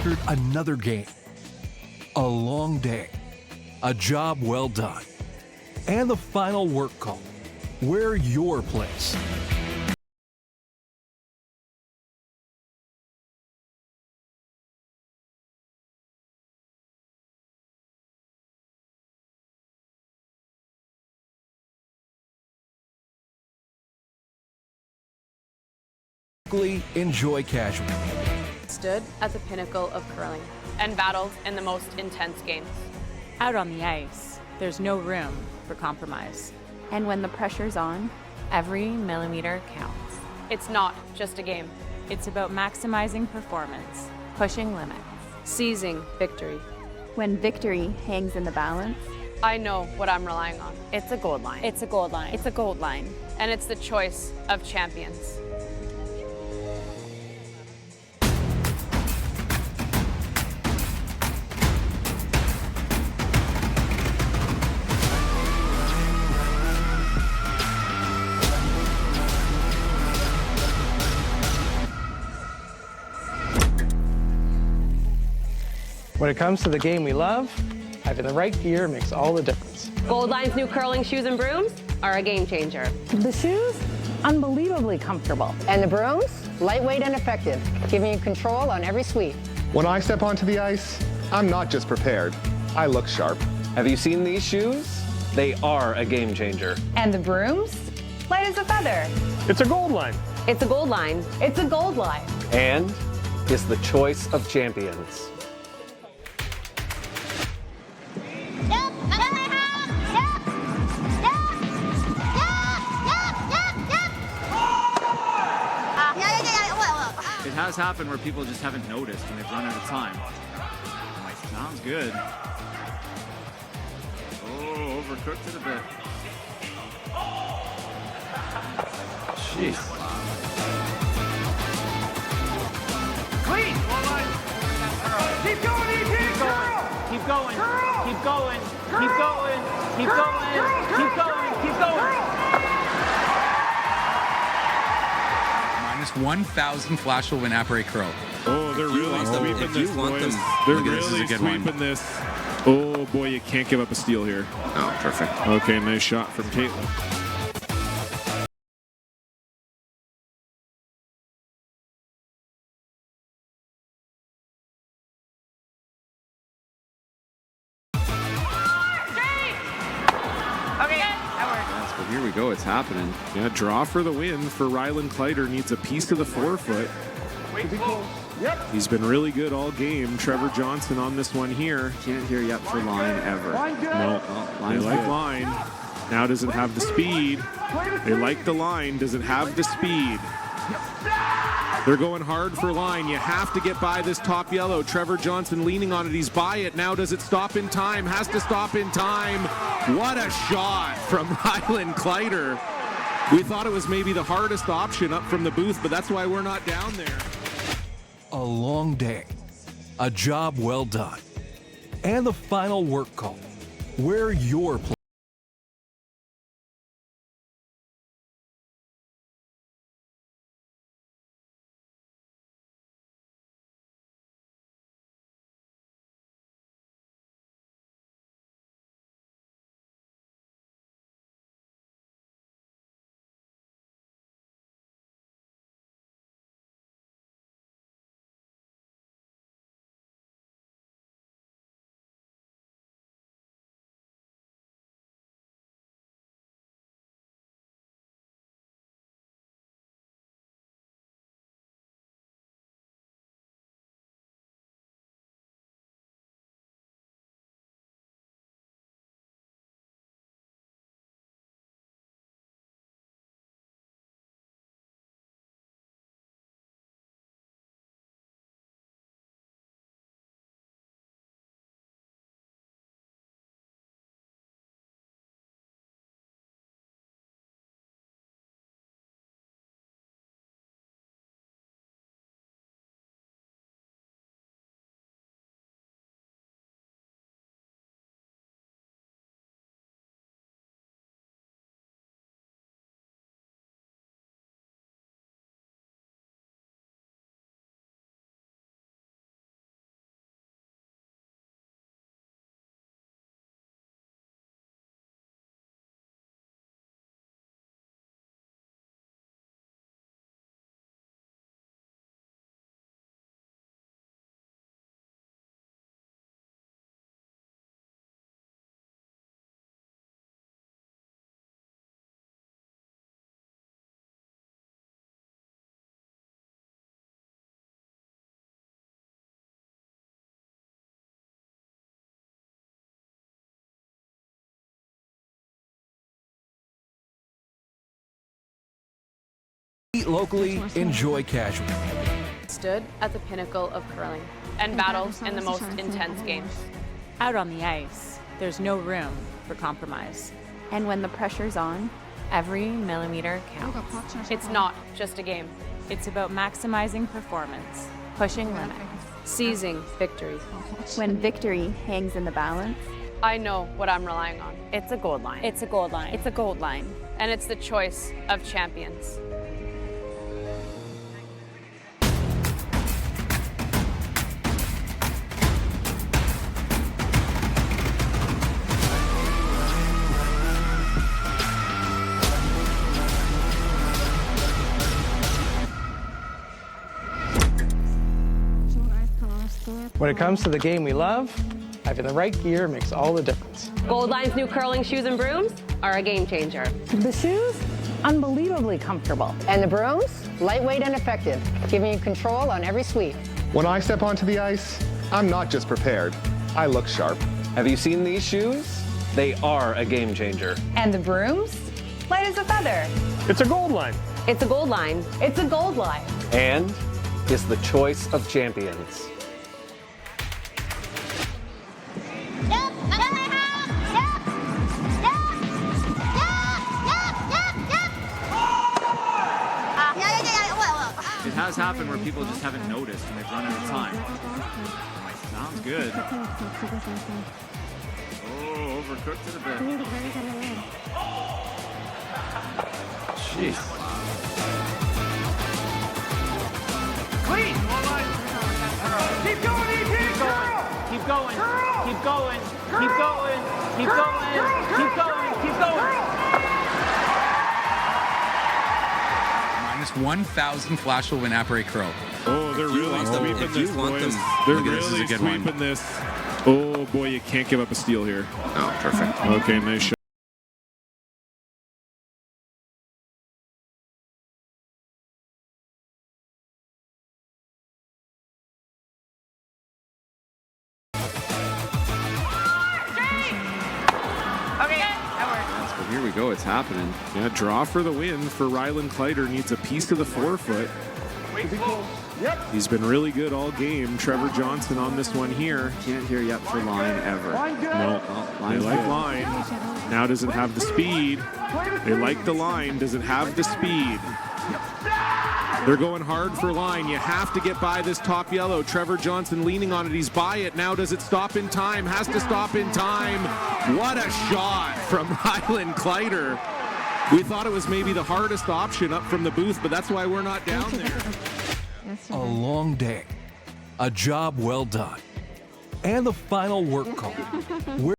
conquered another game. A long day, a job well done, and the final work call. We're your place. Enjoy casual. Stood at the pinnacle of curling and battled in the most intense games. Out on the ice, there's no room for compromise. And when the pressure's on, every millimeter counts. It's not just a game. It's about maximizing performance, Pushing limits. Seizing victory. When victory hangs in the balance, I know what I'm relying on. It's a gold line. It's a gold line. It's a gold line. And it's the choice of champions. When it comes to the game we love, having the right gear makes all the difference. Gold Line's new curling shoes and brooms are a game changer. The shoes, unbelievably comfortable. And the brooms, lightweight and effective, giving you control on every sweep. When I step onto the ice, I'm not just prepared, I look sharp. Have you seen these shoes? They are a game changer. And the brooms, light as a feather. It's a gold line. It's a Gold Line. It's a gold line. And it's the choice of champions. It has happened where people just haven't noticed and they've run out of time. I'm like, sounds good. Oh, overcooked it a bit. Jeez. Clean! Keep going, ET! Keep going. Keep going. Keep going. Keep going. Keep going. Keep going. Minus 1,000 flash will win apres curl. Oh, they're really sweeping this, boys. They're really sweeping this. Oh, boy, you can't give up a steal here. Oh, perfect. Okay, nice shot from Caitlin. But here we go, it's happening. Yeah, draw for the win for Rylan Kleider. Needs a piece of the forefoot. Yep. He's been really good all game. Trevor Johnson on this one here. Can't hear yet for line ever. No, they like line. Now does it have the speed? They like the line. Does it have the speed? They're going hard for line. You have to get by this top yellow. Trevor Johnson leaning on it. He's by it. Now does it stop in time? Has to stop in time. What a shot from Rylan Kleider. We thought it was maybe the hardest option up from the booth, but that's why we're not down there. A long day, a job well done, and the final work call. We're your place. Compete locally, enjoy casually. Stood at the pinnacle of curling and battled in the most intense games. Out on the ice, there's no room for compromise. And when the pressure's on, every millimeter counts. It's not just a game. It's about maximizing performance, Pushing limits. Seizing victory. When victory hangs in the balance, I know what I'm relying on. It's a gold line. It's a gold line. It's a gold line. And it's the choice of champions. When it comes to the game we love, having the right gear makes all the difference. Gold Line's new curling shoes and brooms are a game changer. The shoes, unbelievably comfortable. And the brooms, lightweight and effective, giving you control on every sweep. When I step onto the ice, I'm not just prepared. I look sharp. Have you seen these shoes? They are a game changer. And the brooms, light as a feather. It's a gold line. It's a gold line. It's a gold line. And is the choice of champions. It has happened where people just haven't noticed and they've run out of time. I'm like, sounds good. Oh, overcooked it a bit. Jeez. Clean. Keep going, ET. Keep going. Keep going. Keep going. Keep going. Keep going. Keep going. Minus 1,000 flash will win apres curl. Oh, they're really sweeping this, boys. They're really sweeping this. Oh, boy, you can't give up a steal here. Oh, perfect. Okay, nice shot. But here we go, it's happening. Yeah, draw for the win for Rylan Kleider. Needs a piece of the forefoot. Yep. He's been really good all game. Trevor Johnson on this one here. Can't hear yet for line ever. No, they like line. Now does it have the speed? They like the line. Does it have the speed? They're going hard for line. You have to get by this top yellow. Trevor Johnson leaning on it. He's by it. Now does it stop in time? Has to stop in time. What a shot from Rylan Kleider. We thought it was maybe the hardest option up from the booth, but that's why we're not down there. A long day, a job well done, and the final work call. Where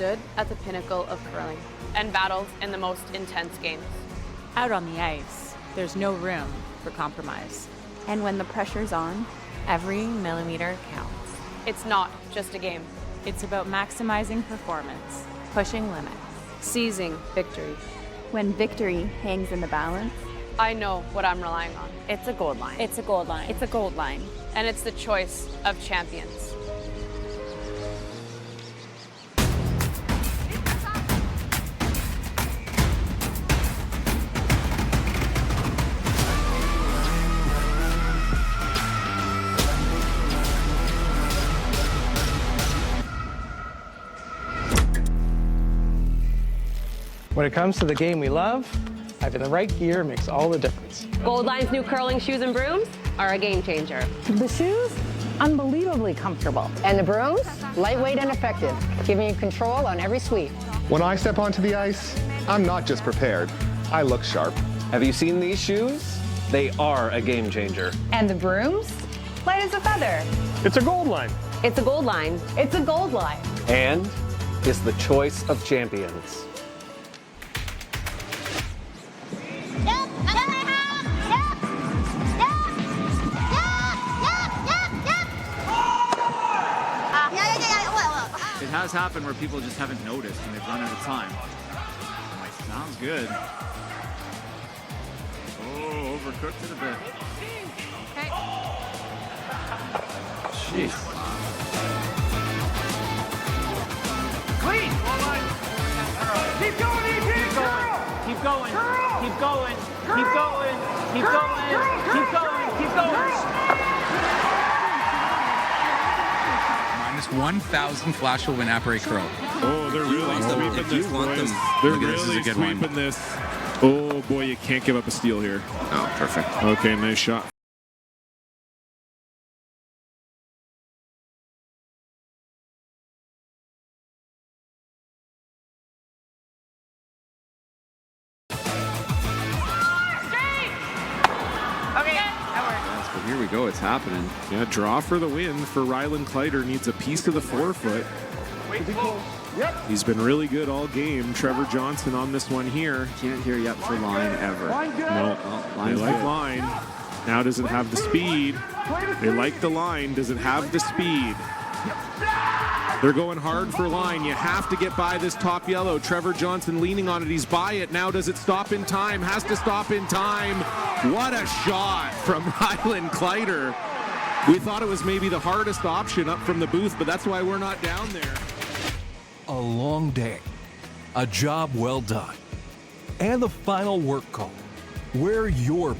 stood at the pinnacle of curling and battled in the most intense games. Out on the ice, there's no room for compromise. And when the pressure's on, every millimeter counts. It's not just a game. It's about maximizing performance. Pushing limits. Seizing victory. When victory hangs in the balance, I know what I'm relying on. It's a gold line. It's a gold line. It's a gold line. And it's the choice of champions. When it comes to the game we love, having the right gear makes all the difference. Gold Line's new curling shoes and brooms are a game changer. The shoes, unbelievably comfortable. And the brooms, lightweight and effective, giving you control on every sweep. When I step onto the ice, I'm not just prepared. I look sharp. Have you seen these shoes? They are a game changer. And the brooms, light as a feather. It's a gold line. It's a gold line. It's a gold line. And is the choice of champions. It has happened where people just haven't noticed and they've run out of time. I'm like, sounds good. Oh, overcooked it a bit. Jeez. Clean! Keep going, ET! Keep going. Keep going. Keep going. Keep going. Keep going. Keep going. Minus 1,000 flash will win apparet curl. Oh, they're really sweeping this, boys. They're really sweeping this. Oh, boy, you can't give up a steal here. Oh, perfect. Okay, nice shot. But here we go, it's happening. Yeah, draw for the win for Rylan Kleider. Needs a piece of the forefoot. Yep. He's been really good all game. Trevor Johnson on this one here. Can't hear yep for line ever. No, they like line. Now does it have the speed? They like the line. Does it have the speed? They're going hard for line. You have to get by this top yellow. Trevor Johnson leaning on it. He's by it. Now does it stop in time? Has to stop in time. What a shot from Rylan Kleider. We thought it was maybe the hardest option up from the booth, but that's why we're not down there. A long day, a job well done, and the final work call, where your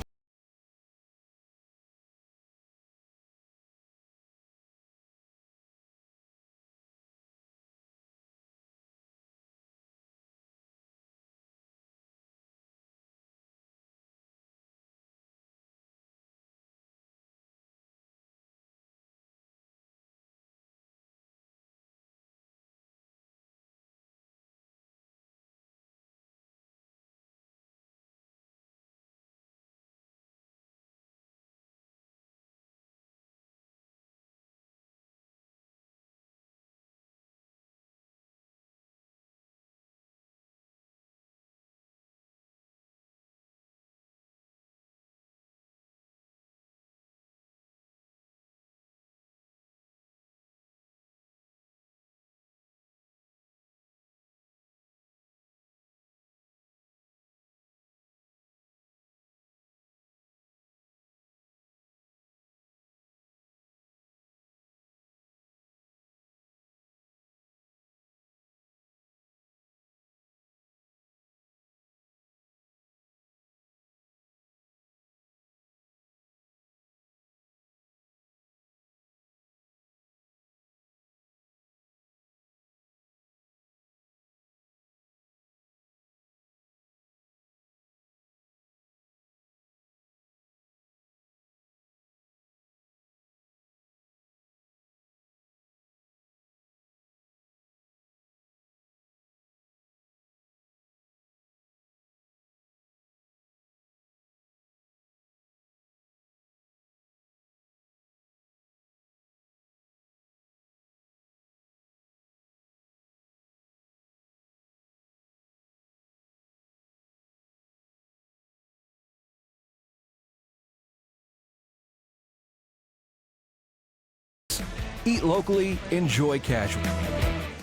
Eat locally, enjoy casually.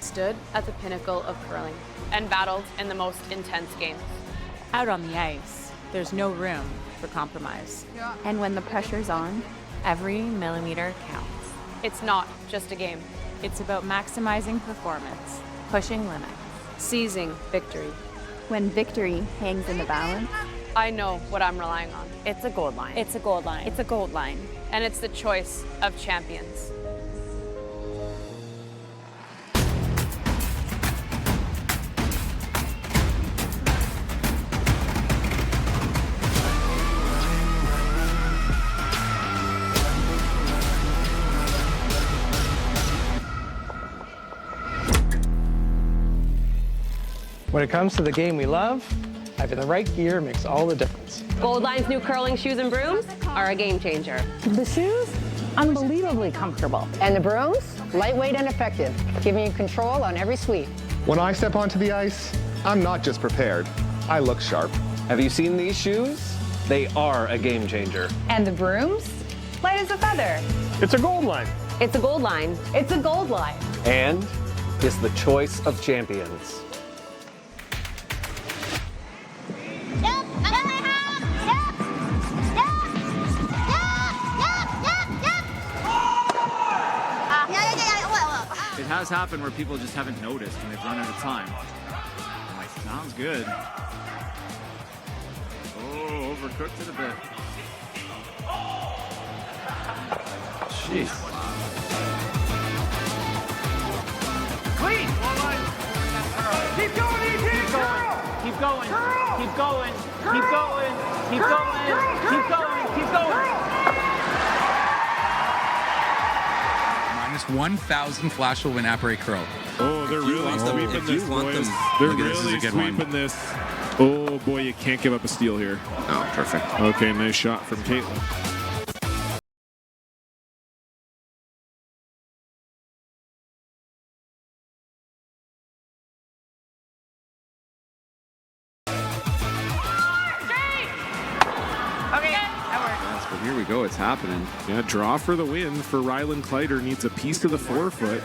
Stood at the pinnacle of curling and battled in the most intense games. Out on the ice, there's no room for compromise. And when the pressure's on, every millimeter counts. It's not just a game. It's about maximizing performance. Pushing limits. Seizing victory. When victory hangs in the balance, I know what I'm relying on. It's a gold line. It's a gold line. It's a gold line. And it's the choice of champions. When it comes to the game we love, having the right gear makes all the difference. Gold Line's new curling shoes and brooms are a game changer. The shoes, unbelievably comfortable. And the brooms, lightweight and effective, giving you control on every sweep. When I step onto the ice, I'm not just prepared. I look sharp. Have you seen these shoes? They are a game changer. And the brooms, light as a feather. It's a gold line. It's a gold line. It's a gold line. And it's the choice of champions. It has happened where people just haven't noticed when they've run out of time. I'm like, sounds good. Oh, overcooked it a bit. Jeez. Clean! Keep going, ET! Keep going! Keep going! Keep going! Keep going! Keep going! Keep going! Minus 1,000 flash will win apres curl. Oh, they're really sweeping this, boys. They're really sweeping this. Oh, boy, you can't give up a steal here. Oh, perfect. Okay, nice shot from Caitlin. Yes, but here we go. It's happening. Yeah, draw for the win for Rylan Kleider. Needs a piece of the forefoot.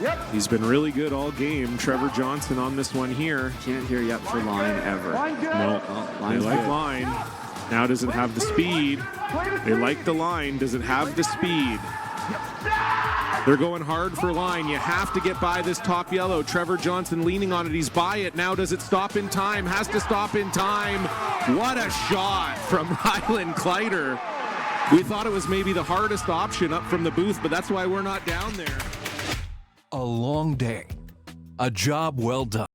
Yep. He's been really good all game. Trevor Johnson on this one here. Can't hear yep for line ever. Line good. No, Oh, they line's like good. line. Now does it have the speed? They like the line. Does it have the speed? They're going hard for line. You have to get by this top yellow. Trevor Johnson leaning on it. He's by it. Now does it stop in time? Has to stop in time. What a shot from Rylan Kleider. We thought it was maybe the hardest option up from the booth, but that's why we're not down there. A long day. A job well done.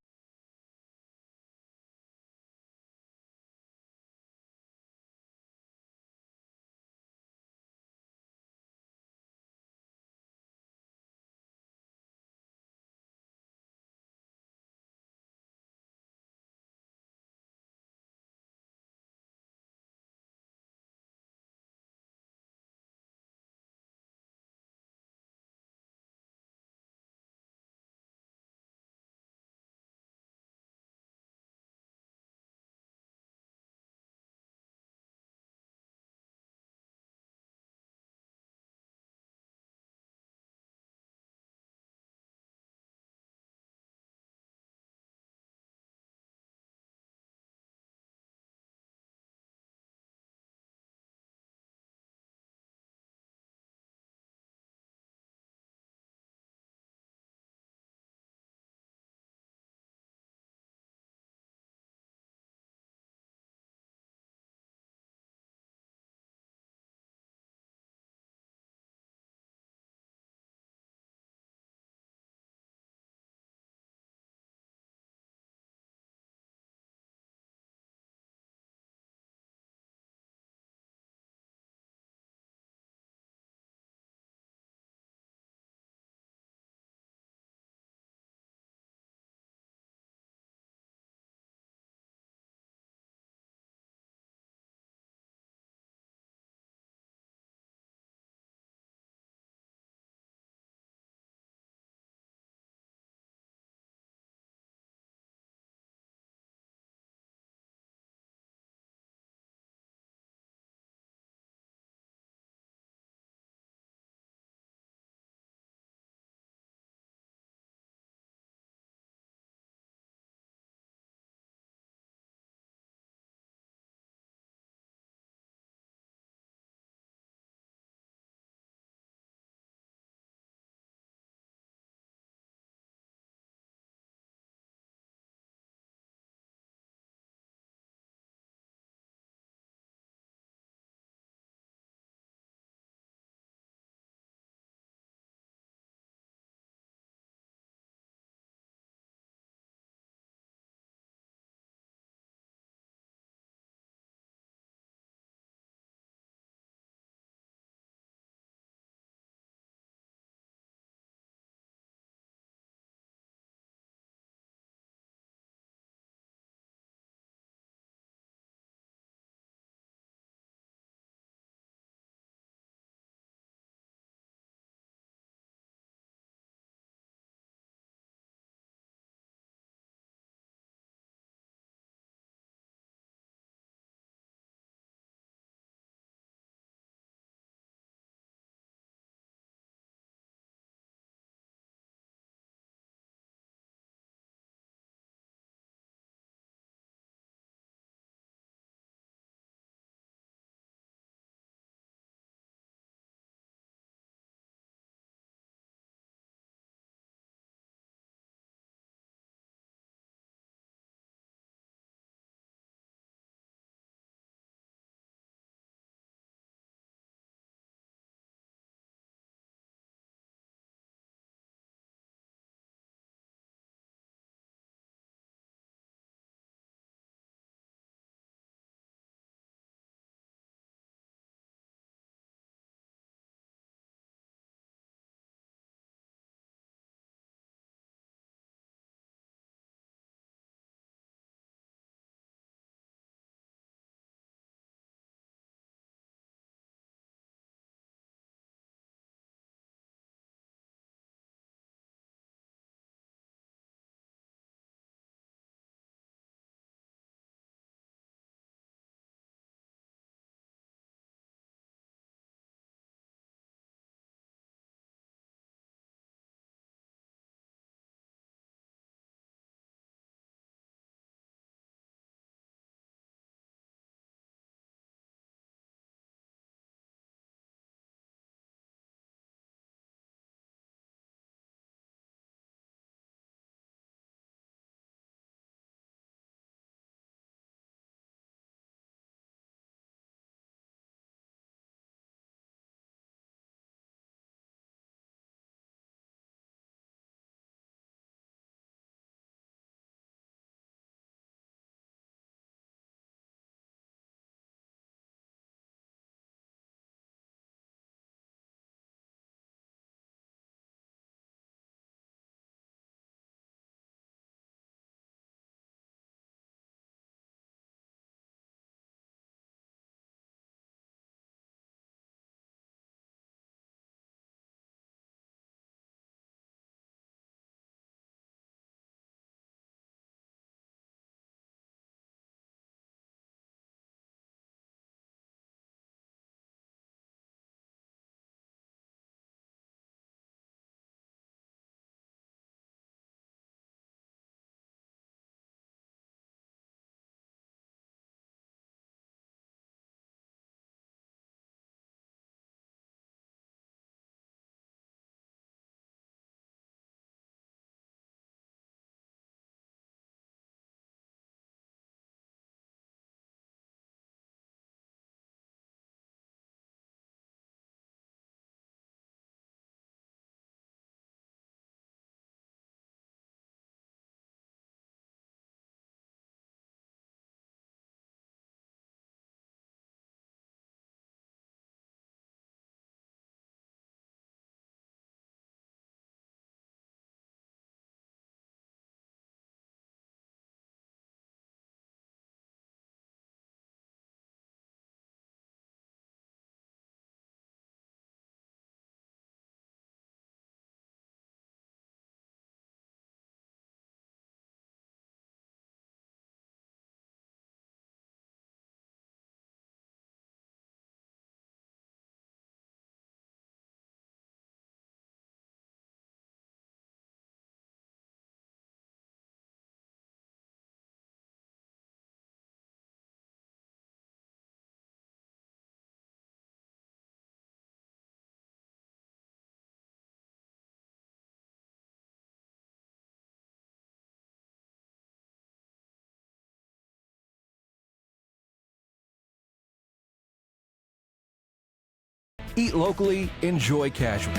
Eat locally, enjoy casual.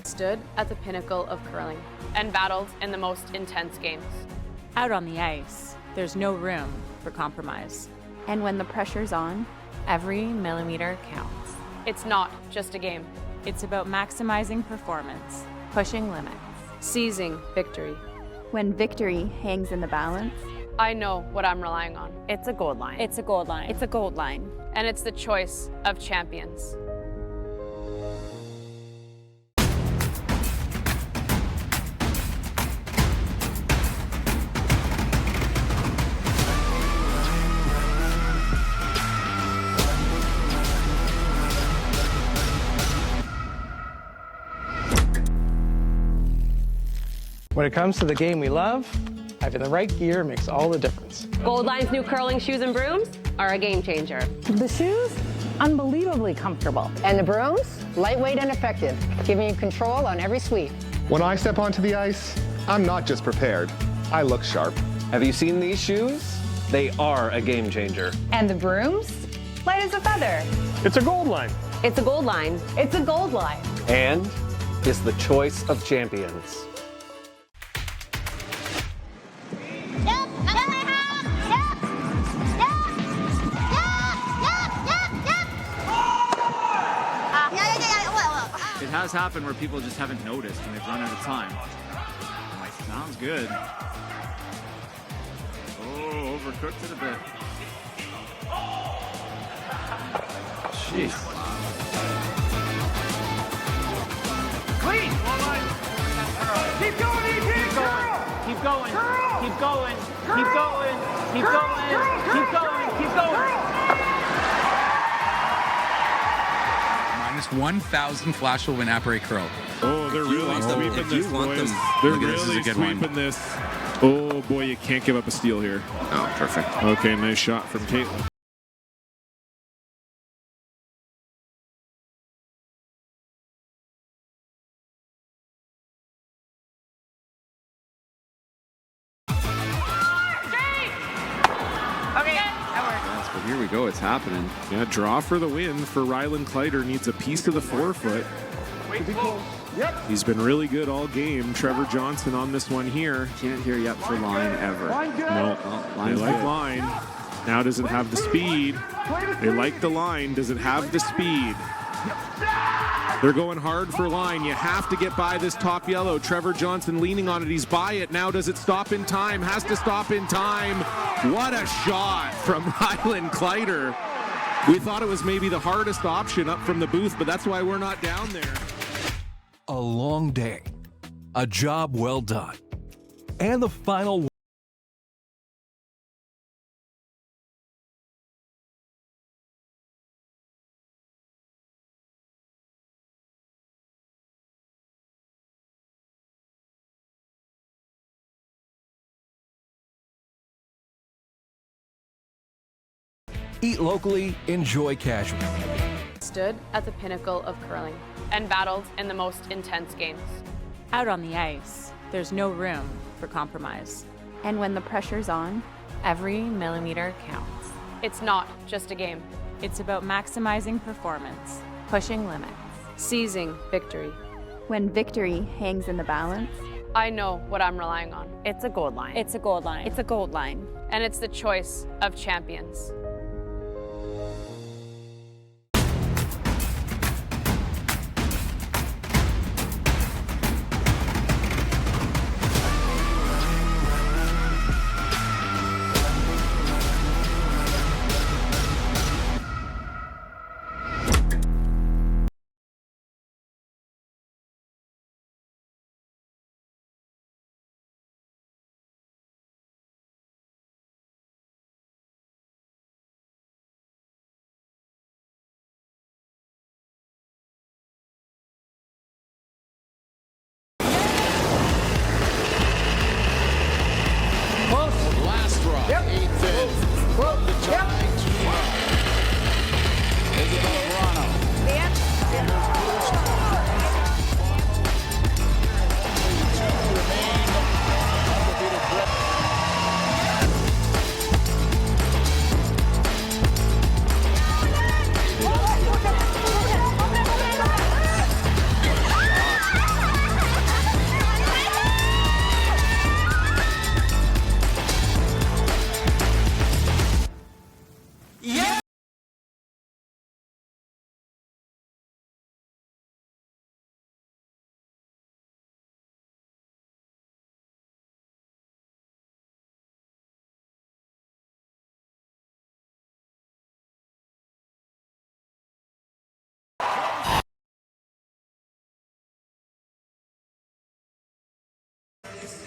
Stood at the pinnacle of curling and battled in the most intense games. Out on the ice, there's no room for compromise. And when the pressure's on, every millimeter counts. It's not just a game. It's about maximizing performance. Pushing limits. Seizing victory. When victory hangs in the balance, I know what I'm relying on. It's a gold line. It's a gold line. It's a gold line. And it's the choice of champions. When it comes to the game we love, having the right gear makes all the difference. Gold Line's new curling shoes and brooms are a game changer. The shoes, unbelievably comfortable. And the brooms, lightweight and effective, giving you control on every sweep. When I step onto the ice, I'm not just prepared. I look sharp. Have you seen these shoes? They are a game changer. And the brooms, light as a feather. It's a gold line. It's a Gold Line. It's a gold line. And is the choice of champions. It has happened where people just haven't noticed and they've run out of time. I'm like, sounds good. Oh, overcooked it a bit. Jeez. Clean! Keep going, ET! Keep going! Keep going! Keep going! Keep going! Keep going! Keep going! Minus 1,000 flash will win apres curl. Oh, they're really sweeping this, boys. They're really sweeping this. Oh, boy, you can't give up a steal here. Oh, perfect. Okay, nice shot from Caitlin. Yes, but here we go. It's happening. Yeah, draw for the win for Rylan Kleider. Needs a piece of the forefoot. Yep. He's been really good all game. Trevor Johnson on this one here. Can't hear yet for line ever. Line good. No, Oh, they line's like good. line. Now does it have the speed? They like the line. Does it have the speed? They're going hard for line. You have to get by this top yellow. Trevor Johnson leaning on it. He's by it. Now does it stop in time? Has to stop in time. What a shot from Rylan Kleider. We thought it was maybe the hardest option up from the booth, but that's why we're not down there. A long day, a job well done, and the final Eat locally, enjoy casual. Stood at the pinnacle of curling and battled in the most intense games. Out on the ice, there's no room for compromise. and when the pressure's on, every millimeter counts. It's not just a game. It's about maximizing performance. Pushing limits. Seizing victory. When victory hangs in the balance, I know what I'm relying on. It's a gold line. It's a gold line. It's a gold line. And it's the choice of champions.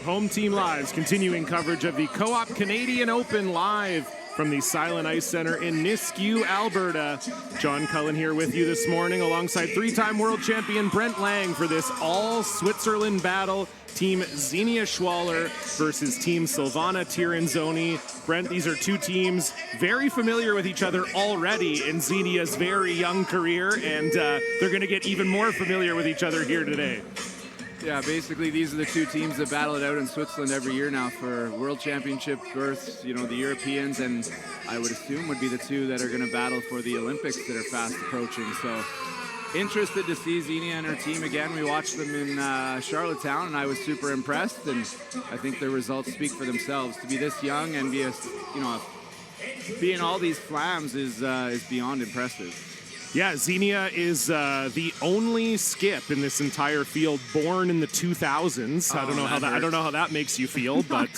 Home Team Live's continuing coverage of the Co-op Canadian Open live from the Silent Ice Center in Nisku, Alberta. John Cullen here with you this morning alongside three-time world champion Brent Lang for this all-Switzerland battle. Team Xenia Schwaller versus Team Silvana Tirinzoni. Brent, these are two teams very familiar with each other already in Xenia's very young career, and they're going to get even more familiar with each other here today. Yeah, basically these are the two teams that battle it out in Switzerland every year now for World Championship berths. You know, the Europeans, and I would assume would be the two that are going to battle for the Olympics that are fast approaching. So interested to see Xenia and her team again. We watched them in Charlottetown, and I was super impressed. And I think their results speak for themselves. To be this young and be in all these slams is beyond impressive. Yeah, Xenia is the only skip in this entire field born in the 2000s. I don't know how that makes you feel, but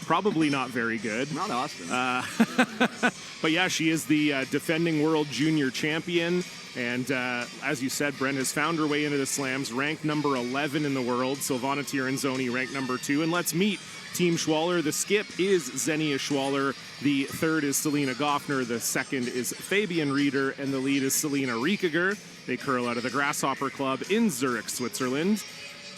probably not very good. Not awesome. But yeah, she is the defending world junior champion. And as you said, Brent has found her way into the slams, ranked number 11 in the world. Silvana Tirinzoni ranked number 2. And let's meet Team Schwaller. The skip is Xenia Schwaller. The third is Selena Goffner. The second is Fabian Rieder. And the lead is Selena Riekiger. They curl out of the Grasshopper Club in Zurich, Switzerland.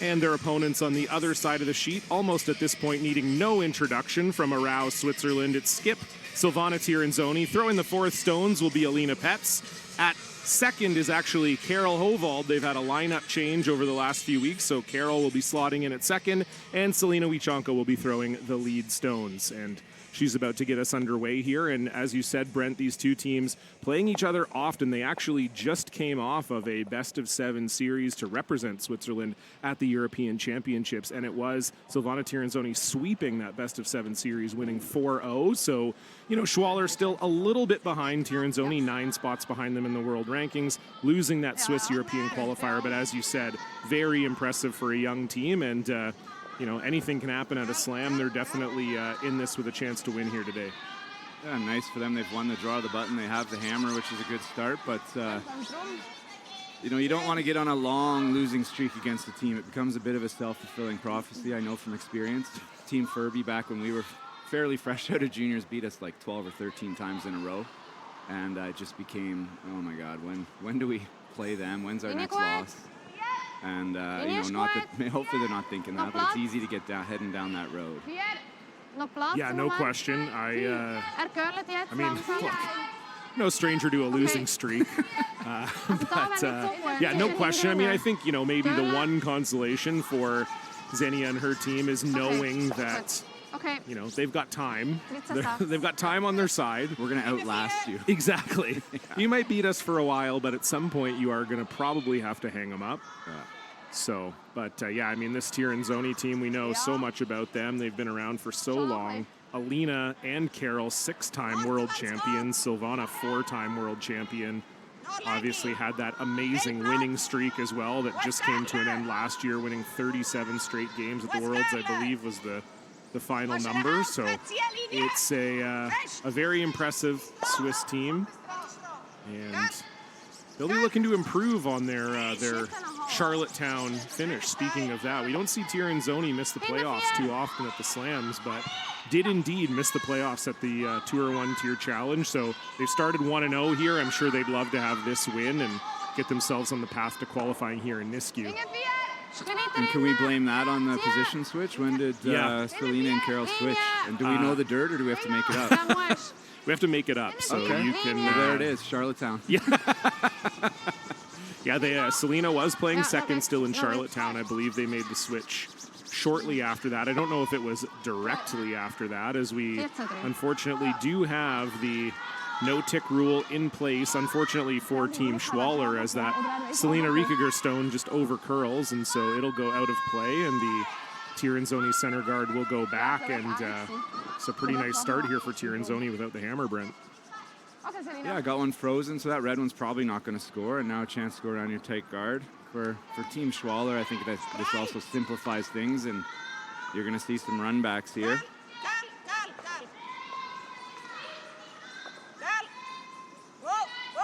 And their opponents on the other side of the sheet, almost at this point needing no introduction from Aarau, Switzerland. It's skip Silvana Tirinzoni. Throwing the fourth stones will be Alina Petz. At second is actually Carol Hovald. They've had a lineup change over the last few weeks, so Carol will be slotting in at second, and Selena Wiechanko will be throwing the lead stones. And she's about to get us underway here. And as you said, Brent, these two teams playing each other often. They actually just came off of a best-of-7 series to represent Switzerland at the European Championships, and it was Silvana Tirinzoni sweeping that best-of-7 series, winning 4-0. So, you know, Schwaller still a little bit behind Tirinzoni, 9 spots behind them in the world rankings, losing that Swiss European qualifier. But as you said, very impressive for a young team, and you know, anything can happen at a slam. They're definitely in this with a chance to win here today. Yeah, nice for them. They've won the draw of the button. They have the hammer, which is a good start. But, you know, you don't want to get on a long losing streak against a team. It becomes a bit of a self-fulfilling prophecy, I know from experience. Team Furby, back when we were fairly fresh out of juniors, beat us like 12 or 13 times in a row. And it just became, oh, my God, when do we play them? When's our next loss? And, you know, not that, hopefully they're not thinking that, but it's easy to get heading down that road. Yeah, no question. I mean, look, no stranger to a losing streak. But, yeah, no question. I mean, I think, you know, maybe the one consolation for Xenia and her team is knowing that, you know, they've got time. They've got time on their side. We're going to outlast you. Exactly. Yeah. You might beat us for a while, but at some point you are going to probably have to hang them up. Yeah. So, but yeah, I mean, this Tirinzoni team, we know so much about them. They've been around for so long. Alina and Carol, 6-time world champions. Silvana, 4-time world champion. Obviously had that amazing winning streak as well that just came to an end last year, winning 37 straight games at the Worlds, I believe was the final number. So it's a very impressive Swiss team. And they'll be looking to improve on their Charlottetown finish. Speaking of that, we don't see Tirinzoni miss the playoffs too often at the slams, but did indeed miss the playoffs at the Tour 1 Tier Challenge. So they've started 1-0 here. I'm sure they'd love to have this win and get themselves on the path to qualifying here in Nisku. And can we blame that on the position switch? When did Selena and Carol switch? And do we know the dirt, or do we have to make it up? We have to make it up. So you can. Well, there it is, Charlottetown. Yeah. Yeah, Selena was playing second still in Charlottetown. I believe they made the switch shortly after that. I don't know if it was directly after that, as we unfortunately do have the no-tick rule in place, unfortunately for Team Schwaller, as that Selena Riekiger stone just over-curls, and so it'll go out of play, and the Tirinzoni center guard will go back, and it's a pretty nice start here for Tirinzoni without the hammer, Brent. Yeah, I got one frozen, so that red one's probably not going to score, and now a chance to go around your tight guard. For Team Schwaller, I think that this also simplifies things, and you're going to see some runbacks here.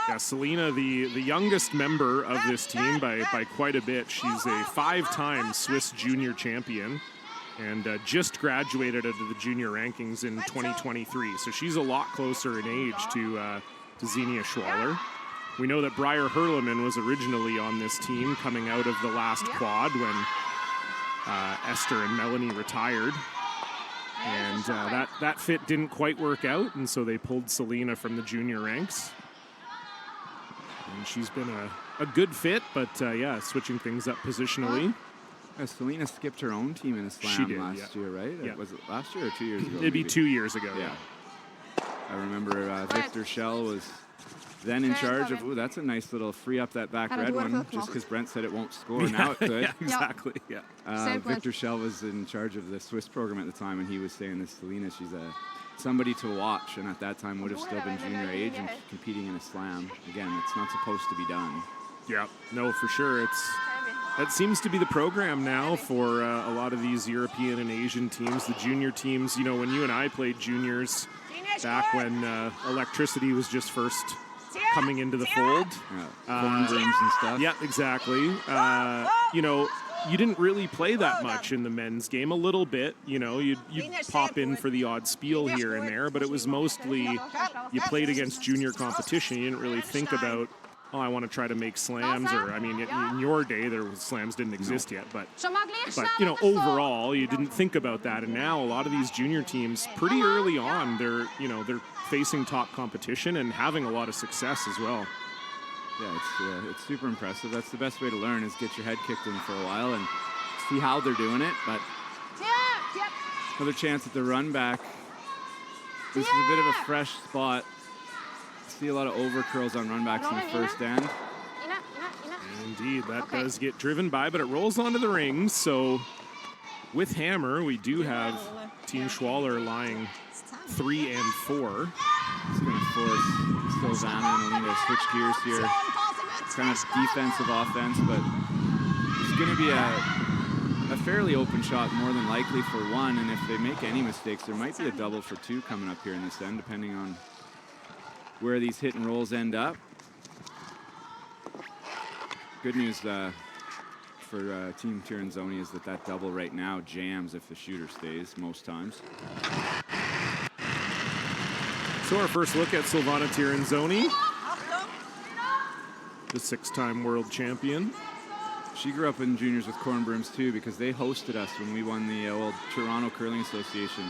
Yeah, Selena, the youngest member of this team by quite a bit. She's a 5-time Swiss junior champion. and just graduated out of the junior rankings in 2023. So she's a lot closer in age to Xenia Schwaller. We know that Briar Hurleman was originally on this team coming out of the last quad when Esther and Melanie retired. And that fit didn't quite work out, and so they pulled Selena from the junior ranks. And she's been a good fit, but yeah, switching things up positionally. Selena skipped her own team in a slam last year, right? Yeah. Was it last year or 2 years ago? It'd be 2 years ago. Yeah. I remember Victor Schell was then in charge of, that's a nice little free up that back red one, just because Brent said it won't score. Now it could. Yeah, exactly. Yeah. Victor Schell was in charge of the Swiss program at the time, and he was saying this Selena, she's somebody to watch, and at that time would have still been junior age and competing in a slam. Again, it's not supposed to be done. Yeah, no, for sure. That seems to be the program now for a lot of these European and Asian teams. The junior teams, when you and I played juniors back when electricity was just first coming into the fold. Corn brooms and stuff. Yeah, exactly. You didn't really play that much in the men's game. A little bit, you'd pop in for the odd spiel here and there, but it was mostly you played against junior competition. You didn't really think about, I want to try to make slams, or in your day slams didn't exist yet, but overall you didn't think about that. And now a lot of these junior teams, pretty early on, they're facing top competition and having a lot of success as well. Yeah, it's super impressive. That's the best way to learn, is get your head kicked in for a while and see how they're doing it. But another chance at the run back. This is a bit of a fresh spot. See a lot of over curls on run backs in the first end. Indeed, that does get driven by, but it rolls onto the rings. So with hammer, we do have Team Schwaller lying 3 and 4. It's going to force Silvana and Alina to switch gears here. Kind of defensive offense, but it's going to be a fairly open shot, more than likely, for one. And if they make any mistakes, there might be a double for 2 coming up here in this end, depending on where these hit and rolls end up. Good news for Team Tirinzoni is that double right now jams if the shooter stays most times. So our first look at Silvana Tirinzoni, the 6-time world champion. She grew up in juniors with corn brooms too, because they hosted us when we won the old Toronto Curling Association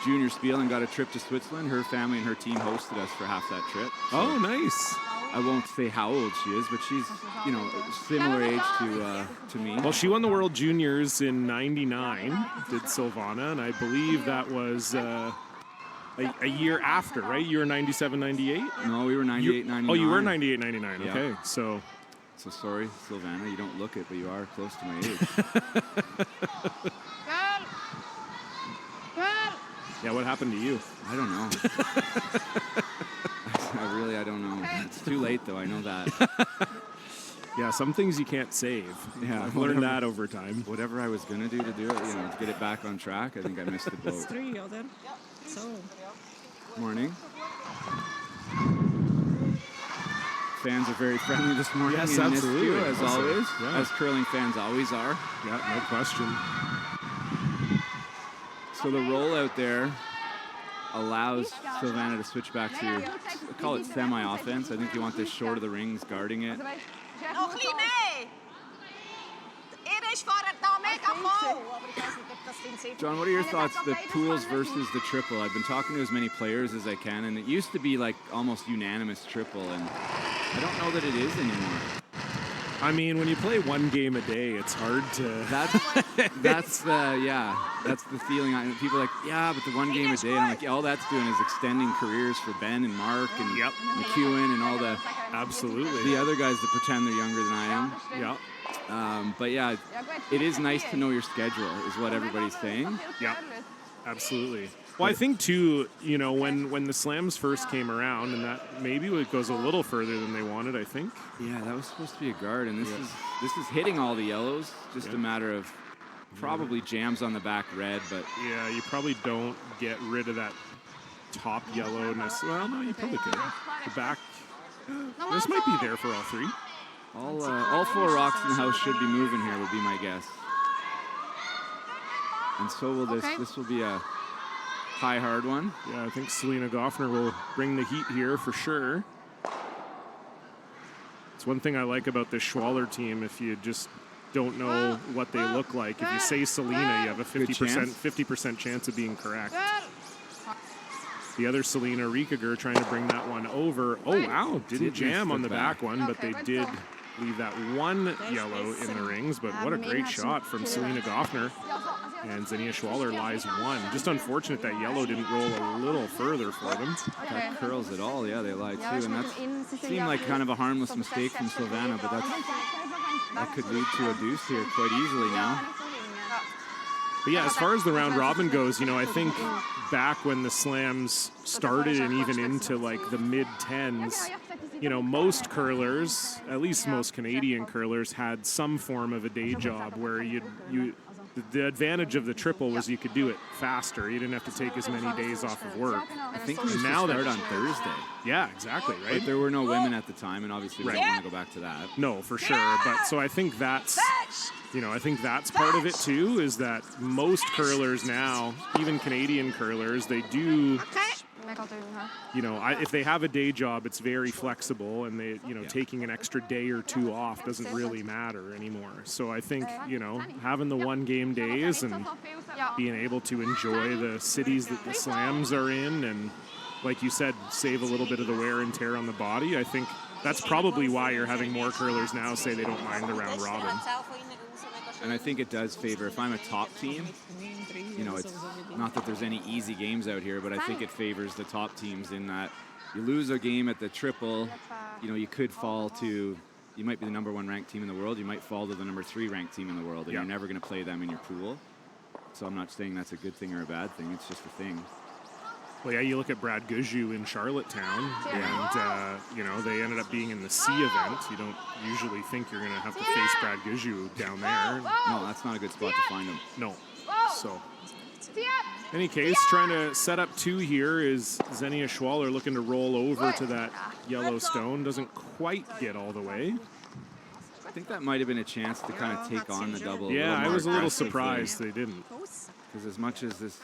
junior spiel and got a trip to Switzerland. Her family and her team hosted us for half that trip. So oh, nice. I won't say how old she is, but she's, similar age to me. Well, she won the World Juniors in '99, did Silvana, and I believe that was a year after, right? You were 97, 98? No, we were 98, 99. Oh, you were 98, 99. Yeah. Okay, so sorry, Silvana, you don't look it, but you are close to my age. Yeah, what happened to you? I don't know. I don't know. It's too late, though. I know that. Yeah, some things you can't save. Yeah, I've learned that over time. Whatever I was going to do it, to get it back on track, I think I missed the boat. Morning. Fans are very friendly this morning. Yes, absolutely. As always. Yeah. As curling fans always are. Yeah, no question. So the roll out there allows Silvana to switch back to, I call it semi-offense. I think you want this short of the rings guarding it. John, what are your thoughts, the pools versus the triple? I've been talking to as many players as I can, and it used to be like almost unanimous triple, and I don't know that it is anymore. I mean, when you play one game a day, it's hard to. That's the feeling. People are like, yeah, but the one game a day. And I'm like, all that's doing is extending careers for Ben and Mark and McEwen and all the. Absolutely. The other guys that pretend they're younger than I am. Yeah. But yeah, it is nice to know your schedule, is what everybody's saying. Yeah. Absolutely. Well, I think too, when the slams first came around, and that maybe it goes a little further than they wanted, I think. Yeah, that was supposed to be a guard, and this is hitting all the yellows. Just a matter of probably jams on the back red, but yeah, you probably don't get rid of that top yellowness. Well, no, you probably could. The back, this might be there for all 3. All 4 rocks in the house should be moving here, would be my guess. And so will this. This will be a high, hard one. Yeah, I think Selena Goffner will bring the heat here for sure. It's one thing I like about this Schwaller team. If you just don't know what they look like, if you say Selena, you have a 50% chance of being correct. The other Selena, Rikager, trying to bring that one over. Oh, wow. Didn't jam on the back one, but they did leave that one yellow in the rings. But what a great shot from Selena Goffner. And Xenia Schwaller lies one. Just unfortunate that yellow didn't roll a little further for them. Got curls at all. Yeah, they lie too. And that seemed like kind of a harmless mistake from Silvana, but that could lead to a deuce here quite easily now. But yeah, as far as the round robin goes, you know, I think back when the slams started and even into like the mid-10s, you know, most curlers, at least most Canadian curlers, had some form of a day job where the advantage of the triple was you could do it faster. You didn't have to take as many days off of work. I think we used to start on Thursday. Yeah, exactly, right? But there were no women at the time, and obviously we don't want to go back to that. No, for sure. But so I think that's, you know, I think that's part of it too, is that most curlers now, even Canadian curlers, they do, you know, if they have a day job, it's very flexible, and they, you know, taking an extra day or two off doesn't really matter anymore. So I think, you know, having the one game days and being able to enjoy the cities that the slams are in, and like you said, save a little bit of the wear and tear on the body. I think that's probably why you're having more curlers now say they don't mind the round robin. And I think it does favor, if I'm a top team, you know, it's not that there's any easy games out here, but I think it favors the top teams in that you lose a game at the triple, you know, you could fall to, you might be the #1 ranked team in the world, you might fall to the #3 ranked team in the world, and you're never going to play them in your pool. So I'm not saying that's a good thing or a bad thing, it's just a thing. Well, yeah, you look at Brad Guzhu in Charlottetown, and, you know, they ended up being in the C event. You don't usually think you're going to have to face Brad Guzhu down there. No, that's not a good spot to find him. No. So, in any case, trying to set up two here is Xenia Schwaller looking to roll over to that yellow stone. Doesn't quite get all the way. I think that might have been a chance to kind of take on the double. Yeah, I was a little surprised they didn't. Because as much as this,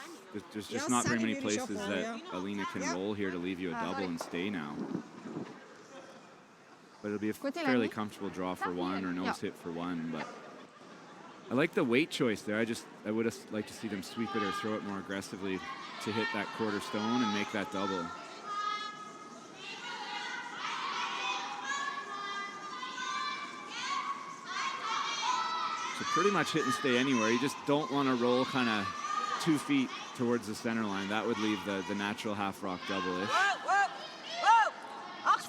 there's just not very many places that Alina can roll here to leave you a double and stay now. But it'll be a fairly comfortable draw for one, or nose hit for one. But I like the weight choice there. I would have liked to see them sweep it or throw it more aggressively to hit that quarter stone and make that double. So pretty much hit and stay anywhere. You just don't want to roll kind of 2 feet towards the center line. That would leave the natural half rock double-ish.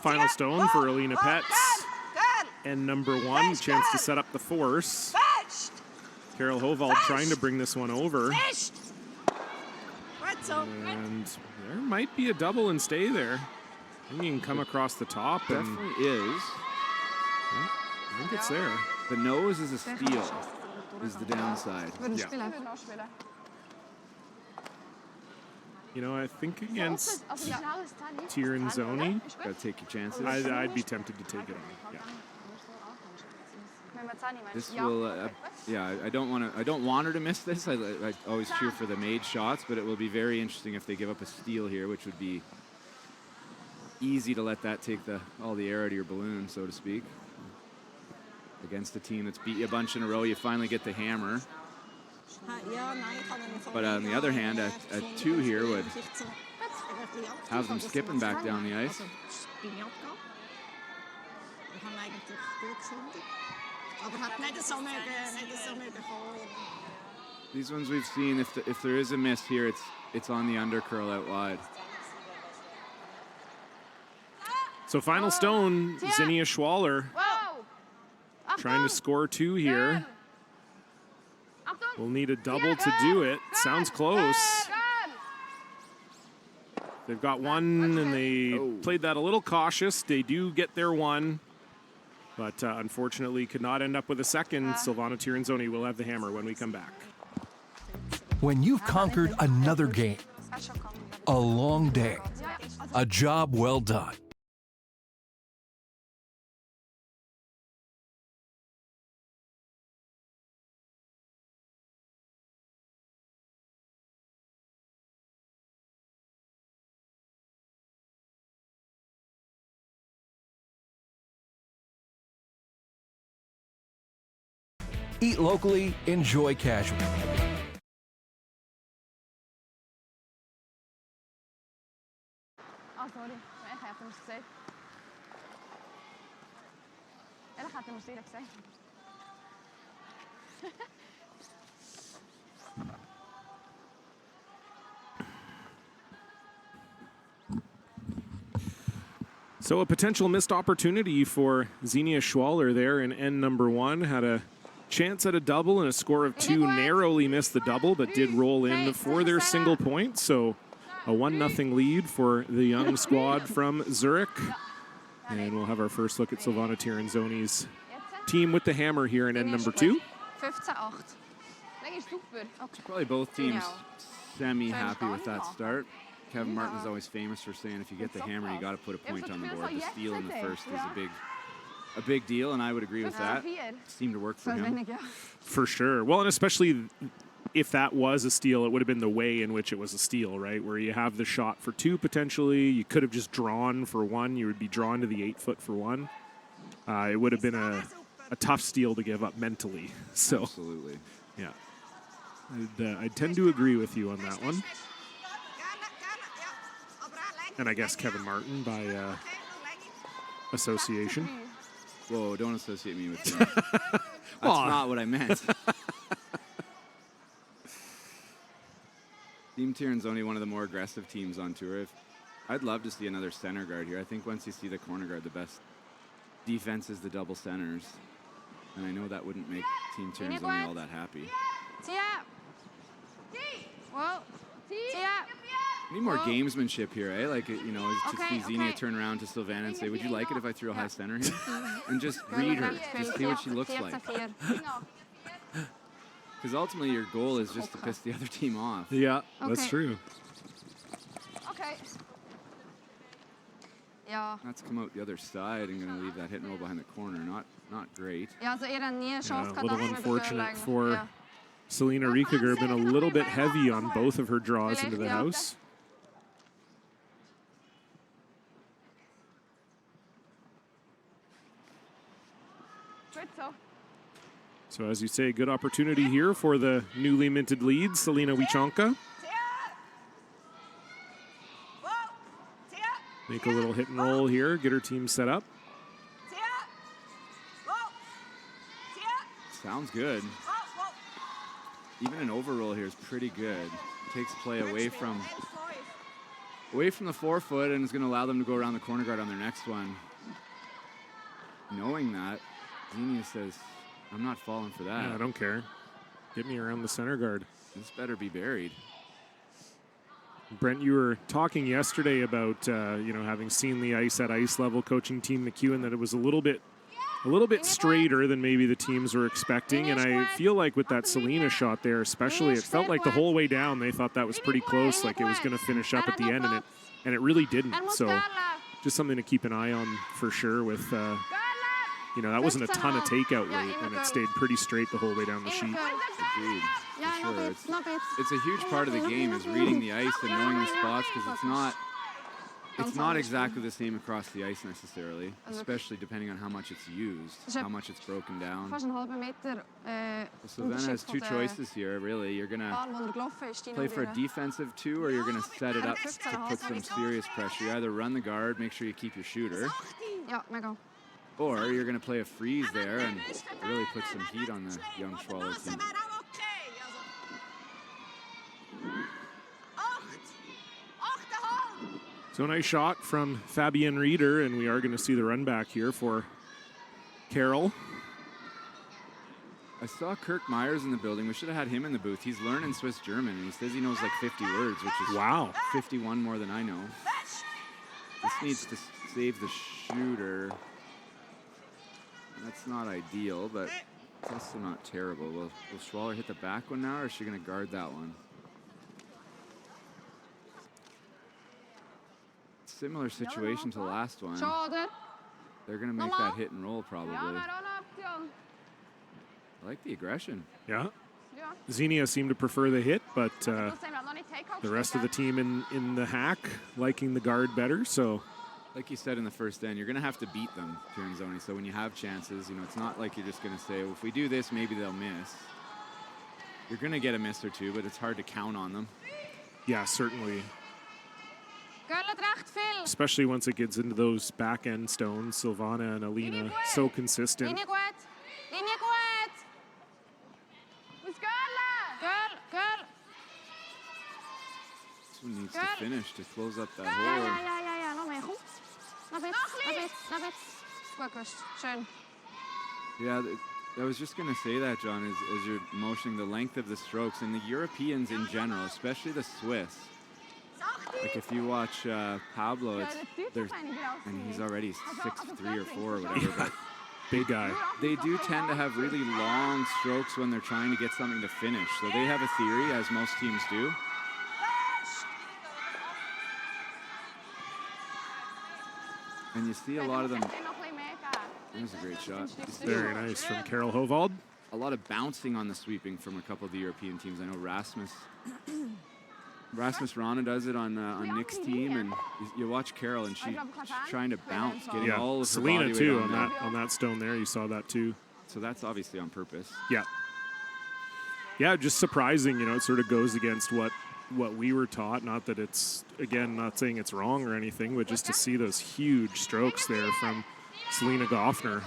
Final stone for Alina Petz. And #1, chance to set up the force. Carol Hovald trying to bring this one over. And there might be a double and stay there. I think you can come across the top. Definitely is. Yeah, I think it's there. The nose is a steal, is the downside. Yeah. You know, I think against Tirinzoni, gotta take your chances. I'd be tempted to take it on. Yeah. This will, yeah. I don't want her to miss this. I always cheer for the made shots, but it will be very interesting if they give up a steal here, which would be easy to let that take all the air out of your balloon, so to speak. Against a team that's beat you a bunch in a row, you finally get the hammer. But on the other hand, a 2 here would have them skipping back down the ice. These ones we've seen, if there is a miss here, it's on the undercurl out wide. So final stone, Xenia Schwaller trying to score 2 here. We'll need a double to do it. Sounds close. They've got one, and they played that a little cautious. They do get their one, but unfortunately could not end up with a second. Silvana Tirinzoni will have the hammer when we come back. When you've conquered another game, a long day, a job well done, Eat locally, enjoy casual. Oh, sorry. Ik heb hem gezegd. En dan gaat hij nog steeds zijn. So a potential missed opportunity for Xenia Schwaller there in end number 1. Had a chance at a double and a score of 2. Narrowly missed the double, but did roll in for their single point. So a 1-0 lead for the young squad from Zurich. And we'll have our first look at Silvana Tirinzoni's team with the hammer here in end number 2. 15-8. Probably both teams semi-happy with that start. Kevin Martin's always famous for saying if you get the hammer, you got to put a point on the board. The steal in the first is a big deal, and I would agree with that. Seemed to work for him. For sure. Well, and especially if that was a steal, it would have been the way in which it was a steal, right? Where you have the shot for 2 potentially. You could have just drawn for 1. You would be drawn to the 8-foot for 1. It would have been a tough steal to give up mentally. So, absolutely. Yeah. I tend to agree with you on that one. And I guess Kevin Martin by association. Whoa, don't associate me with him. That's not what I meant. Team Tirinzoni, one of the more aggressive teams on tour. I'd love to see another center guard here. I think once you see the corner guard, the best defense is the double centers. And I know that wouldn't make Team Tirinzoni all that happy. Need more gamesmanship here, eh? Like, you know, to see Xenia turn around to Silvana and say, would you like it if I threw a high center here? And just read her, just see what she looks like. Because ultimately your goal is just to piss the other team off. Yeah, that's true. Okay. Ja. That's come out the other side and going to leave that hit and roll behind the corner. Not great. Ja, so er een nieuwe chance a little unfortunate for Selena Riekiger. Been a little bit heavy on both of her draws into the house. So as you say, good opportunity here for the newly minted lead, Selena Wieczonka. Make a little hit and roll here, get her team set up. Sounds good. Even an overroll here is pretty good. Takes play away from the 4-foot and is going to allow them to go around the corner guard on their next one. Knowing that, Xenia says, I'm not falling for that. Yeah, I don't care. Get me around the center guard. This better be buried. Brent, you were talking yesterday about you know, having seen the ice at ice level, coaching Team McEwen, that it was a little bit straighter than maybe the teams were expecting. And I feel like with that Selena shot there, especially, it felt like the whole way down they thought that was pretty close, like it was going to finish up at the end, and it really didn't. So just something to keep an eye on for sure with. You know, that wasn't a ton of takeout rate, and it stayed pretty straight the whole way down the sheet. Agreed, for sure. It's a huge part of the game is reading the ice and knowing the spots, because it's not exactly the same across the ice necessarily, especially depending on how much it's used, how much it's broken down. Silvana has 2 choices here, really. You're going to play for a defensive 2, or you're going to set it up to put some serious pressure. You either run the guard, make sure you keep your shooter. Or you're going to play a freeze there and really put some heat on the young Schwaller team. So a nice shot from Fabienne Rieder, and we are going to see the run back here for Carroll. I saw Kirk Myers in the building. We should have had him in the booth. He's learning Swiss German, and he says he knows like 50 words, which is 51 more than I know. This needs to save the shooter. That's not ideal, but it's also not terrible. Will Schwaller hit the back one now, or is she going to guard that one? Similar situation to the last one. They're going to make that hit and roll probably. I like the aggression. Yeah. Xenia seemed to prefer the hit, but the rest of the team in the hack liking the guard better, so like you said in the first end, you're going to have to beat them, Tirinzoni. So when you have chances, you know, it's not like you're just going to say, well, if we do this, maybe they'll miss. You're going to get a miss or two, but it's hard to count on them. Yeah, certainly. Girl, het recht veel. Especially once it gets into those back end stones, Silvana and Alina, so consistent. Linie goed. Linie goed. Goed, girl. Girl. This one needs to finish to close up that Ja, hole. ja. Nog meer. Goed. Nog iets. Goed, Kust. Schön. Yeah, I was just going to say that, John, as you're motioning the length of the strokes. And the Europeans in general, especially the Swiss, like if you watch Pablo, and he's already 6'3" or 4" or whatever, but big guy. They do tend to have really long strokes when they're trying to get something to finish. So they have a theory, as most teams do. And you see a lot of them. That was a great shot. Very nice from Carol Hovald. A lot of bouncing on the sweeping from a couple of the European teams. I know Rasmus Rana does it on Nick's team, and you watch Carol, and she's trying to bounce, getting all of her Selena body too weight on that stone there. You saw that too. So that's obviously on purpose. Yeah. Yeah, just surprising. You know, it sort of goes against what we were taught. Not that it's, again, not saying it's wrong or anything, but just to see those huge strokes there from Selena Goffner.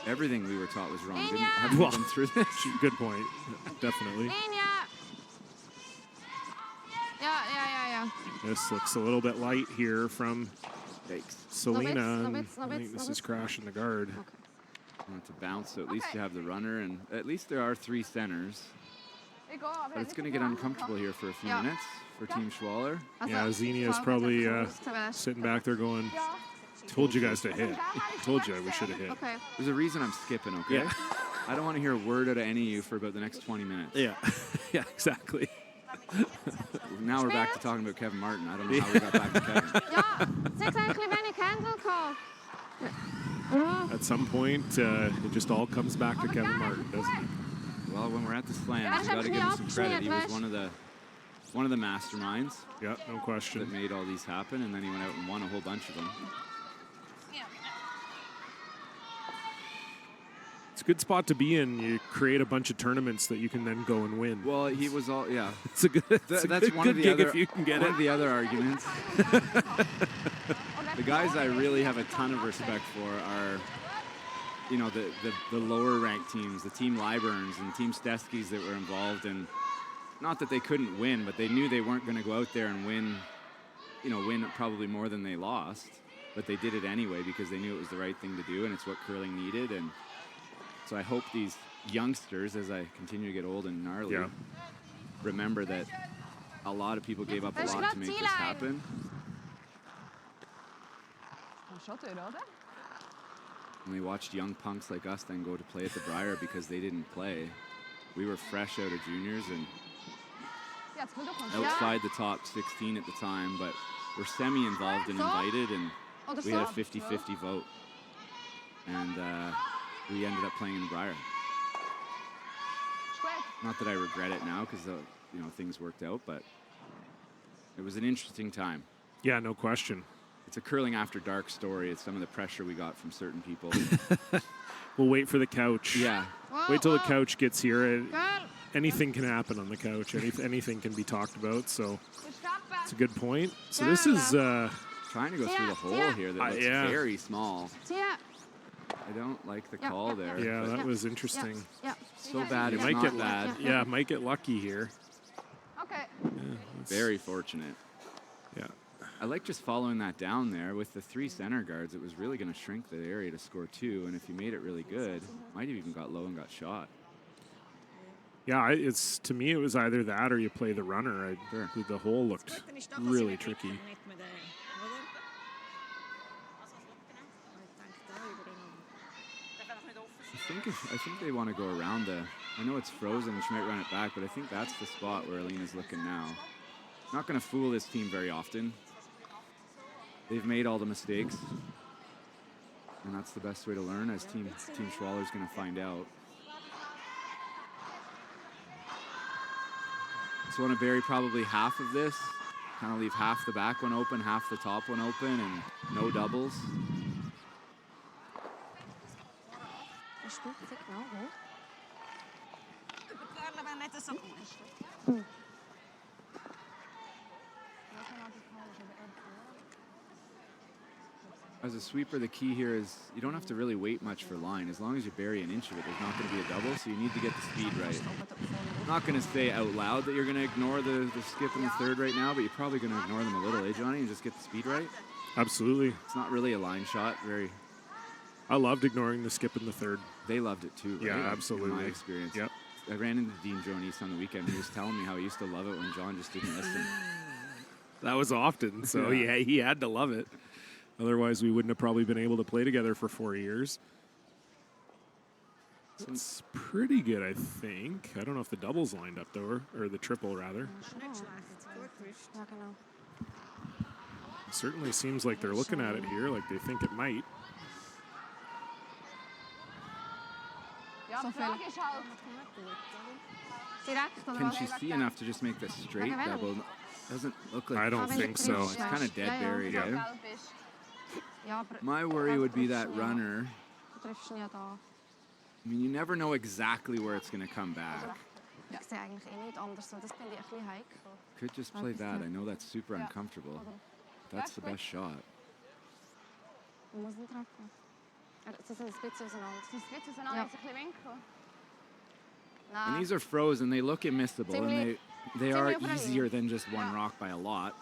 Everything we were taught was wrong. Haven't we been through this? Good point. Definitely. Ja. This looks a little bit light here from Selena. No I think this is crashing the guard. Want to bounce, so at least you have the runner, and at least there are 3 centers. But it's going to get uncomfortable here for a few minutes for Team Schwaller. Yeah, Xenia is probably sitting back there going, told you guys to hit. Told you we should have hit. Okay. There's a reason I'm skipping, okay? Yeah. I don't want to hear a word out of any of you for about the next 20 minutes. Yeah, yeah, exactly. Now we're back to talking about Kevin Martin. I don't know how we got back to Kevin. Ja, zeg eigenlijk ben ik Hendelko. At some point, it just all comes back to Kevin Martin, doesn't it? Well, when we're at the slams, you got to give him some credit. He was one of the masterminds. Yeah, no question. That made all these happen, and then he went out and won a whole bunch of them. It's a good spot to be in. You create a bunch of tournaments that you can then go and win. Well, he was all, yeah. It's a good. That's one of the gig other. if you can get one it. of the other arguments. The guys I really have a ton of respect for are, you know, the lower ranked teams, the Team Lyburns and Team Steskys that were involved in. Not that they couldn't win, but they knew they weren't going to go out there and win. You know, win probably more than they lost, but they did it anyway because they knew it was the right thing to do, and it's what curling needed. And so I hope these youngsters, as I continue to get old and gnarly, remember that a lot of people gave up a lot to make this happen. And they watched young punks like us then go to play at the Briar because they didn't play. We were fresh out of juniors and outside the top 16 at the time, but we're semi-involved and invited, and we had a 50-50 vote. And we ended up playing in the Briar. Not that I regret it now because you know, things worked out, but it was an interesting time. Yeah, no question. It's a curling after dark story. It's some of the pressure we got from certain people. We'll wait for the couch. Yeah. Wait till the couch gets here. Anything can happen on the couch. Anything can be talked about. So it's a good point. So this is trying to go through the hole here that looks very small. I don't like the call there. Yeah, that was interesting. So bad, it might get bad. Yeah, might get lucky here. Okay. Yeah, very fortunate. Yeah. I like just following that down there with the 3 center guards. It was really going to shrink the area to score 2, and if you made it really good, might have even got low and got shot. Yeah, it's to me it was either that or you play the runner. The hole looked really tricky. I think they want to go around the. I know it's frozen, and she might run it back, but I think that's the spot where Alina's looking now. Not going to fool this team very often. They've made all the mistakes, and that's the best way to learn, as Team Schwaller's going to find out. Just want to bury probably half of this, kind of leave half the back one open, half the top one open, and no doubles. As a sweeper, the key here is you don't have to really wait much for line. As long as you bury an inch of it, there's not going to be a double, so you need to get the speed right. I'm not going to say out loud that you're going to ignore the skip in the third right now, but you're probably going to ignore them a little, eh, Johnny, and just get the speed right? Absolutely. It's not really a line shot. I loved ignoring the skip in the third. They loved it too, right? Yeah, absolutely. In my experience. Yep. I ran into Dean Jones on the weekend. He was telling me how he used to love it when John just didn't listen. That was often, so yeah, he had to love it. Otherwise, we wouldn't have probably been able to play together for 4 years. It's pretty good, I think. I don't know if the double's lined up, though, or the triple, rather. It certainly seems like they're looking at it here, like they think it might. Can she see enough to just make the straight double? Doesn't look like. I don't think so. It's kind of dead buried, eh? My worry would be that runner. I mean, you never know exactly where it's going to come back. Could just play that. I know that's super uncomfortable. That's the best shot. And these are frozen. They look immiscible, and they are easier than just one rock by a lot.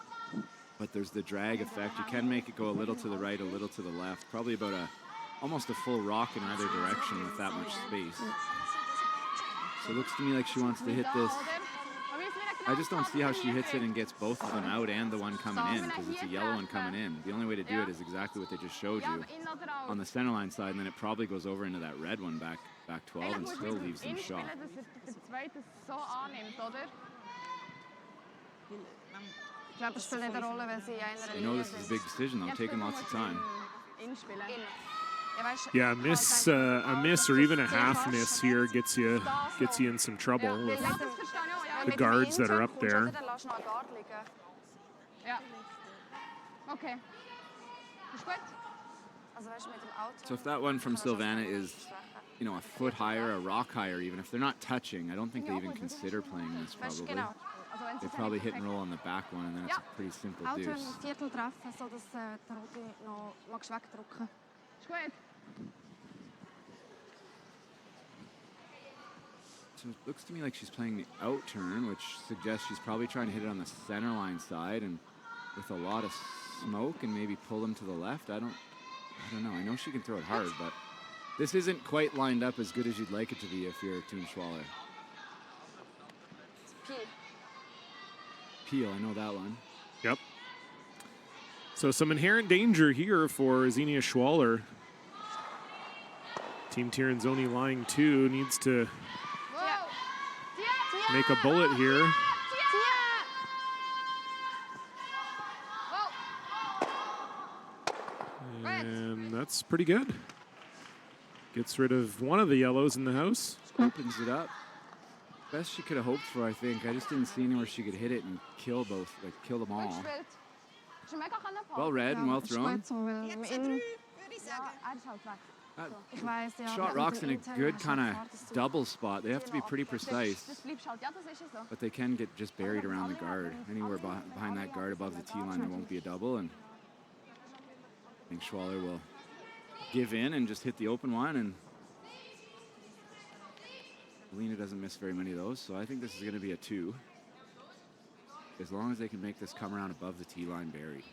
But there's the drag effect. You can make it go a little to the right, a little to the left. Probably about almost a full rock in either direction with that much space. So it looks to me like she wants to hit this. I just don't see how she hits it and gets both of them out and the one coming in, because it's a yellow one coming in. The only way to do it is exactly what they just showed you on the center line side, and then it probably goes over into that red one back 12 and still leaves them shot. I know this is a big decision, though, taking lots of time. Yeah, a miss or even a half miss here gets you in some trouble with the guards that are up there. So if that one from Silvana is, you know, a foot higher, a rock higher even, if they're not touching, I don't think they even consider playing this probably. They probably hit and roll on the back one, and then it's a pretty simple deuce. So it looks to me like she's playing the out turn, which suggests she's probably trying to hit it on the center line side, and with a lot of smoke, and maybe pull them to the left. I don't know. I know she can throw it hard, but this isn't quite lined up as good as you'd like it to be if you're Team Schwaller. Peel, I know that one. Yep. So some inherent danger here for Xenia Schwaller. Team Tirinzoni line 2 needs to make a bullet here. And that's pretty good. Gets rid of one of the yellows in the house. Opens it up. Best she could have hoped for, I think. I just didn't see anywhere she could hit it and kill both, like kill them all. Well read and well thrown. Shot rocks in a good kind of double spot. They have to be pretty precise, but they can get just buried around the guard. Anywhere behind that guard above the T-line, there won't be a double, and I think Schwaller will give in and just hit the open one, and Alina doesn't miss very many of those, so I think this is going to be a 2. As long as they can make this come around above the T-line buried.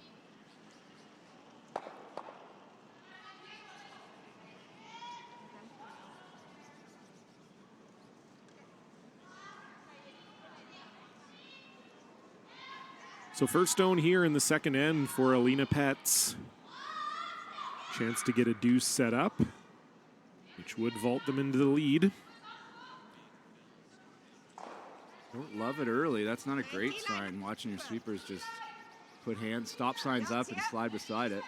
So first stone here in the second end for Alina Petz. Chance to get a deuce set up, which would vault them into the lead. Don't love it early. That's not a great sign, watching your sweepers just put stop signs up and slide beside it.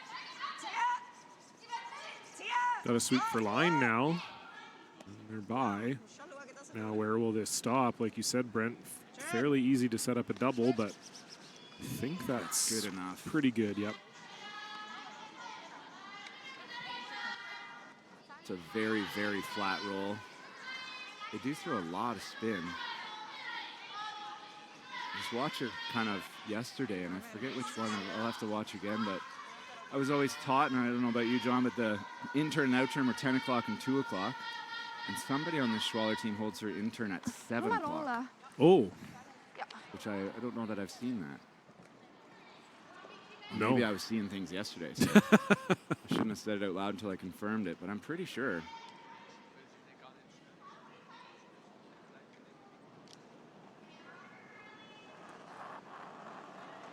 Got a sweep for line now. They're by. Now where will this stop? Like you said, Brent, fairly easy to set up a double, but I think that's good enough. Pretty good, yep. It's a very, very flat roll. They do throw a lot of spin. Just watch her kind of yesterday, and I forget which one. I'll have to watch again, but I was always taught, and I don't know about you, John, but the intern and outturn were 10 o'clock and 2 o'clock. And somebody on the Schwaller team holds her intern at 7 o'clock. Oh. Which I don't know that I've seen that. No. Maybe I was seeing things yesterday, so I shouldn't have said it out loud until I confirmed it, but I'm pretty sure.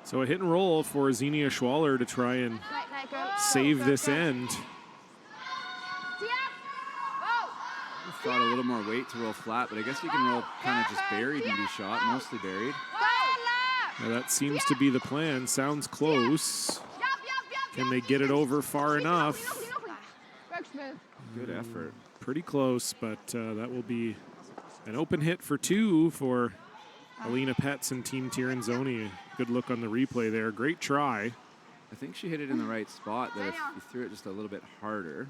So a hit and roll for Xenia Schwaller to try and save this end. I thought a little more weight to roll flat, but I guess you can roll kind of just buried and be shot, mostly buried. Now that seems to be the plan. Sounds close. Can they get it over far enough? Good effort. Pretty close, but that will be an open hit for 2 for Alina Petz and Team Tirinzoni. Good look on the replay there. Great try. I think she hit it in the right spot, that if you threw it just a little bit harder,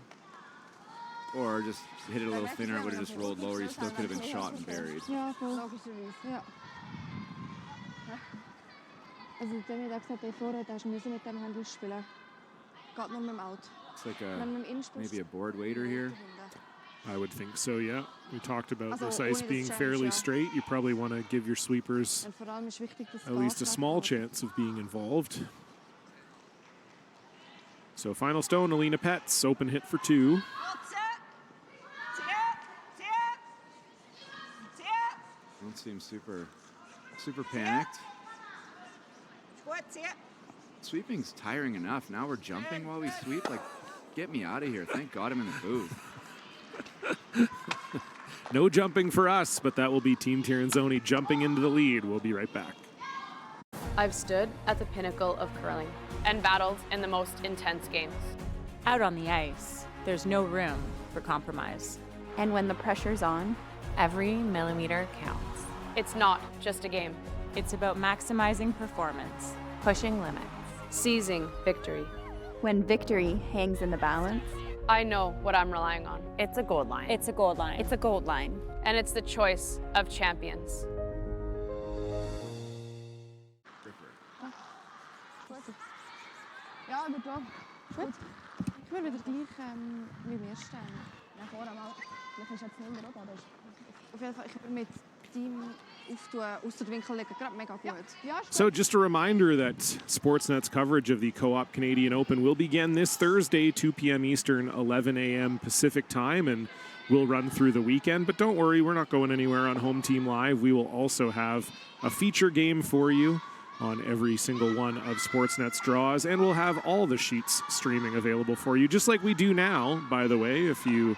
or just hit it a little thinner, it would have just rolled lower. You still could have been shot and buried. Also der mir da gesagt, der vorher, da müssen mit dem Handel spielen. Geht nur mit dem Out. It's like maybe a board waiter here. I would think so, yeah. We talked about this ice being fairly straight. You probably want to give your sweepers at least a small chance of being involved. So final stone, Alina Petz, open hit for 2. Don't seem super panicked. Sweeping's tiring enough. Now we're jumping while we sweep. Like, get me out of here. Thank God I'm in the booth. No jumping for us, but that will be Team Tirinzoni jumping into the lead. We'll be right back. I've stood at the pinnacle of curling and battled in the most intense games. Out on the ice, there's no room for compromise. And when the pressure's on, every millimeter counts. It's not just a game. It's about maximizing performance, pushing limits, seizing victory. When victory hangs in the balance, I know what I'm relying on. It's a gold line. It's a gold line. It's a gold line. And it's the choice of champions. Ja, aber doch. Gut. Ich würde wieder gleich wie im ersten. Nach vorne mal. Vielleicht ist jetzt nicht mehr, oder? Auf jeden Fall, ich habe mit Team aus der Winkel legen gerade mega gut. Ja, so just a reminder that Sportsnet's coverage of the Co-op Canadian Open will begin this Thursday, 2 p.m. Eastern, 11 a.m. Pacific time, and we'll run through the weekend. But don't worry, we're not going anywhere on Home Team Live. We will also have a feature game for you on every single one of Sportsnet's draws, and we'll have all the sheets streaming available for you, just like we do now, by the way. If you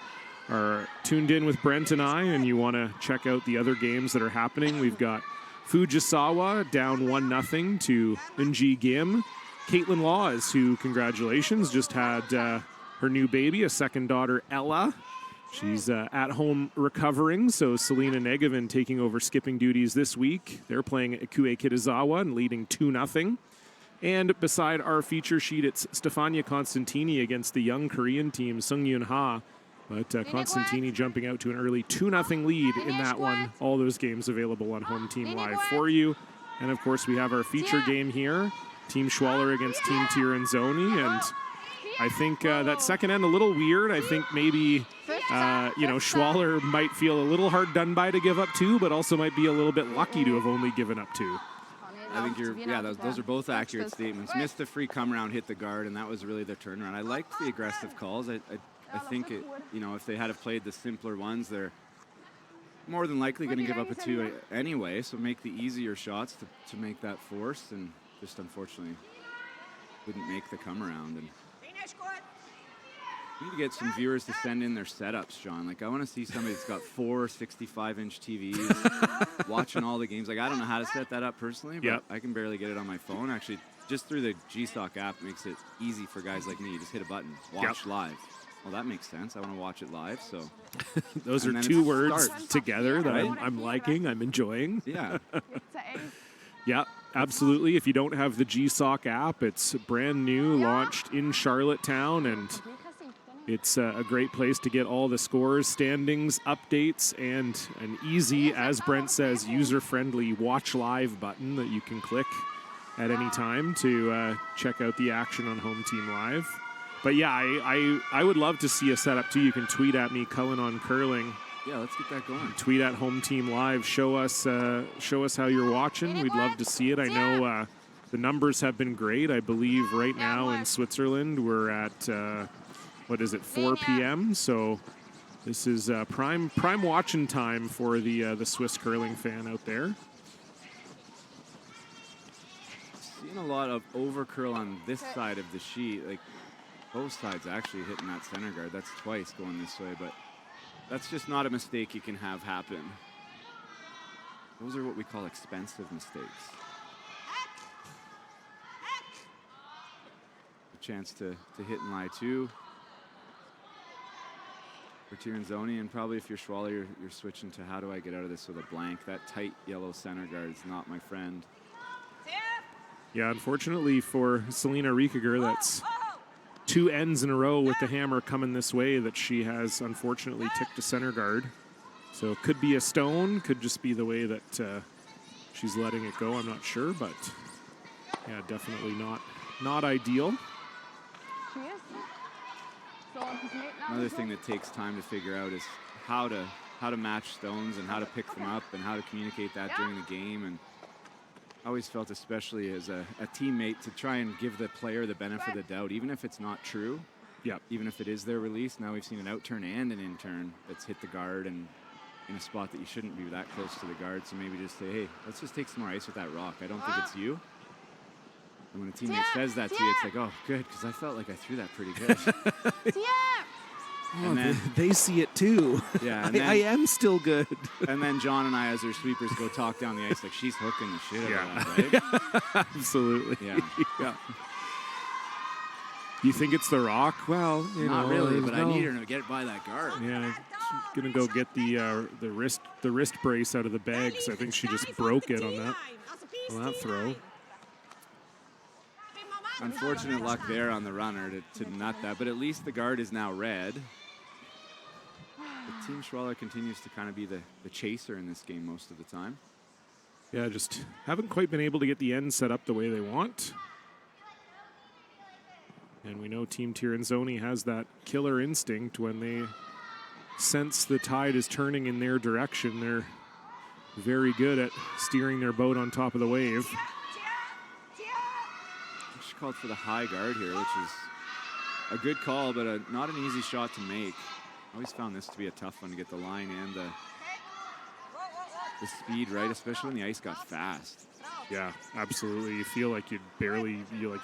are tuned in with Brent and I and you want to check out the other games that are happening, we've got Fujisawa down 1-0 to Unji Gim. Caitlin Laws, who, congratulations, just had her new baby, a second daughter, Ella. She's at home recovering, so Selena Negevin taking over skipping duties this week. They're playing Ikue Kitazawa and leading 2-0. And beside our feature sheet, it's Stefania Constantini against the young Korean team, Sung Yoon Ha. But Constantini jumping out to an early 2-0 lead in that one. All those games available on Home Team Live for you. And, of course, we have our feature game here, Team Schwaller against Team Tirinzoni. And I think that second end a little weird. I think maybe, Schwaller might feel a little hard done by to give up 2, but also might be a little bit lucky to have only given up 2. I think those are both accurate statements. Missed the free come around, hit the guard, and that was really the turnaround. I liked the aggressive calls. I think if they had have played the simpler ones, they're more than likely going to give up a 2 anyway. So make the easier shots to make that force, and just unfortunately didn't make the come around. And we need to get some viewers to send in their setups, John. Like, I want to see somebody that's got 4 65-inch TVs watching all the games. Like, I don't know how to set that up personally, but I can barely get it on my phone. Actually, just through the G-Stock app makes it easy for guys like me. You just hit a button, watch live. Well, that makes sense. I want to watch it live, so. Those are 2 words together that I'm liking, I'm enjoying. Yeah. Yeah, absolutely. If you don't have the GSOC app, it's brand new, launched in Charlottetown, and it's a great place to get all the scores, standings, updates, and an easy, as Brent says, user-friendly watch live button that you can click at any time to check out the action on Home Team Live. But yeah, I would love to see a setup too. You can tweet at me, Cullen on Curling. Yeah, let's get that going. Tweet at Home Team Live. Show us how you're watching. We'd love to see it. I know the numbers have been great. I believe right now in Switzerland we're at 4 p.m. So this is prime watching time for the Swiss curling fan out there. Seeing a lot of over curl on this side of the sheet, like both sides actually hitting that center guard. That's twice going this way, but that's just not a mistake you can have happen. Those are what we call expensive mistakes. A chance to hit and lie too for Tirinzoni, and probably if you're Schwaller, you're switching to how do I get out of this with a blank. That tight yellow center guard is not my friend. Yeah, unfortunately for Selena Riekiger, that's 2 ends in a row with the hammer coming this way that she has unfortunately ticked a center guard. So it could be a stone, could just be the way that she's letting it go. I'm not sure, but yeah, definitely not ideal. Another thing that takes time to figure out is how to match stones and how to pick them up and how to communicate that during the game. And I always felt, especially as a teammate, to try and give the player the benefit of the doubt, even if it's not true. Yeah. Even if it is their release. Now we've seen an out turn and an in turn that's hit the guard and in a spot that you shouldn't be that close to the guard. So maybe just say, hey, let's just take some more ice with that rock. I don't think it's you. And when a teammate says that to you, it's like, oh, good, because I felt like I threw that pretty good. And then, they see it too. Yeah, and I am still good. And then John and I, as our sweepers, go talk down the ice like she's hooking the shit out of that, right? Absolutely. Yeah. Yeah. You think it's the rock? Well, not really, but I need her to get it by that guard. Yeah, she's gonna go get the wrist brace out of the bag because I think she just broke it on that throw. Unfortunate luck there on the runner to nut that, but at least the guard is now red. The Team Schwaller continues to kind of be the chaser in this game most of the time. Yeah, just haven't quite been able to get the end set up the way they want. And we know Team Tirinzoni has that killer instinct when they sense the tide is turning in their direction. They're very good at steering their boat on top of the wave. She called for the high guard here, which is a good call, but not an easy shot to make. I always found this to be a tough one to get the line and the speed right, especially when the ice got fast. Yeah, absolutely. You feel like you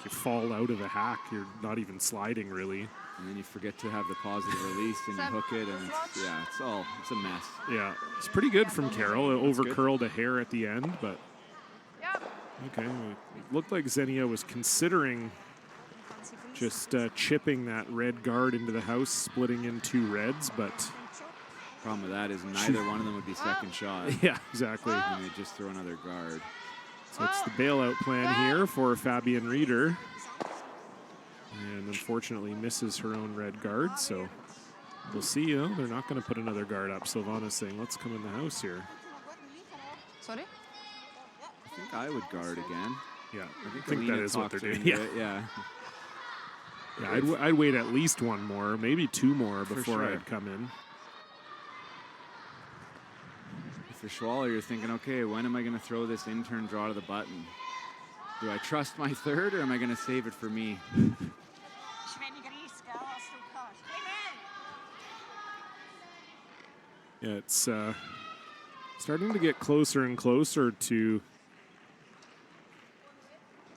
fall out of a hack. You're not even sliding really. And then you forget to have the positive release and you hook it, and it's a mess. Yeah, it's pretty good from Carol. It over curled a hair at the end, but okay. It looked like Xenia was considering just chipping that red guard into the house, splitting in 2 reds, but problem with that is neither one of them would be second shot. Yeah, exactly. And they just throw another guard. So it's the bailout plan here for Fabian Reeder. And unfortunately misses her own red guard, so we'll see. They're not going to put another guard up. Silvana's saying, let's come in the house here. Sorry? I think I would guard again. Yeah, I think that is what they're doing. Yeah. Yeah, I'd wait at least 1 more, maybe 2 more before I'd come in. For Schwaller, you're thinking, okay, when am I going to throw this in-turn draw to the button? Do I trust my third, or am I going to save it for me? Yeah, it's starting to get closer and closer to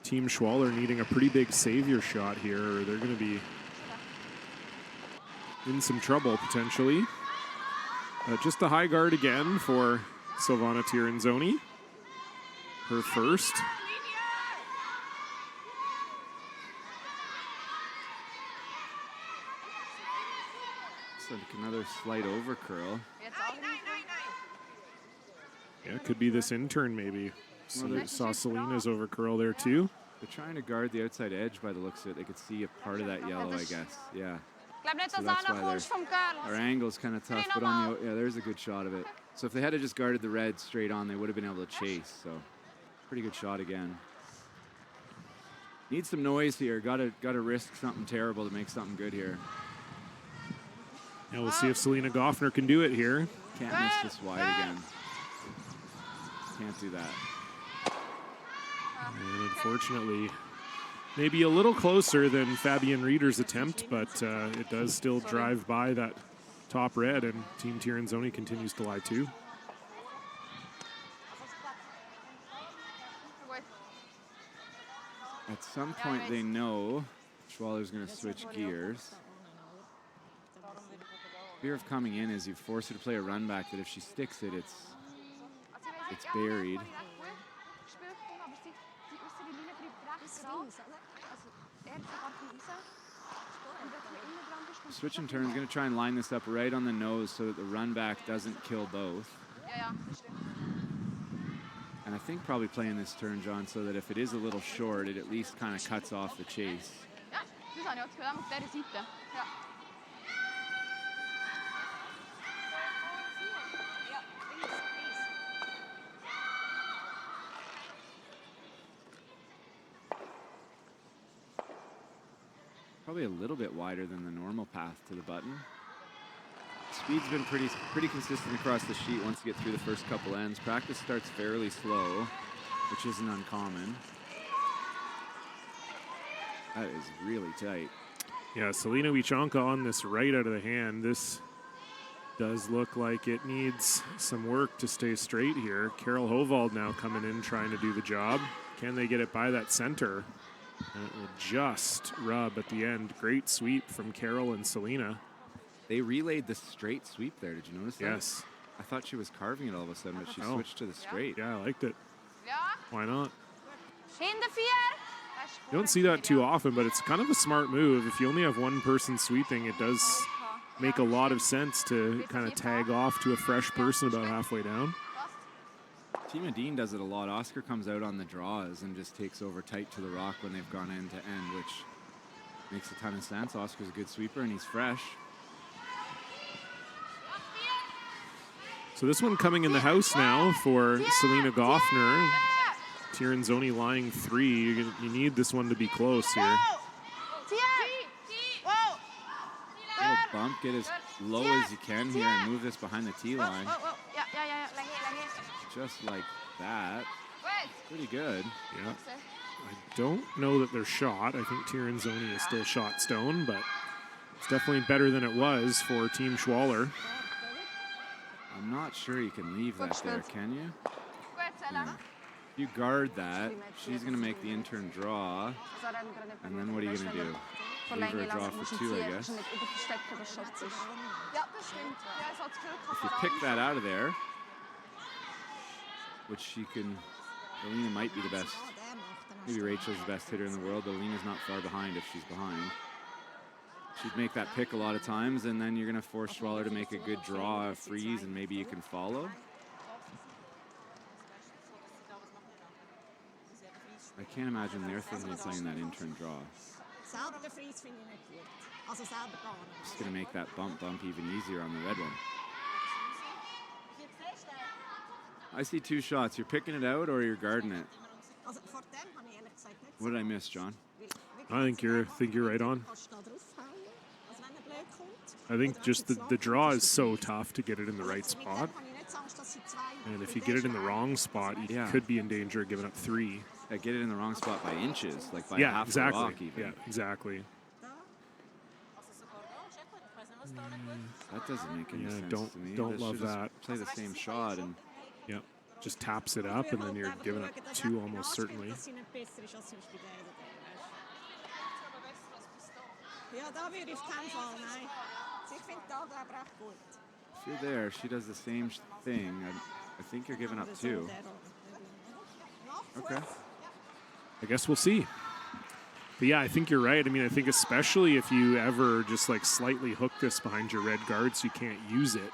Team Schwaller needing a pretty big savior shot here, or they're going to be in some trouble potentially. Just the high guard again for Silvana Tirinzoni. Her first. It's like another slight over curl. Yeah, it could be this in turn maybe. Saw Selena's over curl there too. They're trying to guard the outside edge by the looks of it. They could see a part of that yellow, I guess. Yeah. So that's why our angle's kind of tough, but on the, yeah, there's a good shot of it. So if they had to just guarded the red straight on, they would have been able to chase. So pretty good shot again. Need some noise here. Got to risk something terrible to make something good here. Now we'll see if Selena Goffner can do it here. Can't miss this wide again. Can't do that. And unfortunately, maybe a little closer than Fabian Reeder's attempt, but it does still drive by that top red, and Team Tirinzoni continues to lie too. At some point, they know Schwaller's going to switch gears. Fear of coming in is you force her to play a run back that if she sticks it, it's buried. Switch and turn is going to try and line this up right on the nose so that the run back doesn't kill both. And I think probably playing this turn, John, so that if it is a little short, it at least kind of cuts off the chase. Probably a little bit wider than the normal path to the button. Speed's been pretty consistent across the sheet once you get through the first couple ends. Practice starts fairly slow, which isn't uncommon. That is really tight. Yeah, Selena Wieczonka on this right out of the hand. This does look like it needs some work to stay straight here. Carol Hovald now coming in trying to do the job. Can they get it by that center? And it will just rub at the end. Great sweep from Carol and Selena. They relayed the straight sweep there. Did you notice that? Yes. I thought she was carving it all of a sudden, but she switched to the straight. Yeah, I liked it. Why not? You don't see that too often, but it's kind of a smart move. If you only have one person sweeping, it does make a lot of sense to kind of tag off to a fresh person about halfway down. Team Dean does it a lot. Oscar comes out on the draws and just takes over tight to the rock when they've gone end to end, which makes a ton of sense. Oscar's a good sweeper and he's fresh. So this one coming in the house now for Selena Goffner. Tirinzoni lying 3. You need this one to be close here. Little bump, get as low as you can here and move this behind the tee line. Just like that. Pretty good. Yeah. I don't know that they're shot. I think Tirinzoni is still shot stone, but it's definitely better than it was for Team Schwaller. I'm not sure you can leave that there, can you? Yeah. If you guard that, she's going to make the intern draw. And then what are you going to do? Leave her a draw for 2, I guess. If you pick that out of there, which she can, Alina might be the best. Maybe Rachel's the best hitter in the world, but Alina's not far behind if she's behind. She'd make that pick a lot of times, and then you're going to force Schwaller to make a good draw, a freeze, and maybe you can follow. I can't imagine they're thinking of playing that intern draw. Just going to make that bump even easier on the red one. I see 2 shots. You're picking it out or you're guarding it. What did I miss, John? I think you're right on. I think just the draw is so tough to get it in the right spot. And if you get it in the wrong spot, you could be in danger of giving up 3. Get it in the wrong spot by inches, like by half exactly. the rock even. Yeah, exactly. That doesn't make any sense to me. Don't love that. Play the same shot and just taps it up, and then you're giving up 2 almost certainly. If you're there, she does the same thing. I think you're giving up 2. Okay. I guess we'll see. But yeah, I think you're right. I mean, I think especially if you ever just like slightly hook this behind your red guard so you can't use it.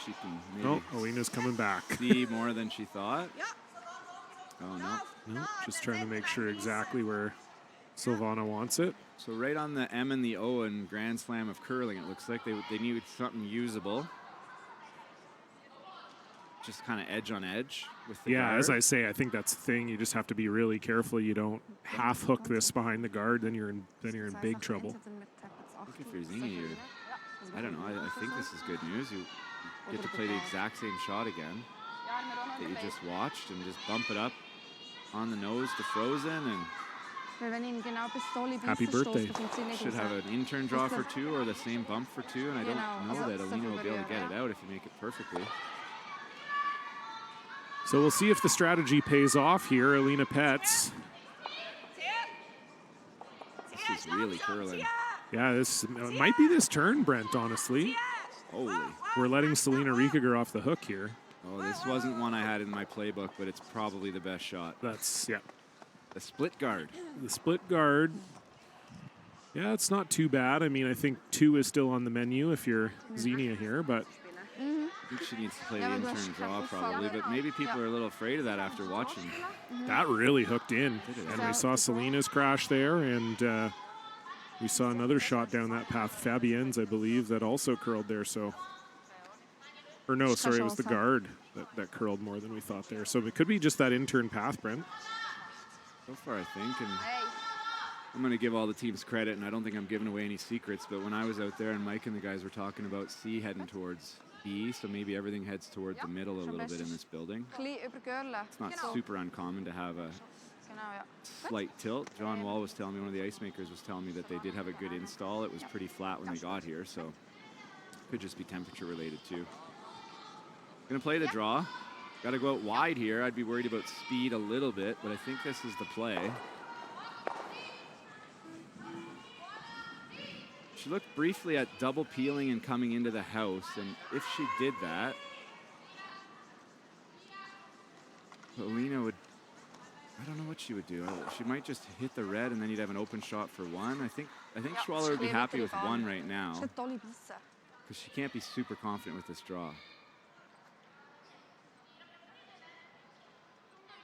she can maybe Oh, Alina's coming back. see more than she thought. Oh, no. No, just trying to make sure exactly where Silvana wants it. So right on the M and the O in Grand Slam of curling, it looks like they needed something usable. Just kind of edge on edge with the guard. As I say, I think that's the thing. You just have to be really careful. You don't half hook this behind the guard, then you're in big trouble. I think if you're Xenia, I don't know. I think this is good news. You get to play the exact same shot again that you just watched and just bump it up on the nose to Frozen and happy birthday. should have an intern draw for 2 or the same bump for 2, and I don't know that Alina will be able to get it out if you make it perfectly. So we'll see if the strategy pays off here. Alina Petz. This is really curling. Yeah, this might be this turn, Brent, honestly. Holy. We're letting Selena Riekiger off the hook here. Oh, this wasn't one I had in my playbook, but it's probably the best shot. That's, yeah. The split guard. The split guard. Yeah, it's not too bad. I mean, I think 2 is still on the menu if you're Xenia here, but I think she needs to play the intern draw probably, but maybe people are a little afraid of that after watching. that really hooked in. And we saw Selena's crash there, and we saw another shot down that path, Fabienne's, I believe, that also curled there. So, or no, sorry, it was the guard that curled more than we thought there. So it could be just that intern path, Brent. So far, I think, and I'm going to give all the teams credit, and I don't think I'm giving away any secrets, but when I was out there and Mike and the guys were talking about C heading towards B, so maybe everything heads toward the middle a little bit in this building. It's not super uncommon to have a slight tilt. John Wall was telling me, one of the ice makers was telling me that they did have a good install. It was pretty flat when they got here, so could just be temperature related too. Going to play the draw. Got to go out wide here. I'd be worried about speed a little bit, but I think this is the play. She looked briefly at double peeling and coming into the house, and if she did that, Alina would, I don't know what she would do. She might just hit the red, and then you'd have an open shot for 1. I think Schwaller would be happy with 1 right now, because she can't be super confident with this draw.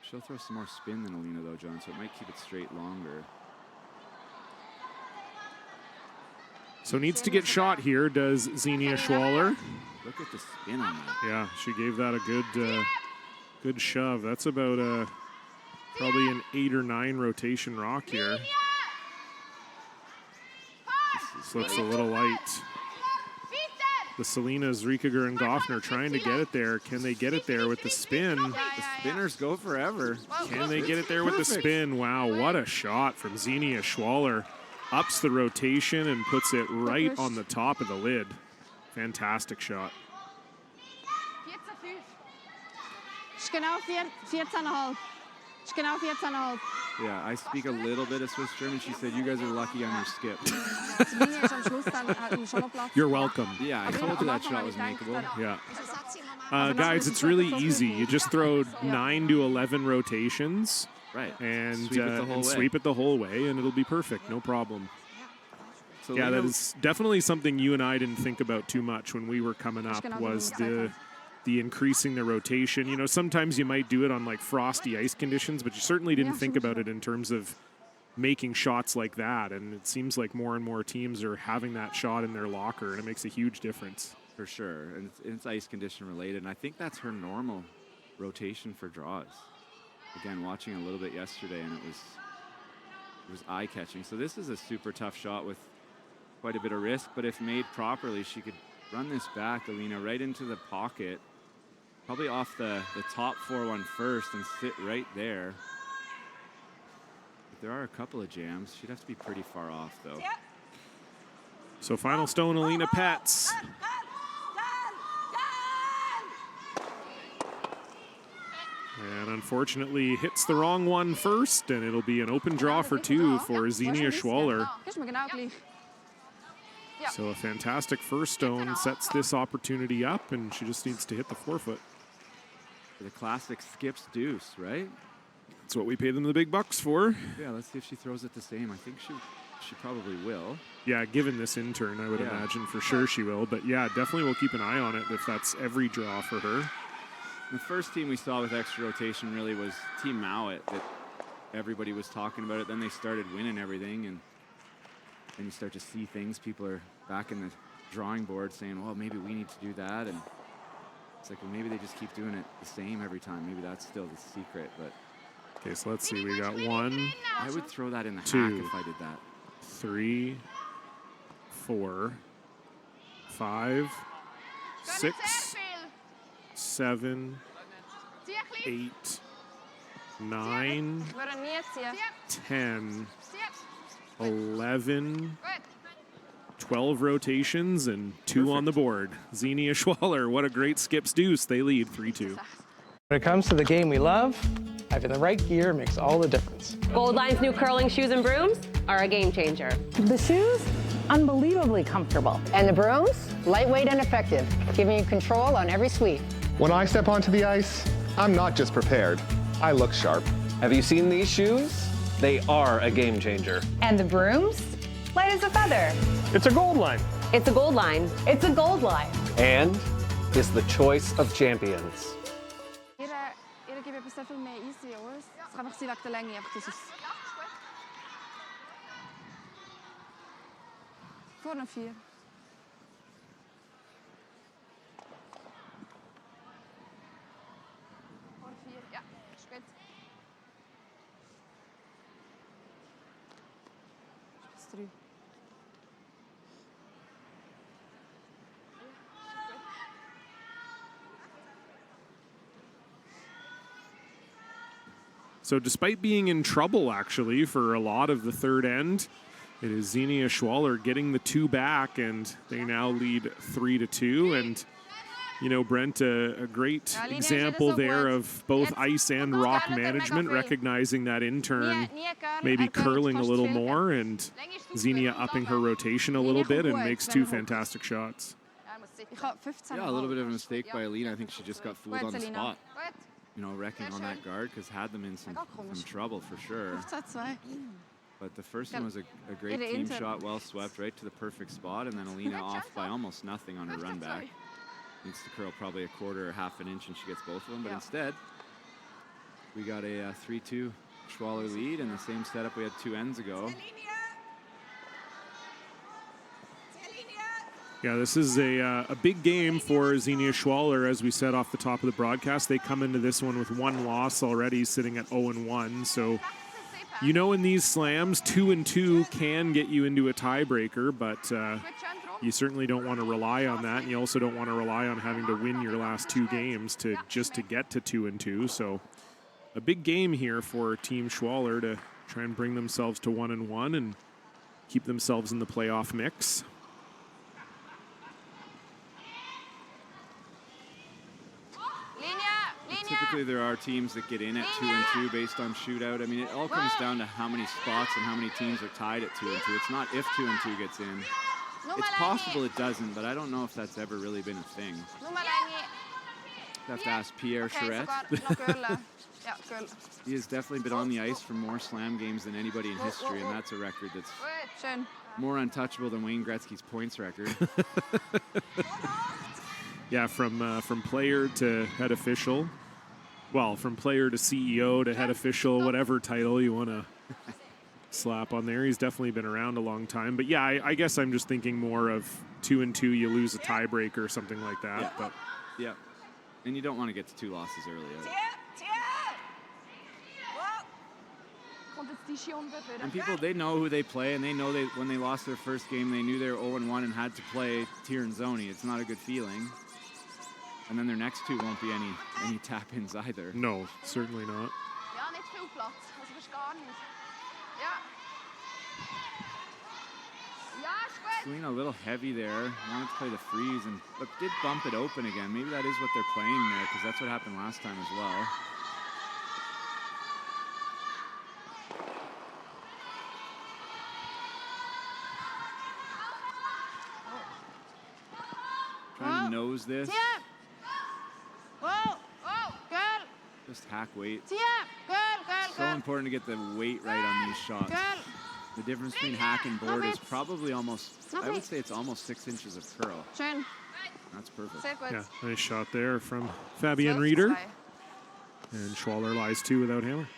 She'll throw some more spin than Alina, though, John, so it might keep it straight longer. So needs to get shot here, does Xenia Schwaller. Look at the spin on that. Yeah, she gave that a good shove. That's about probably an 8 or 9 rotation rock here. This looks a little light. The Selenas, Riekiger, and Goffner trying to get it there. Can they get it there with the spin? The spinners go forever. Can they get it there with the spin? Wow, what a shot from Xenia Schwaller. Ups the rotation and puts it right on the top of the lid. Fantastic shot. Yeah, I speak a little bit of Swiss German. She said, you guys are lucky on your skip. You're welcome. Yeah, I told you that shot was makeable. Yeah. Guys, it's really easy. You just throw 9 to 11 rotations. Right. And sweep it the whole way, and it'll be perfect. No problem. So yeah, that is definitely something you and I didn't think about too much when we were coming up, was the increasing the rotation. You know, sometimes you might do it on like frosty ice conditions, but you certainly didn't think about it in terms of making shots like that. And it seems like more and more teams are having that shot in their locker, and it makes a huge difference. For sure, and it's ice condition related, and I think that's her normal rotation for draws. Again, watching a little bit yesterday, and it was eye-catching. So this is a super tough shot with quite a bit of risk, but if made properly, she could run this back, Alina, right into the pocket, probably off the top 4-1 first and sit right there. But there are a couple of jams. She'd have to be pretty far off, though. So final stone, Alina Petz. And unfortunately hits the wrong one first, and it'll be an open draw for 2 for Xenia Schwaller. So a fantastic first stone sets this opportunity up, and she just needs to hit the forefoot. The classic skips deuce, right? That's what we pay them the big bucks for. Yeah, let's see if she throws it the same. I think she probably will. Yeah, given this intern, I would imagine for sure she will. But yeah, definitely we'll keep an eye on it if that's every draw for her. The first team we saw with extra rotation really was Team Mowat. That everybody was talking about it. Then they started winning everything, and then you start to see things. People are back in the drawing board saying, well, maybe we need to do that. And it's like, well, maybe they just keep doing it the same every time. Maybe that's still the secret. But okay, so let's see. We got 1. I would throw that in the 2, hack if I did that. 3, 4, 5, 6, 7, 8, 9, 10, 11, 12 rotations and 2 on the board. Xenia Schwaller, what a great skips deuce. They lead 3-2. When it comes to the game we love, having the right gear makes all the difference. Gold Line's new curling shoes and brooms are a game changer. The shoes, unbelievably comfortable. And the brooms, lightweight and effective, giving you control on every sweep. When I step onto the ice, I'm not just prepared, I look sharp. Have you seen these shoes? They are a game changer. And the brooms? Light as a feather. It's a Gold Line. It's a Gold Line. It's a Gold Line. And is the choice of champions. Jeder gibt etwas sehr viel mehr easy aus. Es kann einfach sein wegen der Länge. Einfach das ist vorne 4. Vorne 4, ja, ist gut. Bis 3. So despite being in trouble, actually, for a lot of the third end, it is Xenia Schwaller getting the 2 back, and they now lead 3-2. And, you know, Brent, a great example there of both ice and rock management, recognizing that intern maybe curling a little more, and Xenia upping her rotation a little bit and makes 2 fantastic shots. Yeah, a little bit of a mistake by Alina. I think she just got fooled on the spot. You know, wrecking on that guard, because had them in some trouble for sure. But the first one was a great team shot, well swept, right to the perfect spot, and then Alina off by almost nothing on her run back. Needs to curl probably a quarter or half an inch, and she gets both of them. But instead, we got a 3-2 Schwaller lead, and the same setup we had 2 ends ago. Yeah, this is a big game for Xenia Schwaller, as we said off the top of the broadcast. They come into this one with 1 loss already, sitting at 0-1. So, you know, in these slams, 2-2 can get you into a tiebreaker, but you certainly don't want to rely on that. And you also don't want to rely on having to win your last 2 games to get to 2-2. So, a big game here for Team Schwaller to try and bring themselves to 1-1 and keep themselves in the playoff mix. Typically, there are teams that get in at 2-2 based on shootout. I mean, it all comes down to how many spots and how many teams are tied at 2-2. It's not if 2-2 gets in. It's possible it doesn't, but I don't know if that's ever really been a thing. I have to ask Pierre Charette. He has definitely been on the ice for more slam games than anybody in history, and that's a record that's more untouchable than Wayne Gretzky's points record. Yeah, from player to head official. Well, from player to CEO to head official, whatever title you want to slap on there. He's definitely been around a long time. But yeah, I guess I'm just thinking more of 2-2, you lose a tiebreaker or something like that. Yeah. But yeah, and you don't want to get to 2 losses early. And people, they know who they play, and they know when they lost their first game, they knew they were 0-1 and had to play Tirinzoni. It's not a good feeling. And then their next 2 won't be any tap-ins either. No, certainly not. Selena a little heavy there. Wanted to play the freeze, but did bump it open again. Maybe that is what they're playing there, because that's what happened last time as well. Trying to nose this. Just hack weight. So important to get the weight right on these shots. The difference between hack and board is probably almost, I would say it's almost 6 inches of curl. Schön. That's perfect. Sehr gut. Yeah, nice shot there from Fabian Rieder. And Schwaller lies 2 without hammer.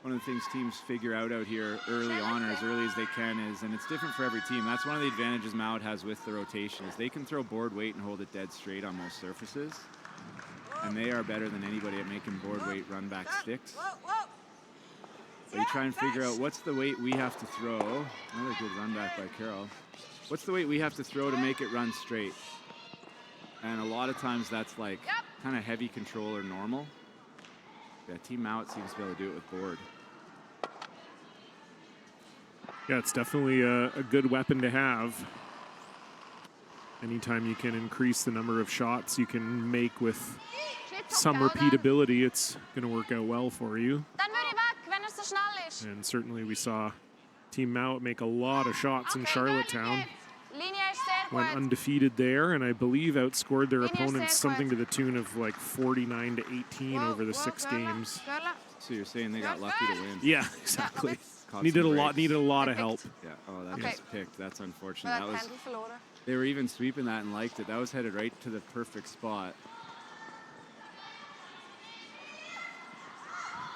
One of the things teams figure out here early on, or as early as they can, is, and it's different for every team, that's one of the advantages Mount has with the rotation, is they can throw board weight and hold it dead straight on most surfaces. And they are better than anybody at making board weight run back sticks. So you try and figure out what's the weight we have to throw. Another good run back by Carroll. What's the weight we have to throw to make it run straight? And a lot of times that's like kind of heavy control or normal. Yeah, Team Mount seems to be able to do it with board. Yeah, it's definitely a good weapon to have. Anytime you can increase the number of shots you can make with some repeatability, it's going to work out well for you. And certainly we saw Team Mount make a lot of shots in Charlottetown. Went undefeated there, and I believe outscored their opponents something to the tune of like 49-18 over the 6 games. So you're saying they got lucky to win? Yeah, exactly. Needed a lot of help. Yeah. Oh, that gets picked. That's unfortunate. That was. They were even sweeping that and liked it. That was headed right to the perfect spot.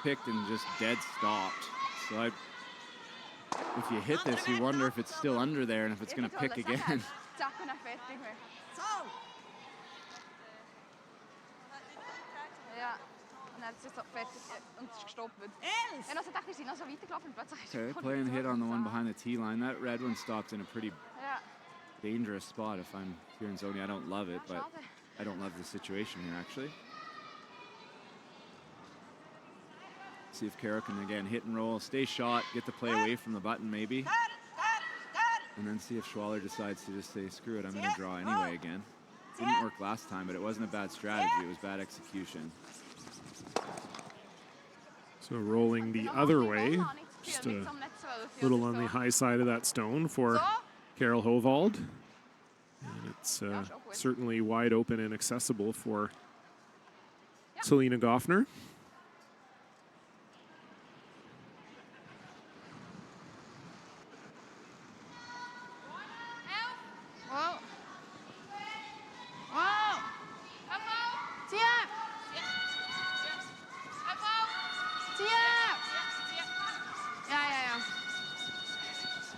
Picked and just dead stopped. So if you hit this, you wonder if it's still under there and if it's going to pick again. Okay, play and hit on the one behind the tee line. That red one stopped in a pretty dangerous spot. If I'm Tirinzoni, I don't love it, but I don't love the situation here, actually. See if Kara can, again, hit and roll, stay shot, get the play away from the button, maybe. And then see if Schwaller decides to just say, screw it, I'm going to draw anyway again. Didn't work last time, but it wasn't a bad strategy. It was bad execution. So rolling the other way, just a little on the high side of that stone for Carol Hovald. And it's certainly wide open and accessible for Selena Goffner.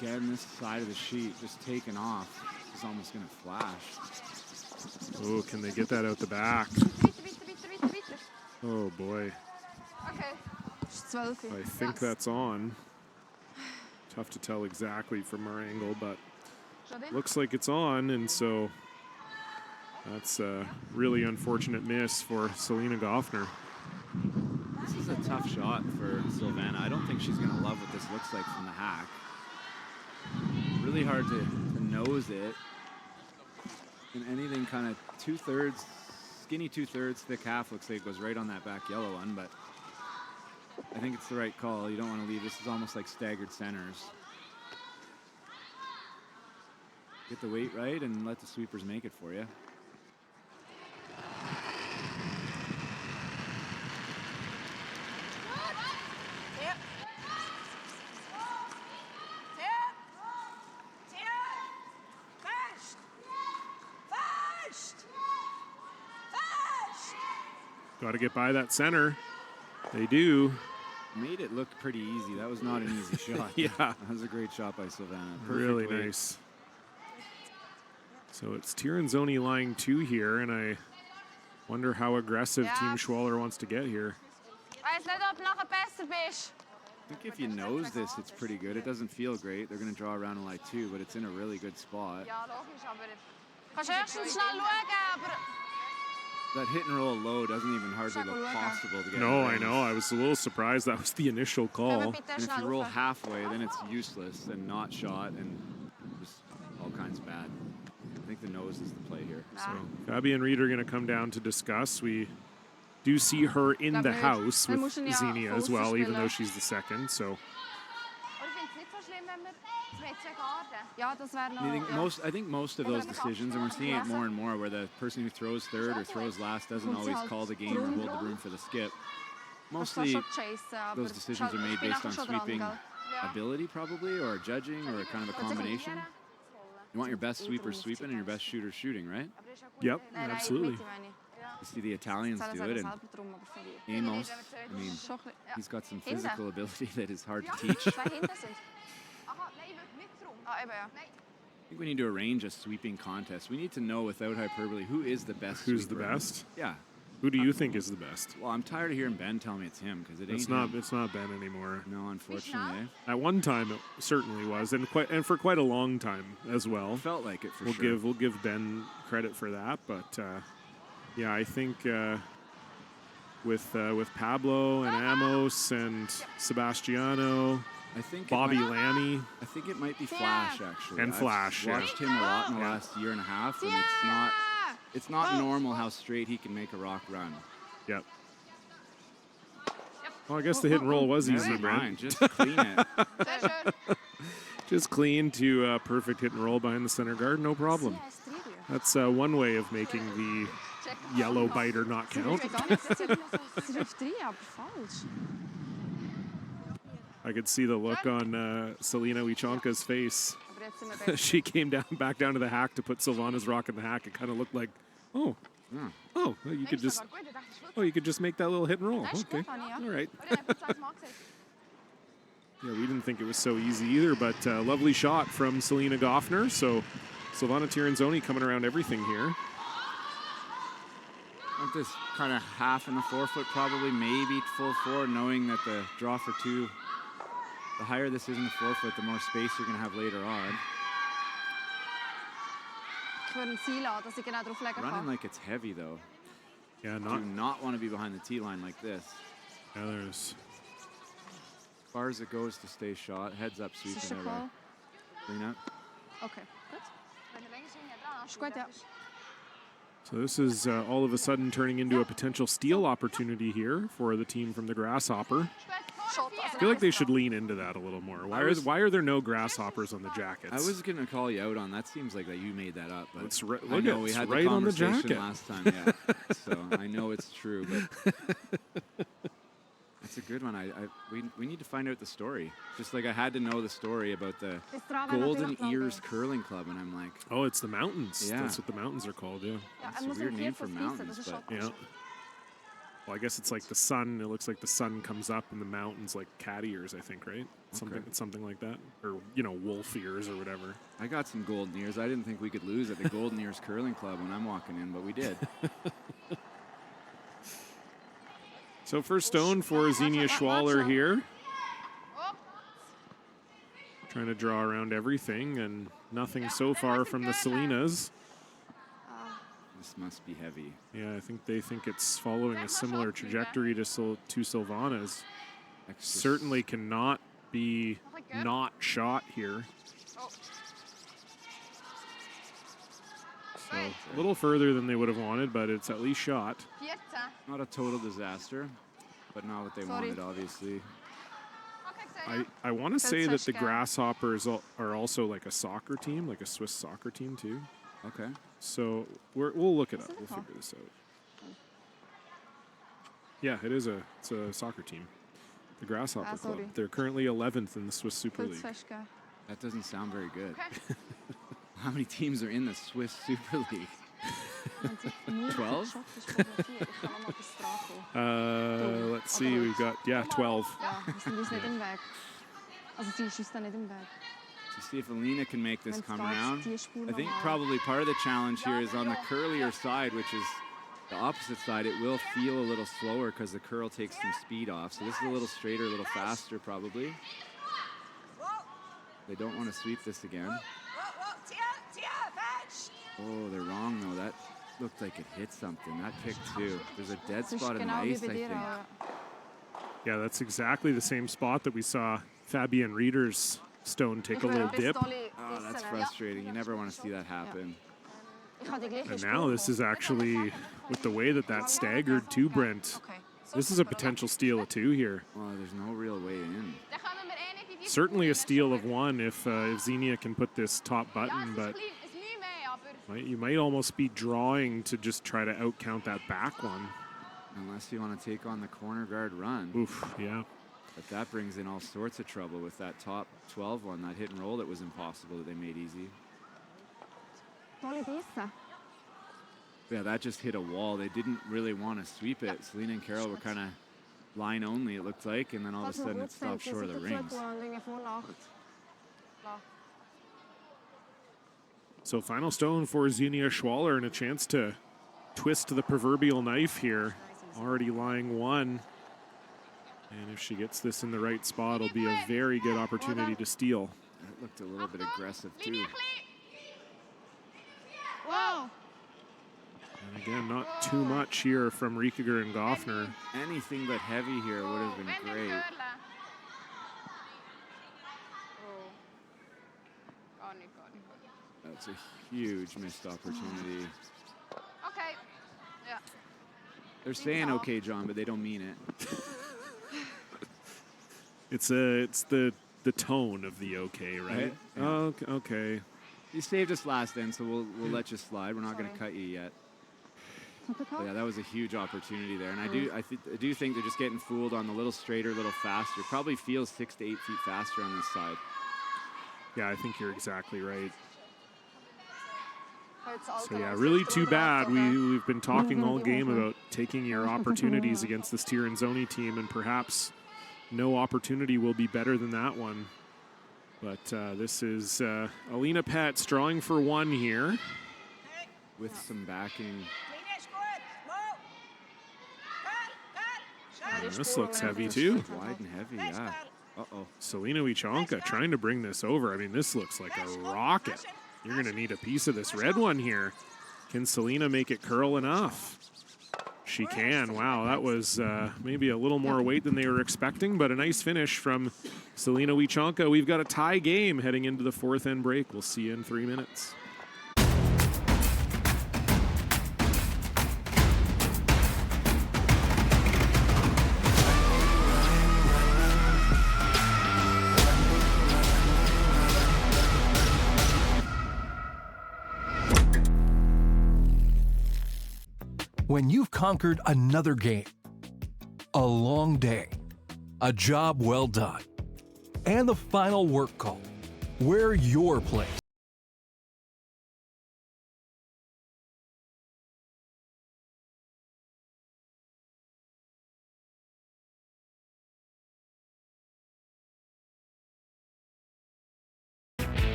Again, this side of the sheet just taken off. It's almost going to flash. Oh, can they get that out the back? Oh, boy. I think that's on. Tough to tell exactly from our angle, but looks like it's on, and so that's a really unfortunate miss for Selena Goffner. This is a tough shot for Silvana. I don't think she's going to love what this looks like from the hack. Really hard to nose it. And anything kind of 2/3, skinny 2/3, thick half looks like it goes right on that back yellow one, but I think it's the right call. You don't want to leave. This is almost like staggered centers. Get the weight right and let the sweepers make it for you. Got to get by that center. They do. Made it look pretty easy. That was not an easy shot. Yeah. That was a great shot by Silvana. Really nice. So it's Tirinzoni lying 2 here, and I wonder how aggressive Team Schwaller wants to get here. I think if you nose this, it's pretty good. It doesn't feel great. They're going to draw around in like 2, but it's in a really good spot. That hit and roll low doesn't even hardly look possible to get. No, I know. I was a little surprised that was the initial call. And if you roll halfway, then it's useless and not shot and just all kinds bad. I think the nose is the play here. So Fabi and Reed are going to come down to discuss. We do see her in the house with Xenia as well, even though she's the second. So Ja, das wäre noch... I think most of those decisions, and we're seeing it more and more, where the person who throws third or throws last doesn't always call the game or hold the broom for the skip. Mostly, those decisions are made based on sweeping ability, probably, or judging, or kind of a combination. You want your best sweeper sweeping and your best shooter shooting, right? Yep, absolutely. You see the Italians do it, and Amos, I mean, he's got some physical ability that is hard to teach. I think we need to arrange a sweeping contest. We need to know, without hyperbole, who is the best Who's sweeper. the best? Yeah. Who do you think is the best? Well, I'm tired of hearing Ben tell me it's him, because it ain't It's not Ben anymore. No, unfortunately. At one time, it certainly was, and for quite a long time as well. Felt like it for sure. We'll give Ben credit for that, but yeah, I think with Pablo and Amos and Sebastiano, I think Bobby Lanny. I think it might be Flash, actually. And Flash, I've watched him a lot in the last year and a half, and it's not normal how straight he can make a rock run. Yep. Well, I guess the hit and roll was easy, Brent. Just clean it. Just clean to perfect hit and roll behind the center guard, no problem. That's one way of making the yellow biter not count. I could see the look on Selena Wichonka's face. She came back down to the hack to put Silvana's rock in the hack. It kind of looked like, you could just make that little hit and roll. Okay, all right. Yeah, we didn't think it was so easy either, but lovely shot from Selena Goffner. So Silvana Tirinzoni coming around everything here. I want this kind of half in the forefoot, probably, maybe full four, knowing that the draw for two, the higher this is in the forefoot, the more space you're going to have later on. Running like it's heavy, though. Yeah, do not want to be behind the tee line like this. Yeah, there's... As far as it goes to stay shot, heads up sweeping there. Clean up. Okay, good. So this is all of a sudden turning into a potential steal opportunity here for the team from the Grasshopper. I feel like they should lean into that a little more. Why are there no grasshoppers on the jackets? I was going to call you out on that. Seems like that you made that up. But it's I know we had right the on the conversation jacket last time. Yeah, so I know it's true. But that's a good one. We need to find out the story. Just like I had to know the story about the Golden Ears Curling Club, and I'm like, oh, it's the mountains. Yeah. That's what the mountains are called. Yeah. It's a weird name for mountains, but yeah. Well, I guess it's like the sun. It looks like the sun comes up in the mountains, like cat ears, I think, right? Something like that, or wolf ears or whatever. I got some golden ears. I didn't think we could lose at the Golden Ears Curling Club when I'm walking in, but we did. So first stone for Xenia Schwaller here. Trying to draw around everything, and nothing so far from the Selenas. This must be heavy. Yeah, I think they think it's following a similar trajectory to Silvana's. Certainly cannot be not shot here. So a little further than they would have wanted, but it's at least shot. Not a total disaster, but not what they wanted, obviously. I want to say that the Grasshoppers are also like a soccer team, like a Swiss soccer team too. Okay. So we'll look it up. We'll figure this out. Yeah, it's a soccer team. The Grasshopper Club. They're currently 11th in the Swiss Super League. That doesn't sound very good. How many teams are in the Swiss Super League? 12? Let's see. We've got 12. To see if Alina can make this come around. I think probably part of the challenge here is on the curlier side, which is the opposite side. It will feel a little slower because the curl takes some speed off. So this is a little straighter, a little faster probably. They don't want to sweep this again. Oh, they're wrong though. That looked like it hit something. That picked too. There's a dead spot in the ice, I think. Yeah, that's exactly the same spot that we saw Fabian Reeder's stone take a little dip. Oh, that's frustrating. You never want to see that happen. And now this is actually, with the way that staggered too, Brent, this is a potential steal of 2 here. Well, there's no real way in. Certainly a steal of one if Xenia can put this top button, but you might almost be drawing to just try to outcount that back one. Unless you want to take on the corner guard run. Oof, yeah. But that brings in all sorts of trouble with that top 12 one, that hit and roll that was impossible that they made easy. Yeah, that just hit a wall. They didn't really want to sweep it. Selena and Carol were kind of line only, it looked like, and then all of a sudden it stopped short of the rings. So final stone for Xenia Schwaller and a chance to twist the proverbial knife here. Already lying one. And if she gets this in the right spot, it'll be a very good opportunity to steal. That looked a little bit aggressive too. Whoa! And again, not too much here from Riekiger and Goffner. Anything but heavy here would have been great. That's a huge missed opportunity. Okay. Yeah. They're saying okay, John, but they don't mean it. It's the tone of the okay, right? Yeah. Oh, okay. You saved us last then, so we'll let you slide. We're not going to cut you yet. But yeah, that was a huge opportunity there, and I do think they're just getting fooled on the little straighter, little faster. Probably feels 6 to 8 feet faster on this side. Yeah, I think you're exactly right. So yeah, really too bad. We've been talking all game about taking your opportunities against this Tirinzoni team, and perhaps no opportunity will be better than that one. But this is Alina Petz drawing for one here. With some backing. And this looks heavy too. Wide and heavy, yeah. Uh-oh. Selena Wieczonka trying to bring this over. I mean, this looks like a rocket. You're going to need a piece of this red one here. Can Selena make it curl enough? She can. Wow, that was maybe a little more weight than they were expecting, but a nice finish from Selena Wieczonka. We've got a tie game heading into the fourth end break. We'll see you in 3 minutes. When you've conquered another game, a long day, a job well done, and the final work call, where your place.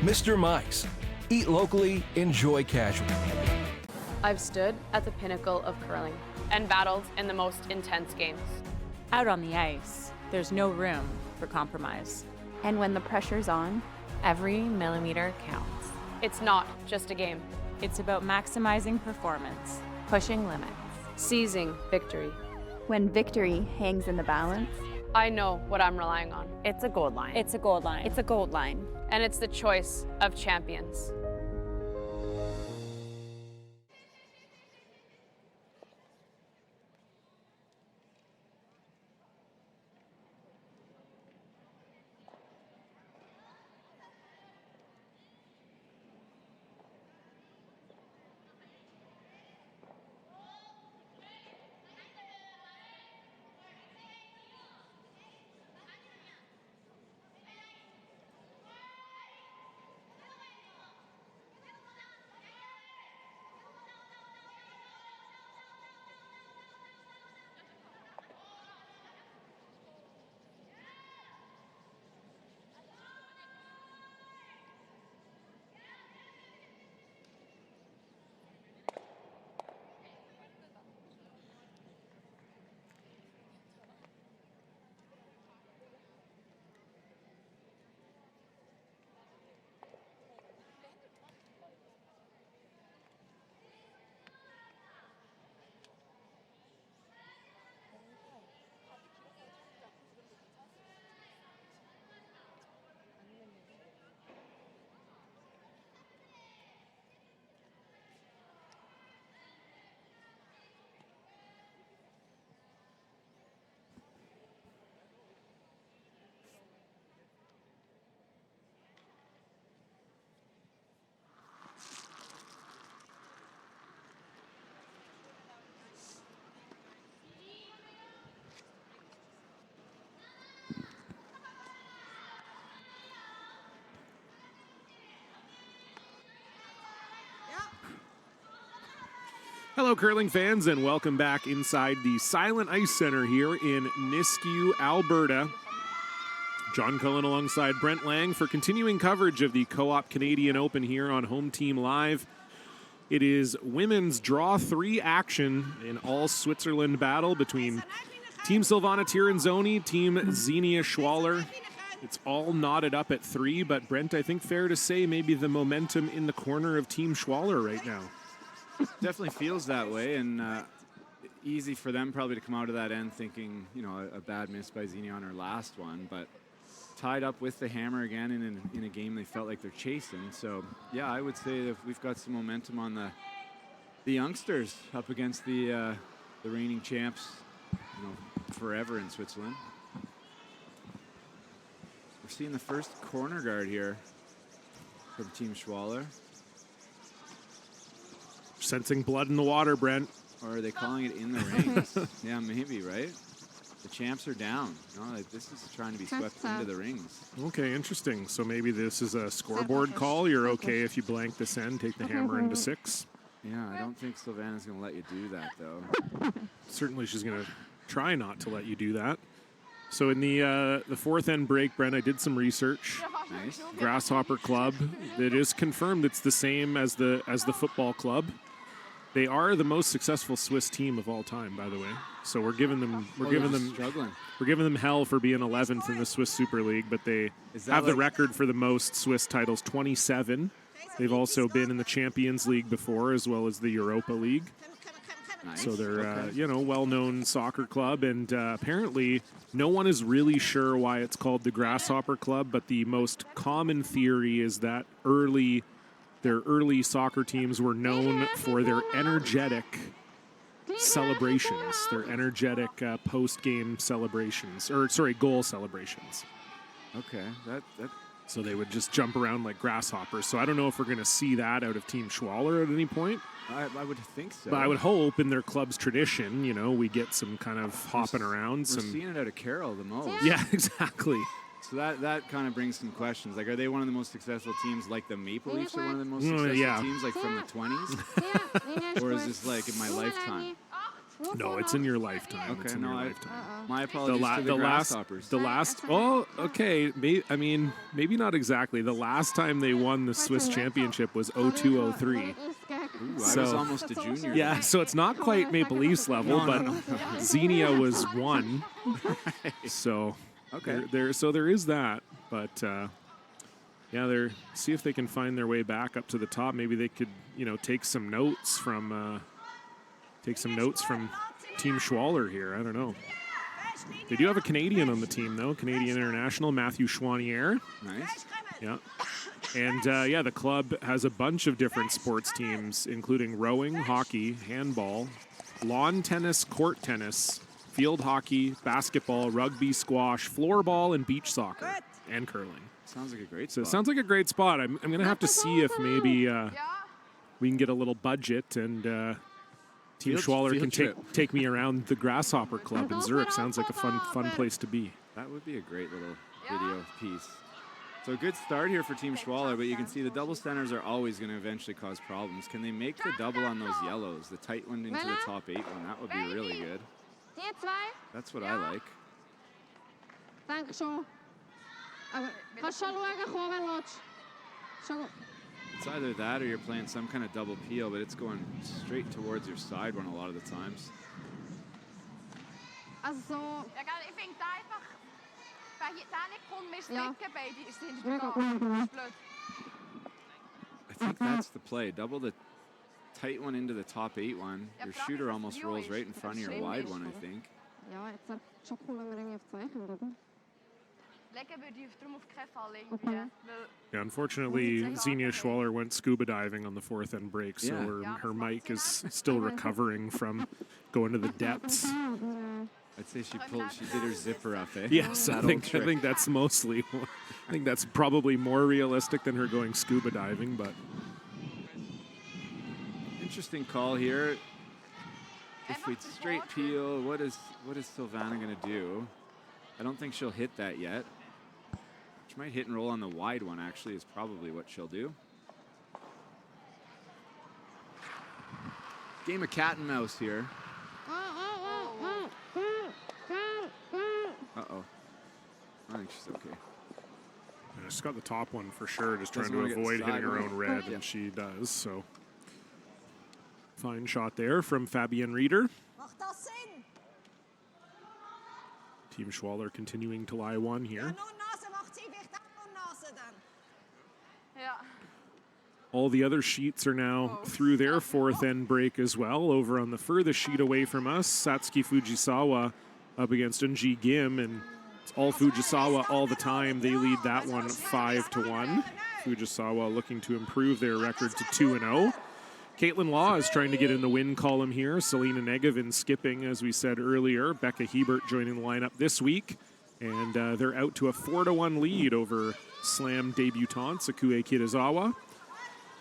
Mr. Mike's. Eat locally, enjoy casually. I've stood at the pinnacle of curling and battled in the most intense games. Out on the ice, there's no room for compromise. And when the pressure's on, every millimeter counts. It's not just a game. It's about maximizing performance, Pushing limits. Seizing victory. When victory hangs in the balance, I know what I'm relying on. It's a gold line. it's a gold line. It's a gold line. And it's the choice of champions. Hello, curling fans, and welcome back inside the Silent Ice Center here in Nisku, Alberta. John Cullen alongside Brent Lang for continuing coverage of the Co-op Canadian Open here on Home Team Live. It is women's draw 3 action in all Switzerland battle between Team Silvana Tirinzoni, Team Xenia Schwaller. It's all knotted up at 3, but Brent, I think fair to say maybe the momentum in the corner of Team Schwaller right now. Definitely feels that way, and easy for them probably to come out of that end thinking, you know, a bad miss by Xenia on her last one, but tied up with the hammer again in a game they felt like they're chasing. So, yeah, I would say that we've got some momentum on the youngsters up against the reigning champs, you know, forever in Switzerland. We're seeing the first corner guard here from Team Schwaller. Sensing blood in the water, Brent. Or are they calling it in the rings? Yeah, maybe, right? The champs are down. No, like, this is trying to be swept into the rings. Okay, interesting. So maybe this is a scoreboard call. You're okay if you blank this end, take the hammer into 6. Yeah, I don't think Silvana's going to let you do that, though. Certainly she's going to try not to let you do that. So in the fourth end break, Brent, I did some research. Nice. Grasshopper Club. It is confirmed it's the same as the football club. They are the most successful Swiss team of all time, by the way. So we're giving them struggling. We're giving them hell for being 11th in the Swiss Super League, but they have the record for the most Swiss titles, 27. They've also been in the Champions League before, as well as the Europa League. Nice. So they're you know, well-known soccer club, and apparently no one is really sure why it's called the Grasshopper Club, but the most common theory is that their early soccer teams were known for their energetic celebrations, their energetic post-game celebrations, or sorry, goal celebrations. Okay, so they would just jump around like grasshoppers. So I don't know if we're going to see that out of Team Schwaller at any point. I would think so. But I would hope in their club's tradition, you know, we get some kind of hopping around. We're seeing it out of Carroll the most. Yeah, exactly. So that kind of brings some questions. Like, are they one of the most successful teams like the Maple Leafs are one of the most successful teams like from the 20s? Or is this like in my lifetime? No, it's in your lifetime. Okay, it's in your lifetime. My apologies to the Grasshoppers. Oh, okay. Maybe not exactly. The last time they won the Swiss championship was 02-03. I was almost a junior. Yeah, then. so it's not quite Maple Leafs level, but Xenia was 1. Right. So okay, there is that, but yeah, see if they can find their way back up to the top. Maybe they could, you know, take some notes from Team Schwaller here. I don't know. They do have a Canadian on the team, though. Canadian international, Matthew Chouanière. Nice. Yeah. And, yeah, the club has a bunch of different sports teams, including rowing, hockey, handball, lawn tennis, court tennis, field hockey, basketball, rugby, squash, floorball, and beach soccer, and curling. Sounds like a great spot. So it sounds like a great spot. I'm going to have to see if maybe we can get a little budget and Team Schwaller can take me around the Grasshopper Club in Zurich. Sounds like a fun place to be. That would be a great little video piece. So a good start here for Team Schwaller, but you can see the double centers are always going to eventually cause problems. Can they make the double on those yellows, the tight one into the top 8 one? That would be really good. That's what I like. It's either that or you're playing some kind of double peel, but it's going straight towards your side one a lot of the times. I think that's the play. Double the tight one into the top 8 one. Your shooter almost rolls right in front of your wide one, I think. Yeah, unfortunately, Xenia Schwaller went scuba diving on the 4th end break, so her mic is still recovering from going to the depths. I'd say she did her zipper up, eh? Yes, I think that's mostly. I think that's probably more realistic than her going scuba diving, but interesting call here. If we straight peel, what is Silvana going to do? I don't think she'll hit that yet. She might hit and roll on the wide one, actually, is probably what she'll do. game of cat and mouse here. Uh-oh. I think she's okay. Yeah, she's got the top one for sure, just trying Doesn't to wanna get avoid the hitting her side own one. red, Yeah. and she does, so. Fine shot there from Fabienne Rieder. Team Schwaller continuing to lie one here. All the other sheets are now through their fourth end break as well. Over on the furthest sheet away from us, Satsuki Fujisawa up against Unji Gim, and it's all Fujisawa all the time. They lead that one 5-1. Fujisawa looking to improve their record to 2-0. Caitlin Law is trying to get in the win column here. Selena Negevin skipping, as we said earlier. Becca Hebert joining the lineup this week. And they're out to a 4-1 lead over Slam debutante Sakue Kitazawa.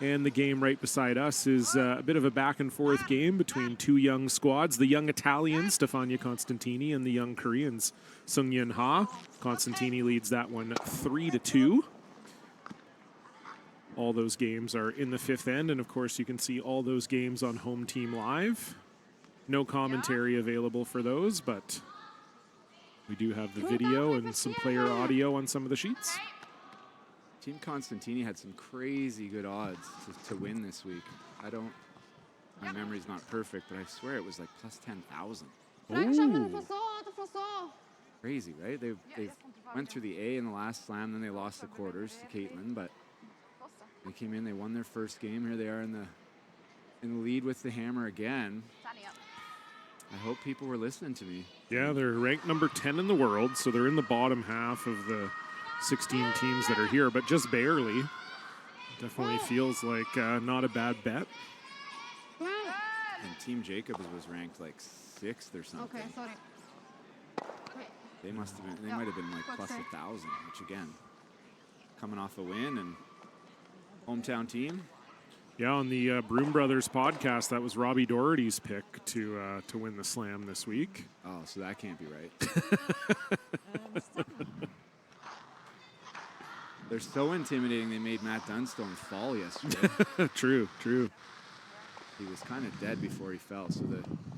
And the game right beside us is a bit of a back-and-forth game between two young squads. The young Italians, Stefania Constantini, and the young Koreans, Sung-Yun Ha. Constantini leads that one 3-2. All those games are in the fifth end, and of course you can see all those games on Home Team Live. No commentary available for those, but we do have the video and some player audio on some of the sheets. Team Constantini had some crazy good odds to win this week. My memory's not perfect, but I swear it was like plus 10,000. Crazy, right? They went through the A in the last slam, then they lost the quarters to Caitlin, but they came in, they won their first game. Here they are in the lead with the hammer again. I hope people were listening to me. Yeah, they're ranked number 10 in the world, so they're in the bottom half of the 16 teams that are here, but just barely. Definitely feels like not a bad bet. And Team Jacobs was ranked like 6th or something. Okay, sorry. They might have been like plus 1,000, which again, coming off a win and hometown team. Yeah, on the Broom Brothers podcast, that was Robbie Doherty's pick to win the slam this week. Oh, so that can't be right. They're so intimidating, they made Matt Dunstone fall yesterday. True. He was kind of dead before he fell, so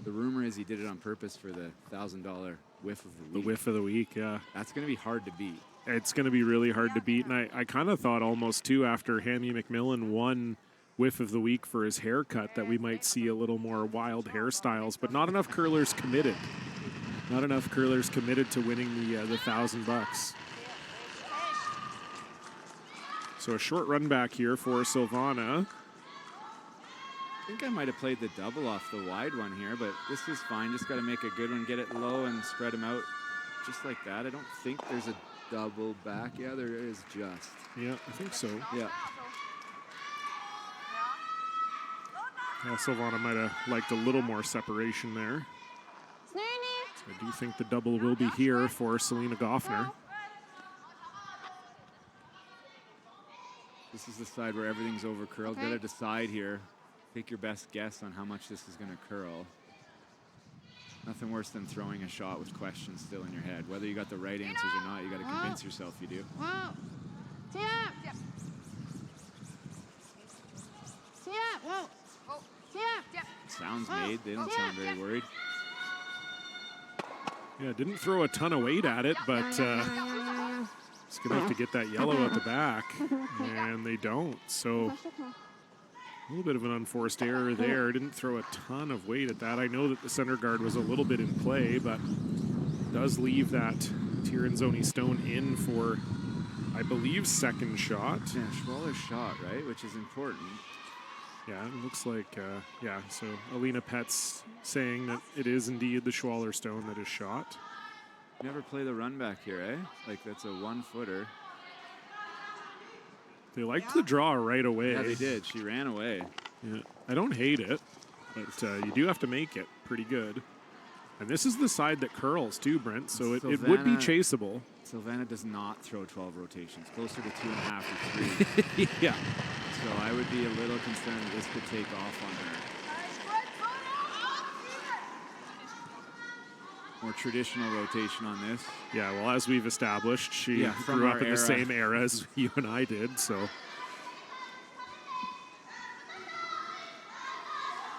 the rumor is he did it on purpose for the $1,000 whiff of the week. The whiff of the week, yeah. That's going to be hard to beat. It's going to be really hard to beat, and I kind of thought almost, too, after Hammy McMillan won whiff of the week for his haircut, that we might see a little more wild hairstyles, but not enough curlers committed. Not enough curlers committed to winning the $1,000. So a short run back here for Silvana. I think I might have played the double off the wide one here, but this is fine. Just got to make a good one, get it low and spread them out just like that. I don't think there's a double back. Yeah, there is just. Yeah, I think so. Yeah. Yeah, Silvana might have liked a little more separation there. So I do think the double will be here for Selena Goffner. This is the side where everything's over curled. Got to decide here. Take your best guess on how much this is going to curl. Nothing worse than throwing a shot with questions still in your head. Whether you got the right answers or not, you got to convince yourself you do. Sounds made. They don't sound very worried. Yeah, didn't throw a ton of weight at it, but it's going to have to get that yellow at the back, and they don't. So a little bit of an unforced error there. Didn't throw a ton of weight at that. I know that the center guard was a little bit in play, but does leave that Tirinzoni stone in for, I believe, second shot. Yeah, Schwaller's shot, right? Which is important. Yeah, it looks like, yeah, so Alina Petz saying that it is indeed the Schwaller stone that is shot. Never play the run back here, eh? Like, that's a 1-footer. They liked the draw right away. Yeah, they did. She ran away. Yeah, I don't hate it, but you do have to make it pretty good. And this is the side that curls too, Brent, so it would be chaseable. Silvana does not throw 12 rotations, closer to 2.5 or 3. Yeah. So I would be a little concerned that this could take off on her. More traditional rotation on this. Yeah, well, as we've established, she grew up in the same era as you and I did, so.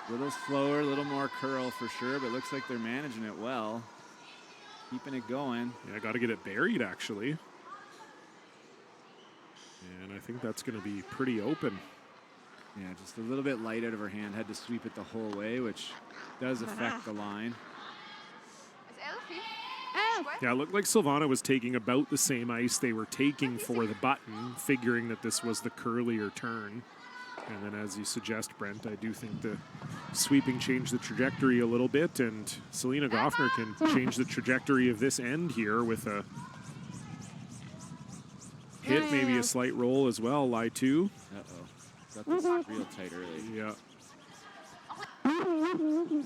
A little slower, a little more curl for sure, but looks like they're managing it well. Keeping it going. Yeah, got to get it buried, actually. And I think that's going to be pretty open. Yeah, just a little bit light out of her hand. Had to sweep it the whole way, which does affect the line. Yeah, it looked like Silvana was taking about the same ice they were taking for the button, figuring that this was the curlier turn. And then as you suggest, Brent, I do think the sweeping changed the trajectory a little bit, and Selena Goffner can change the trajectory of this end here with a hit, maybe a slight roll as well, lie two. Uh-oh. Got this real tight early. Yeah.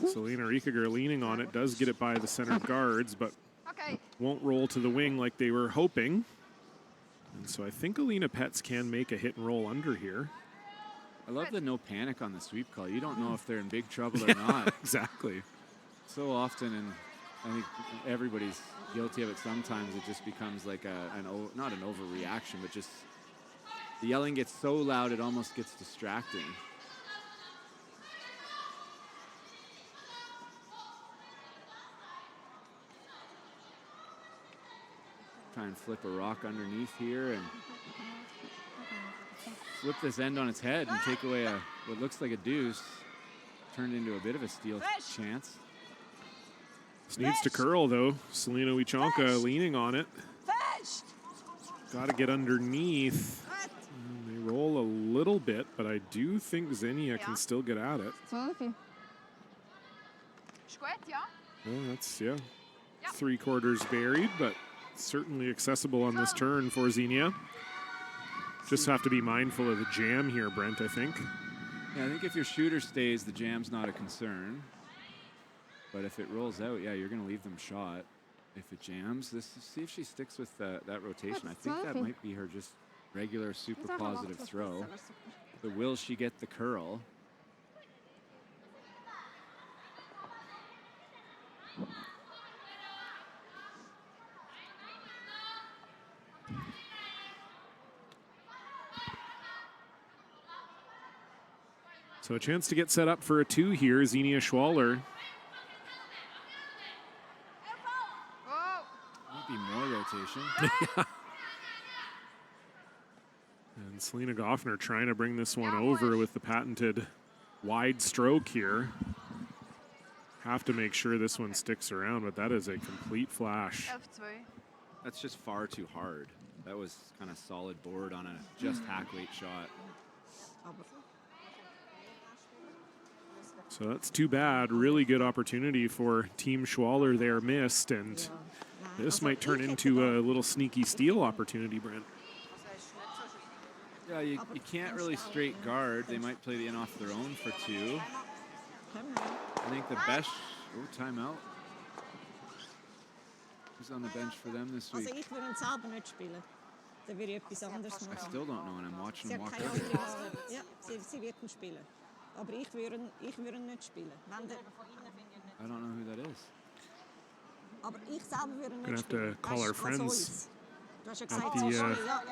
Selena Riekiger leaning on it, does get it by the center guards, but won't roll to the wing like they were hoping. And so I think Alina Petz can make a hit and roll under here. I love the no panic on the sweep call. You don't know if they're in big trouble or not. Exactly. So often, and I think everybody's guilty of it sometimes, it just becomes like not an overreaction, but just the yelling gets so loud it almost gets distracting. Try and flip a rock underneath here and flip this end on its head and take away what looks like a deuce. Turned into a bit of a steal chance. This needs to curl, though. Selena Wichonka leaning on it. Got to get underneath. They roll a little bit, but I do think Xenia can still get at it. Well, that's, yeah, 3/4 buried, but certainly accessible on this turn for Xenia. Just have to be mindful of the jam here, Brent, I think. Yeah, I think if your shooter stays, the jam's not a concern. But if it rolls out, yeah, you're going to leave them shot. If it jams, see if she sticks with that rotation. I think that might be her just regular super positive throw. But will she get the curl? So a chance to get set up for a 2 here, Xenia Schwaller. Might be more rotation. And Selena Goffner trying to bring this one over with the patented wide stroke here. Have to make sure this one sticks around, but that is a complete flash. That's just far too hard. That was kind of solid board on a just hack weight shot. So that's too bad. Really good opportunity for Team Schwaller there missed, and this might turn into a little sneaky steal opportunity, Brent. Yeah, you can't really straight guard. They might play the in off their own for 2. I think the best... Oh, timeout. Who's on the bench for them this week? I still don't know, and I'm watching them walk out. Aber ich würde nicht spielen. I don't know who that is. Aber ich selber würde nicht Gonna have to call our friends Du hast ja at gesagt, the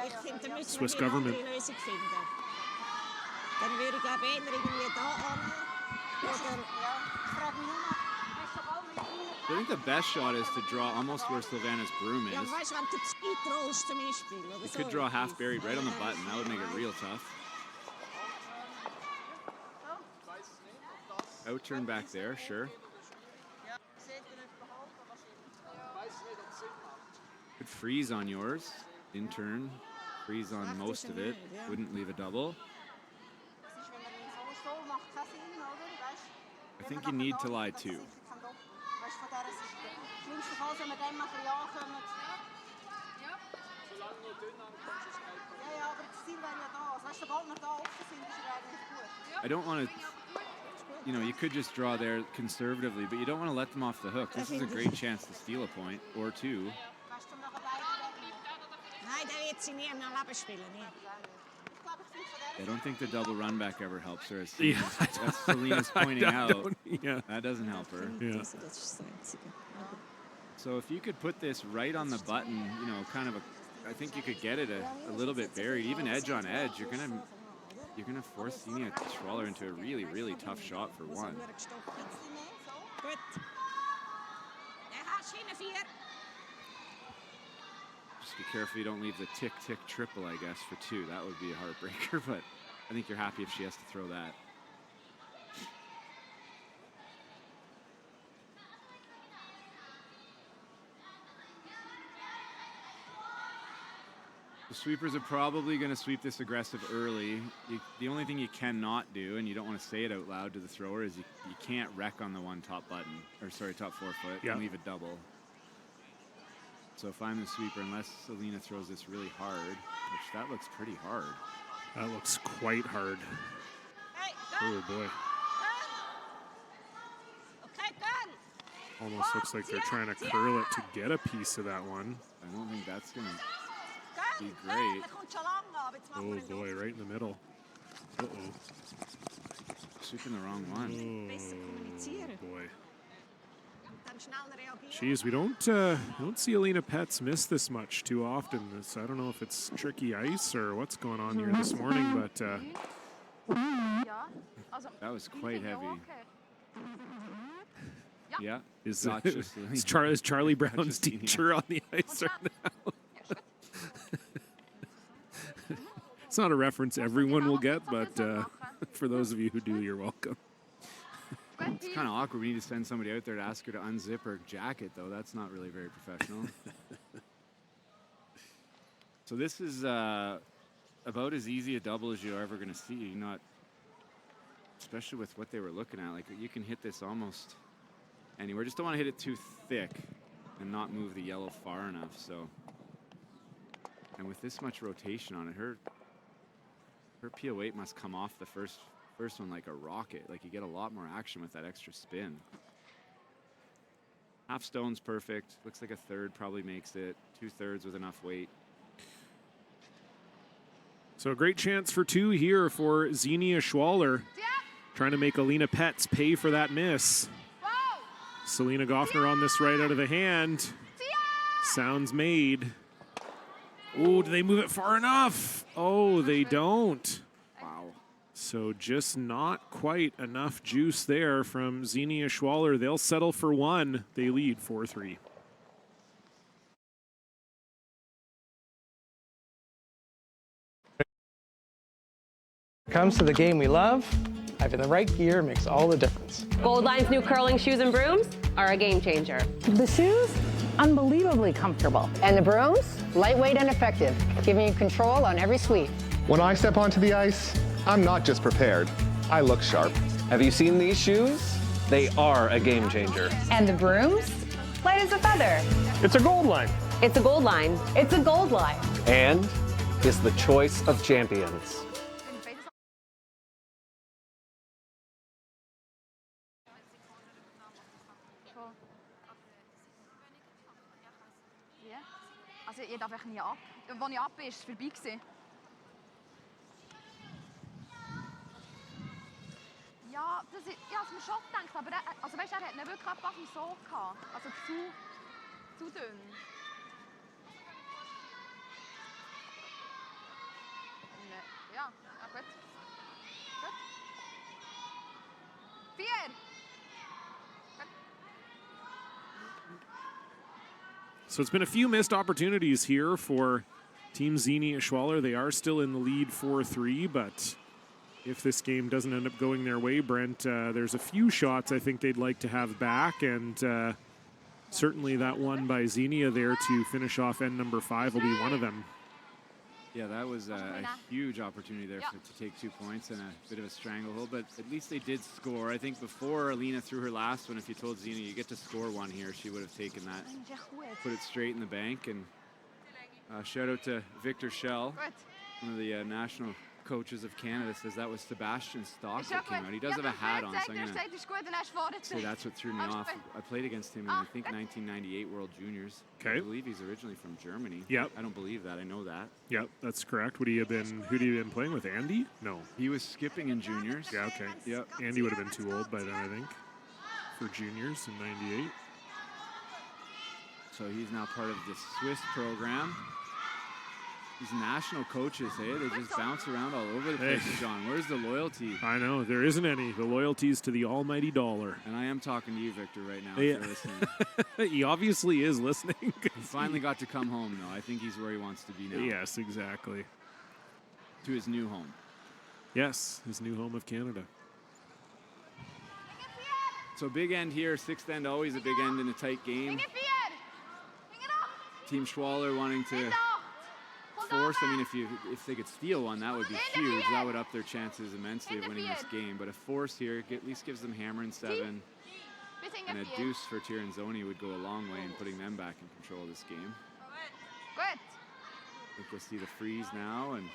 ich finde, da müssen Swiss wir eine government. andere Lösung finden. Dann würde ich glaube eher irgendwie da an. I think the best shot is to draw almost where Sylvana's broom is. Ja, weißt du, wenn du zu weit rollst zum Beispiel. You could draw half buried right on the button. That would make it real tough. Out turn back there, sure. Could freeze on yours. In turn, freeze on most of it. Wouldn't leave a double. I think you need to lie 2. I don't want to... You know, you could just draw there conservatively, but you don't want to let them off the hook. This is a great chance to steal a point, or 2. I don't think the double run back ever helps her, as Selena's pointing out. Yeah. That doesn't help her. Yeah. So if you could put this right on the button, you know, kind of I think you could get it a little bit buried, even edge on edge. You're going to you're going to force Xenia Schwaller into a really, really tough shot for one. Gut. Er hat Schiene 4. Just be careful you don't leave the tick-tick triple, I guess, for 2. That would be a heartbreaker, but I think you're happy if she has to throw that. The sweepers are probably going to sweep this aggressive early. The only thing you cannot do, and you don't want to say it out loud to the thrower, is you can't wreck on the one top button, or sorry, top forefoot, and leave a double. So if I'm the sweeper, unless Alina throws this really hard, which that looks pretty hard. That looks quite hard. Oh boy. Almost looks like they're trying to curl it to get a piece of that one. I don't think that's going to be great. Oh boy, right in the middle. Uh-oh. Sweeping the wrong one. Oh boy. Geez, we don't see Alina Petz miss this much too often. I don't know if it's tricky ice or what's going on here this morning, but that was quite heavy. Yeah, is Charlie Brown's teacher on the ice right now? It's not a reference everyone will get, but for those of you who do, you're welcome. It's kind of awkward. We need to send somebody out there to ask her to unzip her jacket, though. That's not really very professional. So this is about as easy a double as you're ever going to see. Not, especially with what they were looking at. Like, you can hit this almost anywhere. Just don't want to hit it too thick and not move the yellow far enough. So, and with this much rotation on it, her PO8 must come off the first one like a rocket. Like, you get a lot more action with that extra spin. Half stone's perfect. Looks like a third probably makes it. 2/3 with enough weight. So a great chance for 2 here for Xenia Schwaller. Trying to make Alina Petz pay for that miss. Selena Goffner on this right out of the hand. Sounds made. Oh, do they move it far enough? Oh, they don't. Wow. So just not quite enough juice there from Xenia Schwaller. They'll settle for 1. They lead 4-3. Comes to the game we love, having the right gear makes all the difference. Gold Line's new curling shoes and brooms are a game changer. The shoes, unbelievably comfortable. And the brooms, lightweight and effective, giving you control on every sweep. When I step onto the ice, I'm not just prepared, I look sharp. Have you seen these shoes? They are a game changer. And the brooms, light as a feather. It's a Gold Line. It's a Gold Line. It's a Gold Line. And is the choice of champions. Also ich darf echt nie ab. Als ich ab bin, ist es vorbei gewesen. Ja, das ist, ich habe es mir schon gedacht, aber also weißt, er hat ihn wirklich einfach so gehabt. Also zu dünn. Ja, gut. Gut. 4. So it's been a few missed opportunities here for Team Xenia Schwaller. They are still in the lead 4-3, but if this game doesn't end up going their way, Brent, there's a few shots I think they'd like to have back, and certainly that one by Xenia there to finish off end number 5 will be one of them. Yeah, that was a huge opportunity there to take 2 points and a bit of a stranglehold, but at least they did score. I think before Alina threw her last one, if you told Xenia you get to score 1 here, she would have taken that, put it straight in the bank. And shout out to Victor Schell, one of the national coaches of Canada, says that was Sebastian Stock that came out. He does have a hat on, so I'm going to say that's what threw me off. I played against him in, I think, 1998 World Juniors. Okay. I believe he's originally from Germany. Yep. I don't believe that. I know that. Yep, that's correct. Who'd he have been playing with? Andy? No. He was skipping in juniors. Yeah, okay. Yep. Andy would have been too old by then, I think, for juniors in 98. So he's now part of the Swiss program. These national coaches, hey, they just bounce around all over the place, John. Where's the loyalty? I know, there isn't any. The loyalty's to the almighty dollar. And I am talking to you, Victor, right now, if you're listening. He obviously is listening. He finally got to come home, though. I think he's where he wants to be now. Yes, exactly. To his new home. Yes, his new home of Canada. So big end here, sixth end, always a big end in a tight game. Team Schwaller wanting to force. I mean, if they could steal one, that would be huge. That would up their chances immensely of winning this game. But a force here at least gives them hammer and 7. And a deuce for Tirinzoni would go a long way in putting them back in control of this game. I think you'll see the freeze now. And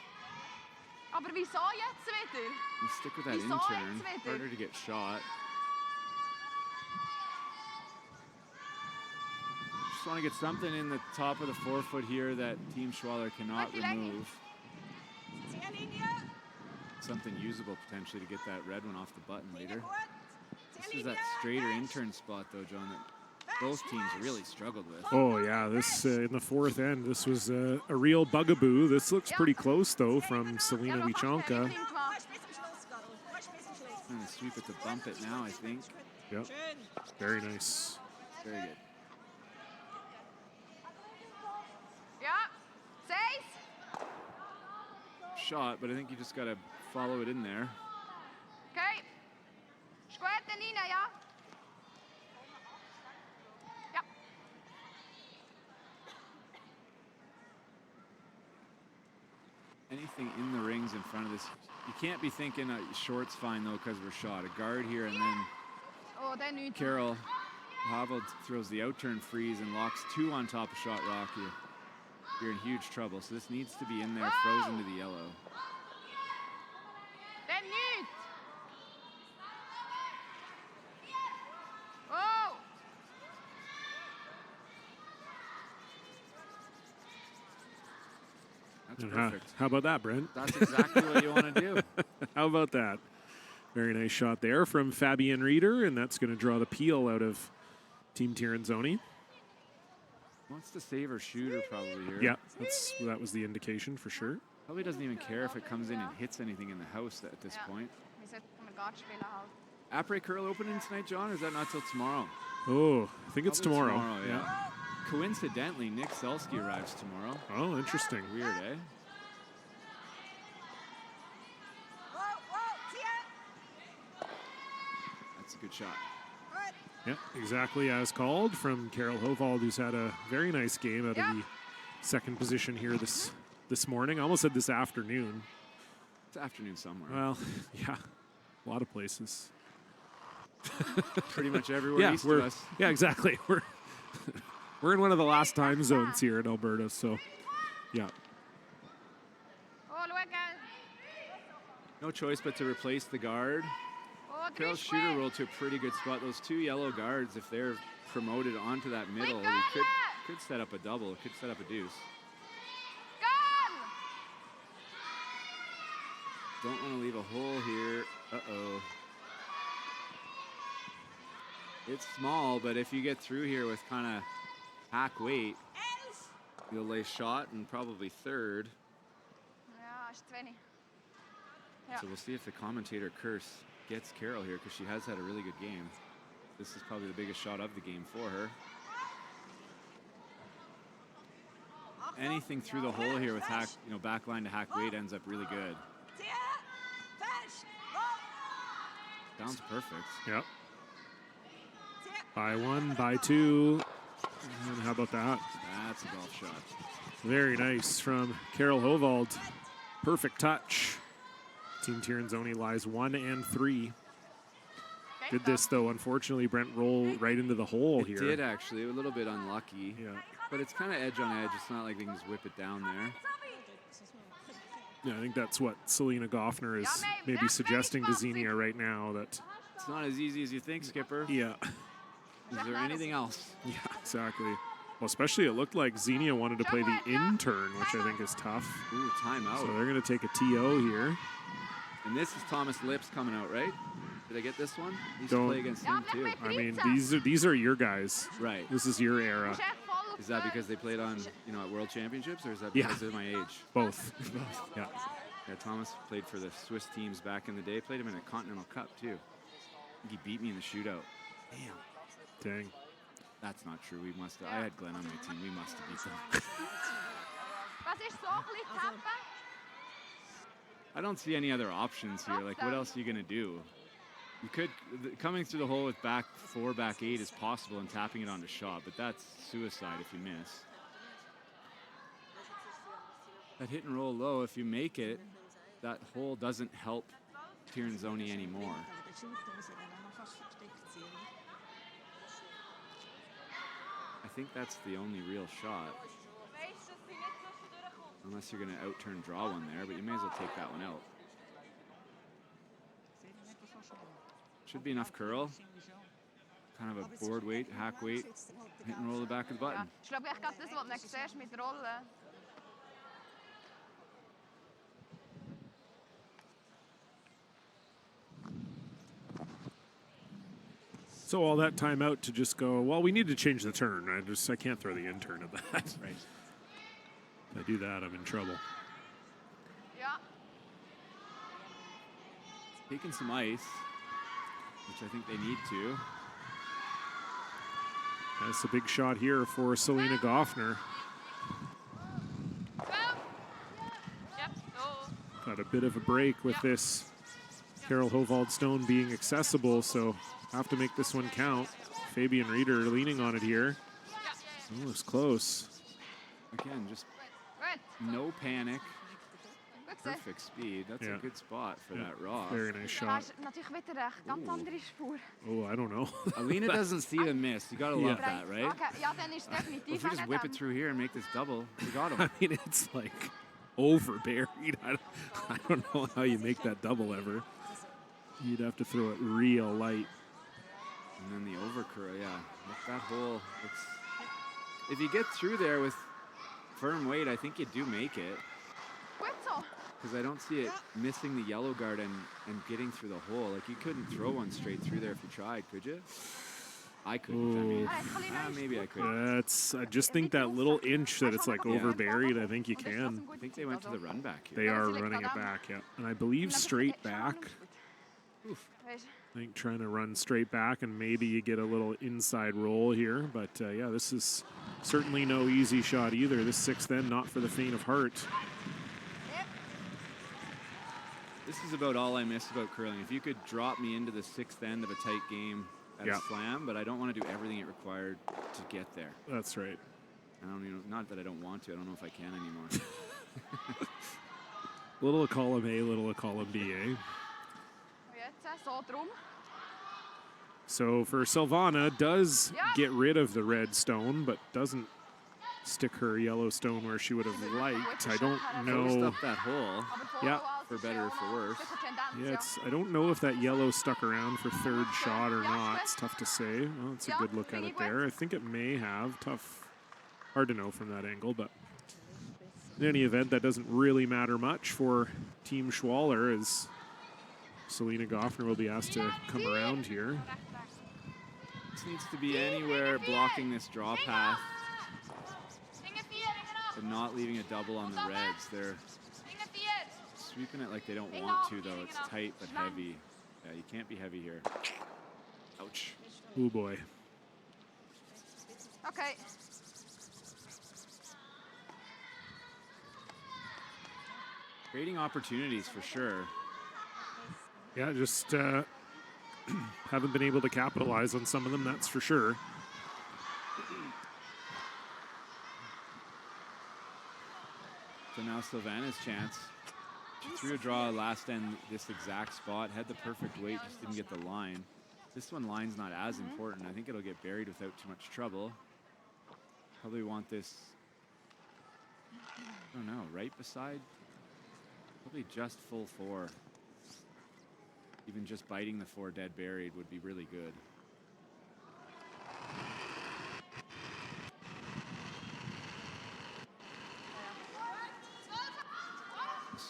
Aber wie sah jetzt wieder? you stick with that intern. Harder to get shot. Just want to get something in the top of the forefoot here that Team Schwaller cannot remove. Something usable potentially to get that red one off the button later. This is that straighter intern spot though, John, that both teams really struggled with. Oh yeah, this in the fourth end, this was a real bugaboo. This looks pretty close though from Selena Wichonka. Trying to sweep it to bump it now, I think. Yep, very nice. Very good. Shot, but I think you just got to follow it in there. Okay. Square the Nina, ja? Ja. Anything in the rings in front of this. You can't be thinking short's fine though because we're shot. A guard here and then Carol Havel throws the outturn freeze and locks 2 on top of shot rock here. You're in huge trouble. So this needs to be in there, frozen to the yellow. Oh! That's perfect. How about that, Brent? That's exactly what you want to do. How about that? Very nice shot there from Fabian Reeder, and that's going to draw the peel out of Team Tirinzoni. Wants to save her shooter probably here. Yeah, that was the indication for sure. Probably doesn't even care if it comes in and hits anything in the house at this point. Après curl opening tonight, John, or is that not till tomorrow? Oh, I think it's Probably tomorrow. Yeah. Coincidentally, Nick Selsky arrives tomorrow. Oh, interesting. Weird, eh? That's a good shot. Yeah, exactly as called from Carol Hovald, who's had a very nice game out of the second position here this morning. I almost said this afternoon. It's afternoon somewhere. Well, yeah, a lot of places. Pretty much everywhere east of us. Yeah, exactly. We're in one of the last time zones here in Alberta, so yeah. No choice but to replace the guard. Carol's shooter rolled to a pretty good spot. Those 2 yellow guards, if they're promoted onto that middle, we could set up a double, could set up a deuce. Don't want to leave a hole here. Uh-oh. It's small, but if you get through here with kind of hack weight, you'll lay shot and probably third. So we'll see if the commentator curse gets Carol here because she has had a really good game. This is probably the biggest shot of the game for her. Anything through the hole here with hack, back line to hack weight ends up really good. Sounds perfect. Yep. By 1, by 2. And how about that? That's a golf shot. Very nice from Carol Hovald. Perfect touch. Team Tirinzoni lies 1 and 3. Did this though, unfortunately, Brent roll right into the hole here. It did actually, a little bit unlucky. Yeah. But it's kind of edge on edge. It's not like they can just whip it down there. Yeah, I think that's what Selena Goffner is maybe suggesting to Xenia right now, that it's not as easy as you think, Skipper. Yeah. Is there anything else? Yeah, exactly. Well, especially it looked like Xenia wanted to play the intern, which I think is tough. Ooh, timeout. So they're going to take a TO here. And this is Thomas Lips coming out, right? Did I get this one? He used to Don't play against him too. I mean, these are your guys. Right. This is your era. Is that because they played on, at World Championships, or is that because of my age? Both. Both. Yeah. Yeah, Thomas played for the Swiss teams back in the day. Played him in a Continental Cup too. I think he beat me in the shootout. Damn. Dang. That's not true. We must have. I had Glenn on my team. We must have beat them. I don't see any other options here. Like, what else are you gonna do? You could coming through the hole with back 4, back 8 is possible, and tapping it onto shot, but that's suicide if you miss. That hit and roll low, if you make it, that hole doesn't help Tirinzoni anymore. I think that's the only real shot. Unless you're going to out-turn draw one there, but you may as well take that one out. Should be enough curl. Kind of a board weight, hack weight, hit and roll the back of the button. Ich glaube, ich glaube, das, was du nicht siehst mit Rollen. So all that time out to just go, well, we need to change the turn. I can't throw the in turn of that. Right. If I do that, I'm in trouble. Yeah. Taking some ice, which I think they need to. That's a big shot here for Selena Goffner. Got a bit of a break with this Carol Hovald Stone being accessible, so have to make this one count. Fabian Reeder leaning on it here. Oh, it's close. Again, just no panic. Perfect speed. That's a good spot for that rock. Very nice shot. Natürlich wieder eine ganz andere Spur. Oh, I don't know. Alina doesn't see the miss. You gotta love that, right? Okay, ja, dann ist Well, definitiv if you just whip it through here and make this double, you got him. I mean, it's like over-buried. I don't know how you make that double ever. You'd have to throw it real light. And then the overcurl, yeah. With that hole, if you get through there with firm weight, I think you do make it. Because I don't see it missing the yellow guard and getting through the hole. Like, you couldn't throw one straight through there if you tried, could you? I couldn't. I mean, maybe I could. I just think that little inch that it's like over-buried, I think you can. I think they went to the run back here. They are running it back, yeah. And I believe straight back. I think trying to run straight back, and maybe you get a little inside roll here. But, yeah, this is certainly no easy shot either. This sixth end, not for the faint of heart. This is about all I miss about curling. If you could drop me into the sixth end of a tight game at a slam, but I don't want to do everything it required to get there. That's right. I don't even, not that I don't want to. I don't know if I can anymore. Little of column A, little of column B, eh? So for Silvana, does get rid of the red stone, but doesn't stick her yellow stone where she would have liked. I don't know. Up that hole. Yeah. For better or for worse. Yeah, I don't know if that yellow stuck around for third shot or not. It's tough to say. Well, it's a good look at it there. I think it may have. Hard to know from that angle, but in any event, that doesn't really matter much for Team Schwaller, as Selena Goffner will be asked to come around here. This needs to be anywhere blocking this draw path, but not leaving a double on the reds. They're sweeping it like they don't want to, though. It's tight but heavy. Yeah, you can't be heavy here. Ouch. Oh boy. Okay. Creating opportunities for sure. Yeah, just haven't been able to capitalize on some of them, that's for sure. So now Silvana's chance. She threw a draw last end, this exact spot, had the perfect weight, just didn't get the line. This one, line's not as important. I think it'll get buried without too much trouble. Probably want this, I don't know, right beside? Probably just full 4. Even just biting the 4 dead buried would be really good.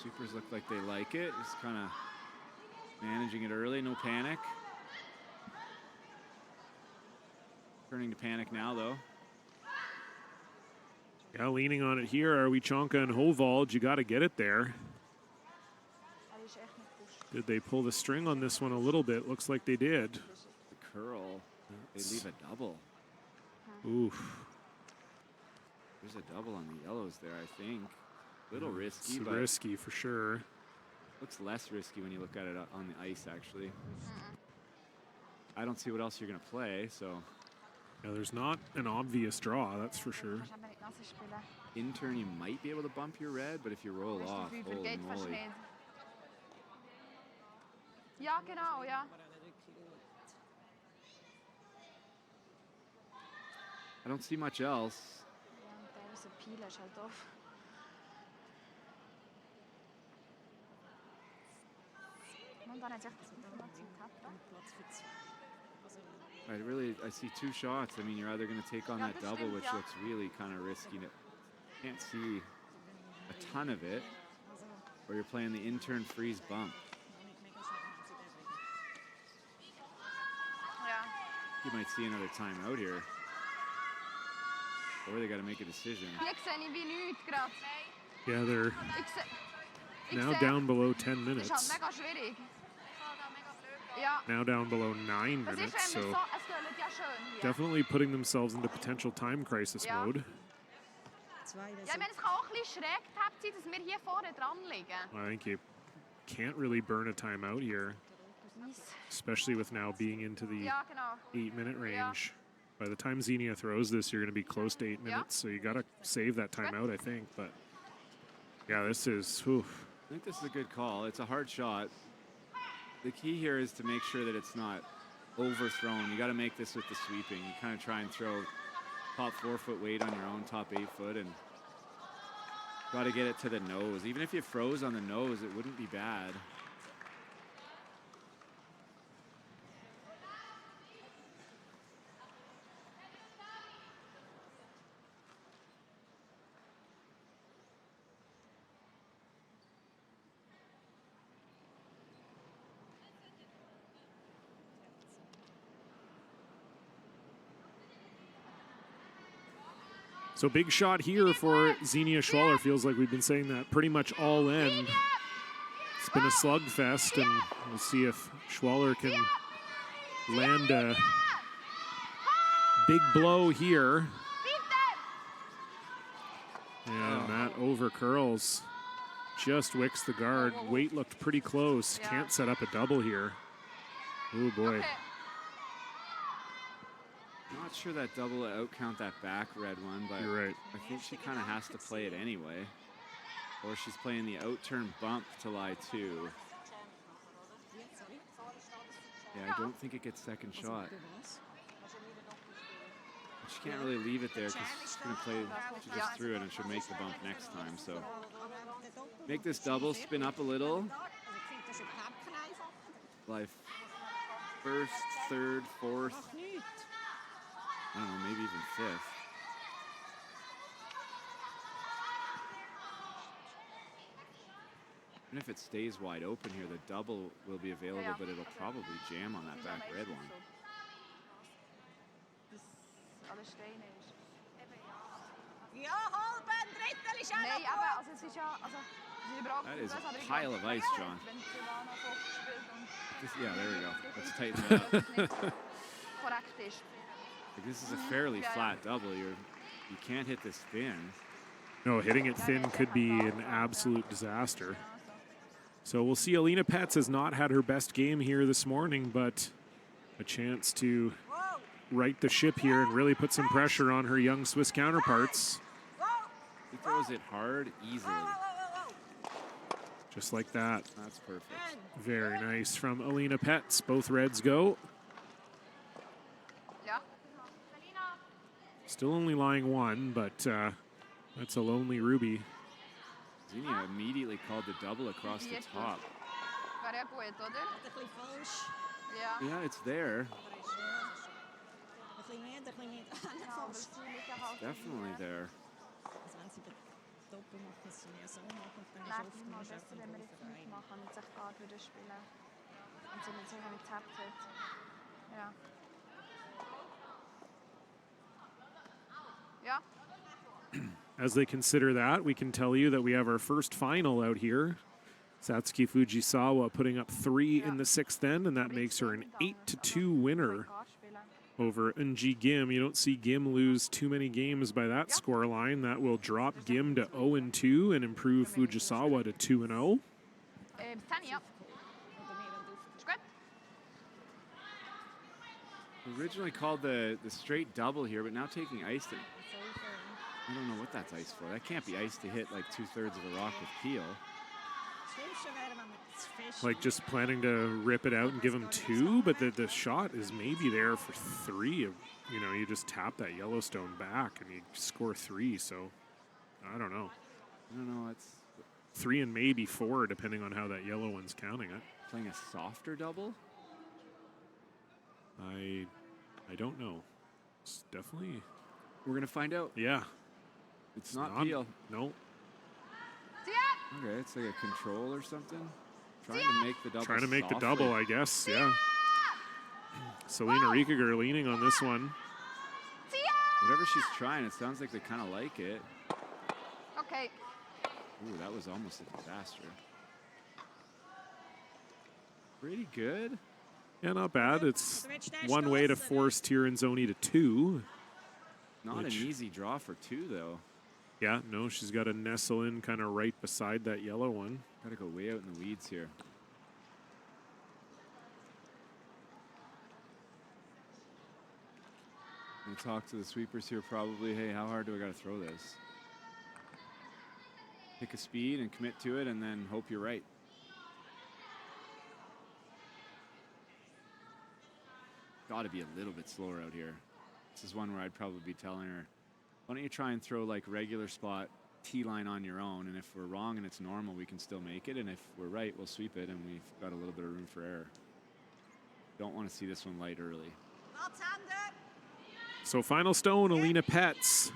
Supers look like they like it. Just kind of managing it early, no panic. Turning to panic now, though. Yeah, leaning on it here are Wieczonka and Hovald. You got to get it there. Did they pull the string on this one a little bit? Looks like they did. The curl, they leave a double. Oof. There's a double on the yellows there, I think. A little risky, it's but risky for sure. Looks less risky when you look at it on the ice, actually. I don't see what else you're going to play, so. Yeah, there's not an obvious draw, that's for sure. In turn, you might be able to bump your red, but if you roll off, holy moly. Ja, genau, ja. I don't see much else. Deze pile is halt tof. Und dann hat sich das wieder zum Kappen. I see two shots. I mean, you're either going to take on that double, which looks really kind of risky. Can't see a ton of it, or you're playing the in-turn freeze bump. You might see another timeout here. Or they got to make a decision. Yeah, they're now down below 10 minutes. Now down below 9 minutes, so definitely putting themselves into potential time crisis mode. Ja, ich meine, es kann auch ein bisschen schräg getappt sein, dass wir hier vorne dran liegen. I think you can't really burn a timeout here, especially with now being into the 8-minute range. By the time Xenia throws this, you're going to be close to 8 minutes, so you got to save that timeout, I think. But yeah, this is. Oof. I think this is a good call. It's a hard shot. The key here is to make sure that it's not overthrown. You got to make this with the sweeping. You kind of try and throw top 4-foot weight on your own top 8-foot, and got to get it to the nose. Even if you froze on the nose, it wouldn't be bad. So big shot here for Xenia Schwaller. Feels like we've been saying that pretty much all in. It's been a slugfest, and we'll see if Schwaller can land a big blow here. And that over curls. Just wicks the guard. Weight looked pretty close. Can't set up a double here. Oh boy. Not sure that double will outcount that back red one, but you're right. I think she kind of has to play it anyway. Or she's playing the out-turn bump to lie 2. Yeah, I don't think it gets second shot. She can't really leave it there because she's going to play, she just threw it and she'll make the bump next time. So make this double, spin up a little. Lie 1st, 3rd, 4th. I don't know, maybe even 5th. And if it stays wide open here, the double will be available, but it'll probably jam on that back red one. That is a pile of ice, John. Yeah, there we go. Let's tighten that up. This is a fairly flat double. You can't hit this thin. No, hitting it thin could be an absolute disaster. So we'll see. Alina Petz has not had her best game here this morning, but a chance to right the ship here and really put some pressure on her young Swiss counterparts. He throws it hard, easily. Just like that. That's perfect. Very nice from Alina Petz. Both reds go. Still only lying 1, but that's a lonely ruby. Xenia immediately called the double across the top. Yeah, it's there. It's definitely there. as they consider that, we can tell you that we have our first final out here. Satsuki Fujisawa putting up 3 in the 6th end, and that makes her an 8-2 winner over Eunji Gim. You don't see Gim lose too many games by that scoreline. That will drop Gim to 0-2 and improve Fujisawa to 2-0. Originally called the straight double here, but now taking ice to... I don't know what that's ice for. That can't be ice to hit like 2/3 of a rock with peel. Like just planning to rip it out and give him 2, but the shot is maybe there for 3. You know, you just tap that Yellowstone back and you score 3. So I don't know. I don't know. It's 3 and maybe 4, depending on how that yellow one's counting it. Playing a softer double? I don't know. It's definitely... We're going to find out. Yeah. It's not peel. No. Okay, it's like a control or something. Trying to make the double. Trying to make softly. the double, I guess. Yeah. Selena Riekiger leaning on this one. Whatever she's trying, it sounds like they kind of like it. Okay. Ooh, that was almost a disaster. Pretty good. Yeah, not bad. It's one way to force Tirinzoni to 2. Not an easy draw for 2, though. Yeah, no, she's got to nestle in kind of right beside that yellow one. Got to go way out in the weeds here. I'm going to talk to the sweepers here probably. Hey, how hard do I got to throw this? Pick a speed and commit to it and then hope you're right. Got to be a little bit slower out here. This is one where I'd probably be telling her, why don't you try and throw like regular spot T-line on your own, and if we're wrong and it's normal, we can still make it, and if we're right, we'll sweep it, and we've got a little bit of room for error. Don't want to see this one light early. So final stone, Alina Petz.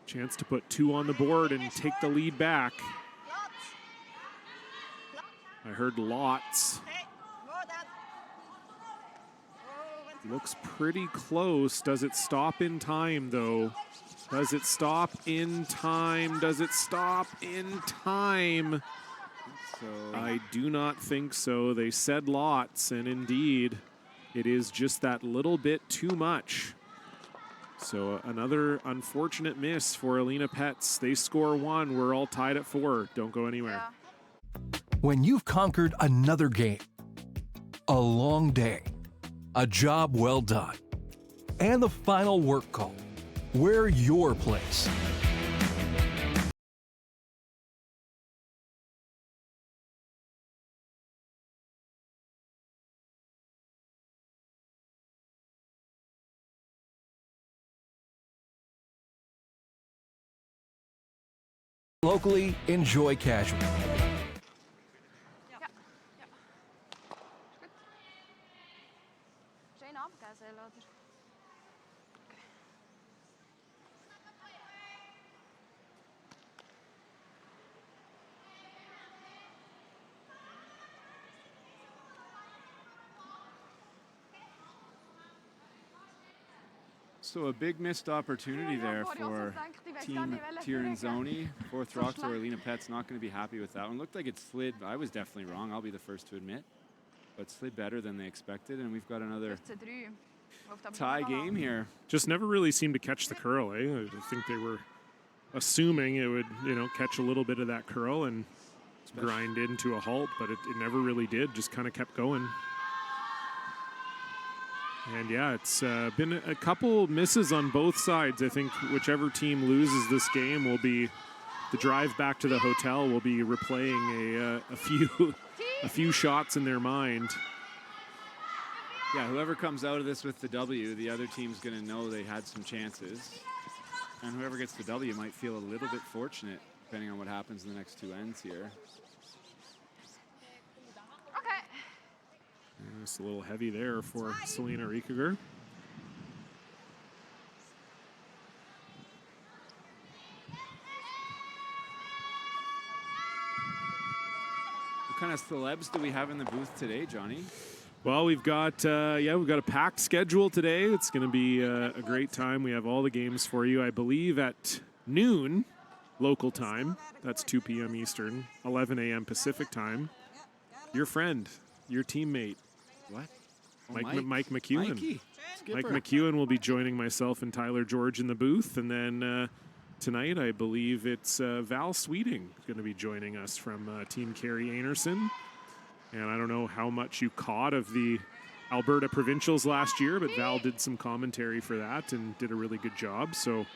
Chance to put 2 on the board and take the lead back. I heard lots. Looks pretty close. Does it stop in time, though? Does it stop in time? Does it stop in time? So I do not think so. They said lots, and indeed, it is just that little bit too much. So another unfortunate miss for Alina Petz. They score 1. We're all tied at 4. Don't go anywhere. When you've conquered another game, a long day, a job well done, and the final work call, where your place. Locally, enjoy casual. Schön abgeben, oder? So a big missed opportunity there for Team Tirinzoni. 4th rock to Alina Petz. Not going to be happy with that one. Looked like it slid. I was definitely wrong. I'll be the first to admit. But slid better than they expected, and we've got another tie game here. Just never really seemed to catch the curl, eh? I think they were assuming it would, catch a little bit of that curl and grind into a halt, but it never really did. Just kind of kept going. And yeah, it's been a couple misses on both sides. I think whichever team loses this game will be the drive back to the hotel. Will be replaying a few shots in their mind. Yeah, whoever comes out of this with the W, the other team's going to know they had some chances, and whoever gets the W might feel a little bit fortunate, depending on what happens in the next 2 ends here. It's a little heavy there for Selena Riekiger. What kind of celebs do we have in the booth today, Johnny? Well, we've got a packed schedule today. It's going to be a great time. We have all the games for you. I believe at noon local time. That's 2 p.m. Eastern, 11 a.m. Pacific time. Your friend, your teammate. What? Oh, Mike McEwen. Mikey. Mike McEwen will be joining myself and Tyler George in the booth. And then tonight, I believe it's Val Sweeting going to be joining us from Team Carrie Anerson. And I don't know how much you caught of the Alberta Provincials last year, but Val did some commentary for that and did a really good job. So,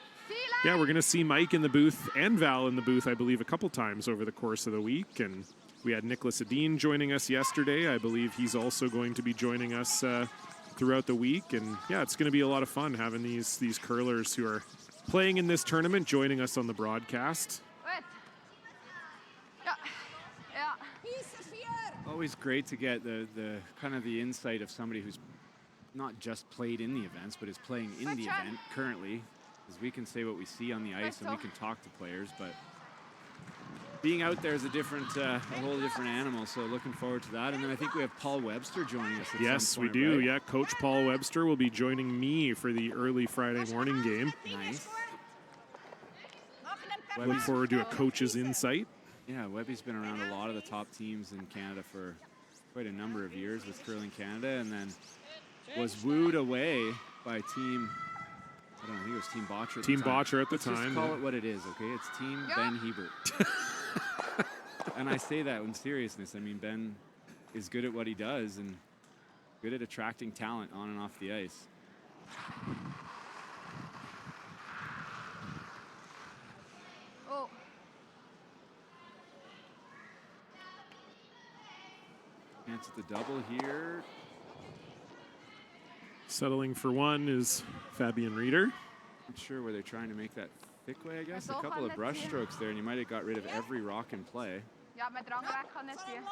yeah, we're going to see Mike in the booth and Val in the booth, I believe, a couple times over the course of the week. And we had Nicholas Adine joining us yesterday. I believe he's also going to be joining us throughout the week. And, yeah, it's going to be a lot of fun having these curlers who are playing in this tournament joining us on the broadcast. Always great to get the kind of the insight of somebody who's not just played in the events, but is playing in the event currently. Because we can say what we see on the ice and we can talk to players, but being out there is a whole different animal. So looking forward to that. And then I think we have Paul Webster joining us. Yes, some point, we do. Right? Yeah, Coach Paul Webster will be joining me for the early Friday morning game. Nice. Look forward to a coach's insight. Yeah, Webby's been around a lot of the top teams in Canada for quite a number of years with Curling Canada, and then was wooed away by Team, I don't know, I think it was Team Botcher at the time. Team Botcher at the Let's time. just call it what it is, okay? It's Team Ben Hebert. And I say that in seriousness. I mean, Ben is good at what he does and good at attracting talent on and off the ice. Chance at the double here. Settling for one is Fabian Reeder. Not sure where they're trying to make that thick way, I guess. A couple of brush strokes there, and you might have got rid of every rock in play.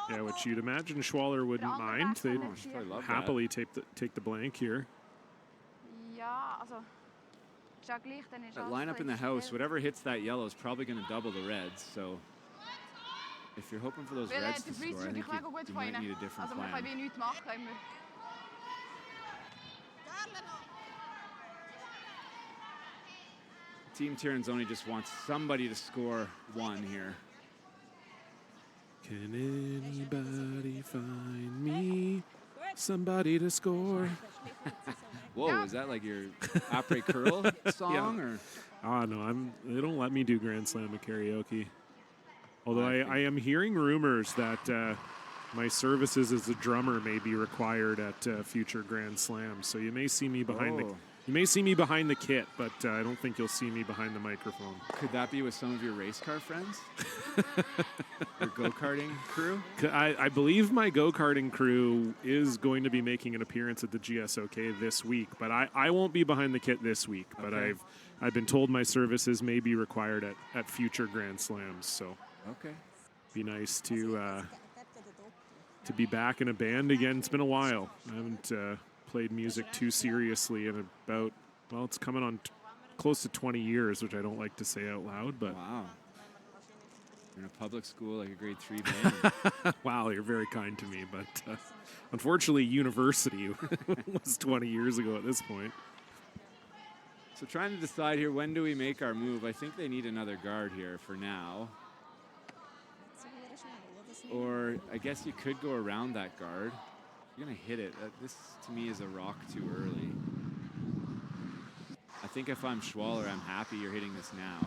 Yeah, which you'd imagine Schwaller wouldn't mind. They'd happily take the blank here. That lineup in the house, whatever hits that yellow is probably going to double the reds, so if you're hoping for those reds to score, I think you might need a different plan. Team Tirinzoni just wants somebody to score one here. Can anybody find me somebody to score? Whoa, is that like your après curl song? Or? Oh, no, they don't let me do Grand Slam of karaoke. Although I am hearing rumors that my services as a drummer may be required at future Grand Slams. So you may see me behind the kit, but I don't think you'll see me behind the microphone. Could that be with some of your race car friends? Your go-karting crew? I believe my go-karting crew is going to be making an appearance at the GSOK this week, but I won't be behind the kit this week. But Okay. I've been told my services may be required at future Grand Slams. So okay, be nice to be back in a band again. It's been a while. I haven't played music too seriously in about, well, it's coming on close to 20 years, which I don't like to say out loud, but wow. You're in a public school, like a grade 3 band. Wow, you're very kind to me, but unfortunately university was 20 years ago at this point. So trying to decide here, when do we make our move? I think they need another guard here for now. Or I guess you could go around that guard. You're going to hit it. This, to me, is a rock too early. I think if I'm Schwaller, I'm happy you're hitting this now.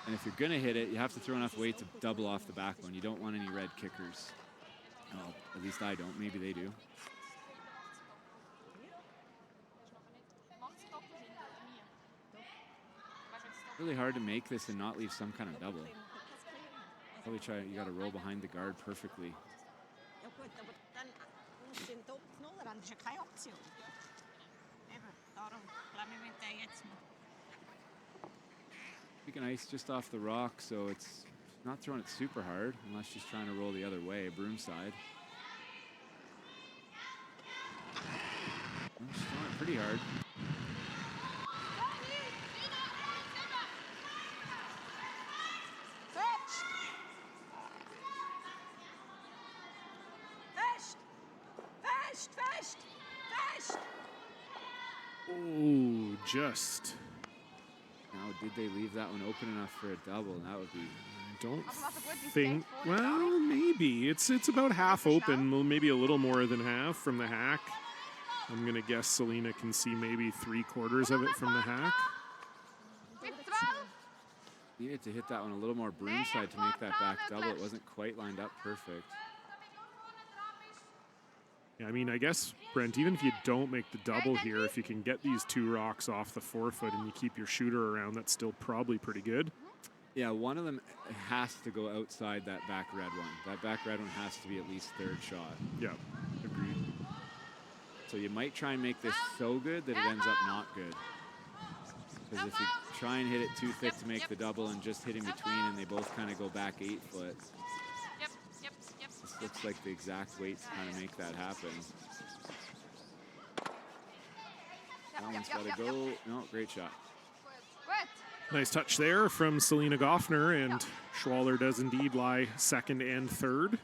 And if you're going to hit it, you have to throw enough weight to double off the backbone. You don't want any red kickers. Well, at least I don't. Maybe they do. Really hard to make this and not leave some kind of double. Probably try, you got to roll behind the guard perfectly. Taking ice just off the rock, so it's not throwing it super hard unless she's trying to roll the other way, broom side. Well, she's throwing it pretty hard. Oh, just Oh, did they leave that one open enough for a double? That would be... I don't think... Well, maybe. It's about half open, well, maybe a little more than half from the hack. I'm going to guess Selena can see maybe 3/4 of it from the hack. Needed to hit that one a little more broomside to make that back double. It wasn't quite lined up perfect. Yeah, I mean, I guess, Brent, even if you don't make the double here, if you can get these 2 rocks off the forefoot and you keep your shooter around, that's still probably pretty good. Yeah, one of them has to go outside that back red one. That back red one has to be at least 3rd shot. Yeah, agreed. So you might try and make this so good that it ends up not good. Because if you try and hit it too thick to make the double and just hit in between and they both kind of go back 8 foot, this looks like the exact weight to kind of make that happen. That one's got to go. No, great shot. Nice touch there from Selena Goffner, and Schwaller does indeed lie 2nd and 3rd.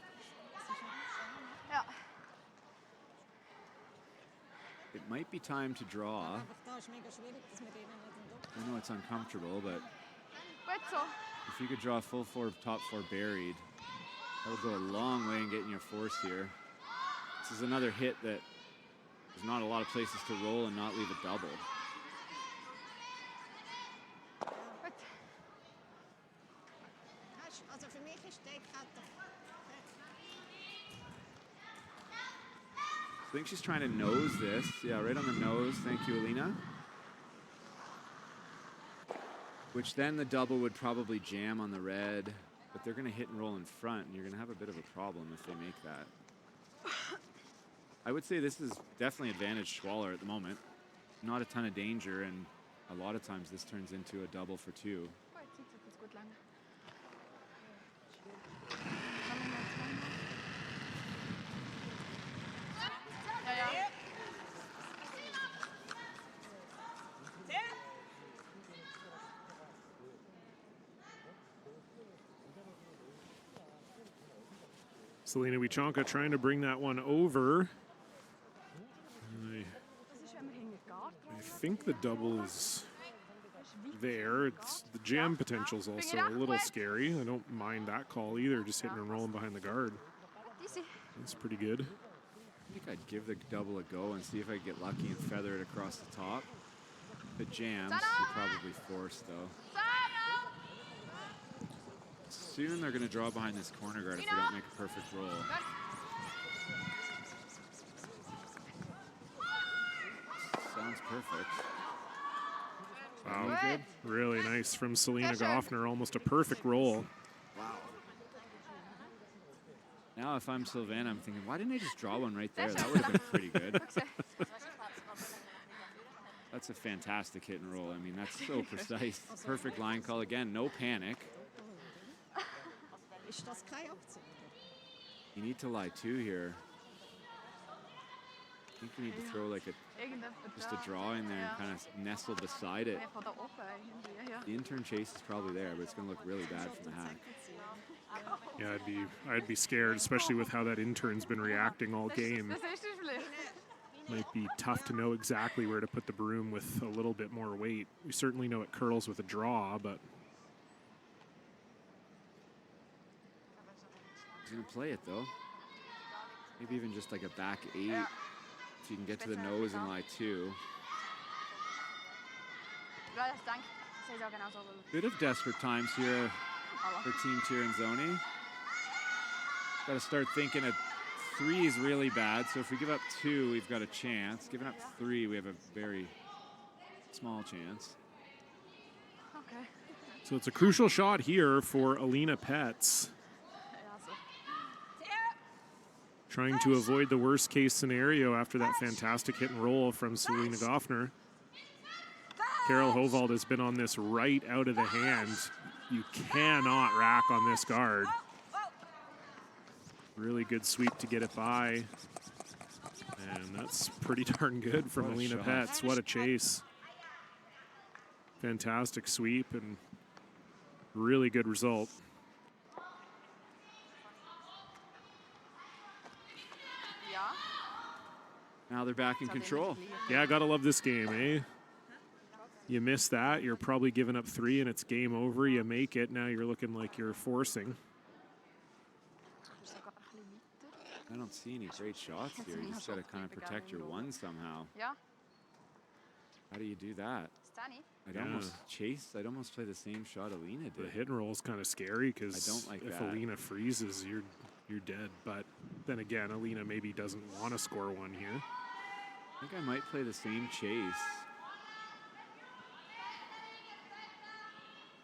It might be time to draw. I know it's uncomfortable, but if you could draw full 4 top 4 buried, that would go a long way in getting your force here. This is another hit that there's not a lot of places to roll and not leave a double. I think she's trying to nose this. Yeah, right on the nose. Thank you, Alina. Which then the double would probably jam on the red, but they're going to hit and roll in front, and you're going to have a bit of a problem if they make that. I would say this is definitely advantage Schwaller at the moment. Not a ton of danger, and a lot of times this turns into a double for 2. Selena Wieczonka trying to bring that one over. I think the double is there. The jam potential is also a little scary. I don't mind that call either, just hitting and rolling behind the guard. That's pretty good. I think I'd give the double a go and see if I could get lucky and feather it across the top. If it jams, you're probably forced though. Soon they're going to draw behind this corner guard if we don't make a perfect roll. Sounds perfect. Wow, good. Really nice from Selena Goffner. Almost a perfect roll. Wow. Now if I'm Sylvana, I'm thinking, why didn't I just draw one right there? That would have been pretty good. That's a fantastic hit and roll. I mean, that's so precise. Perfect line call again. No panic. You need to lie 2 here. I think you need to throw like just a draw in there and kind of nestle beside it. The intern chase is probably there, but it's going to look really bad from the hack. Yeah, I'd be scared, especially with how that intern's been reacting all game. Might be tough to know exactly where to put the broom with a little bit more weight. We certainly know it curls with a draw, but he's going to play it though. Maybe even just like a back 8. If you can get to the nose and lie 2. Bit of desperate times here for Team Tirinzoni. Got to start thinking at 3 is really bad. So if we give up 2, we've got a chance. Giving up 3, we have a very small chance. Okay. So it's a crucial shot here for Alina Petz. Trying to avoid the worst case scenario after that fantastic hit and roll from Selena Goffner. Carol Hovald has been on this right out of the hand. You cannot rack on this guard. Really good sweep to get it by. And that's pretty darn good from Alina Petz. What a chase. Fantastic sweep and really good result. Now they're back in control. Yeah, gotta love this game, eh? You miss that, you're probably giving up 3 and it's game over. You make it, now you're looking like you're forcing. I don't see any great shots here. You just got to kind of protect your one somehow. Yeah. How do you do that? I'd almost play the same shot Alina did. The hit and roll is kind of scary because I don't like if that. Alina freezes, you're dead. But then again, Alina maybe doesn't want to score one here. I think I might play the same chase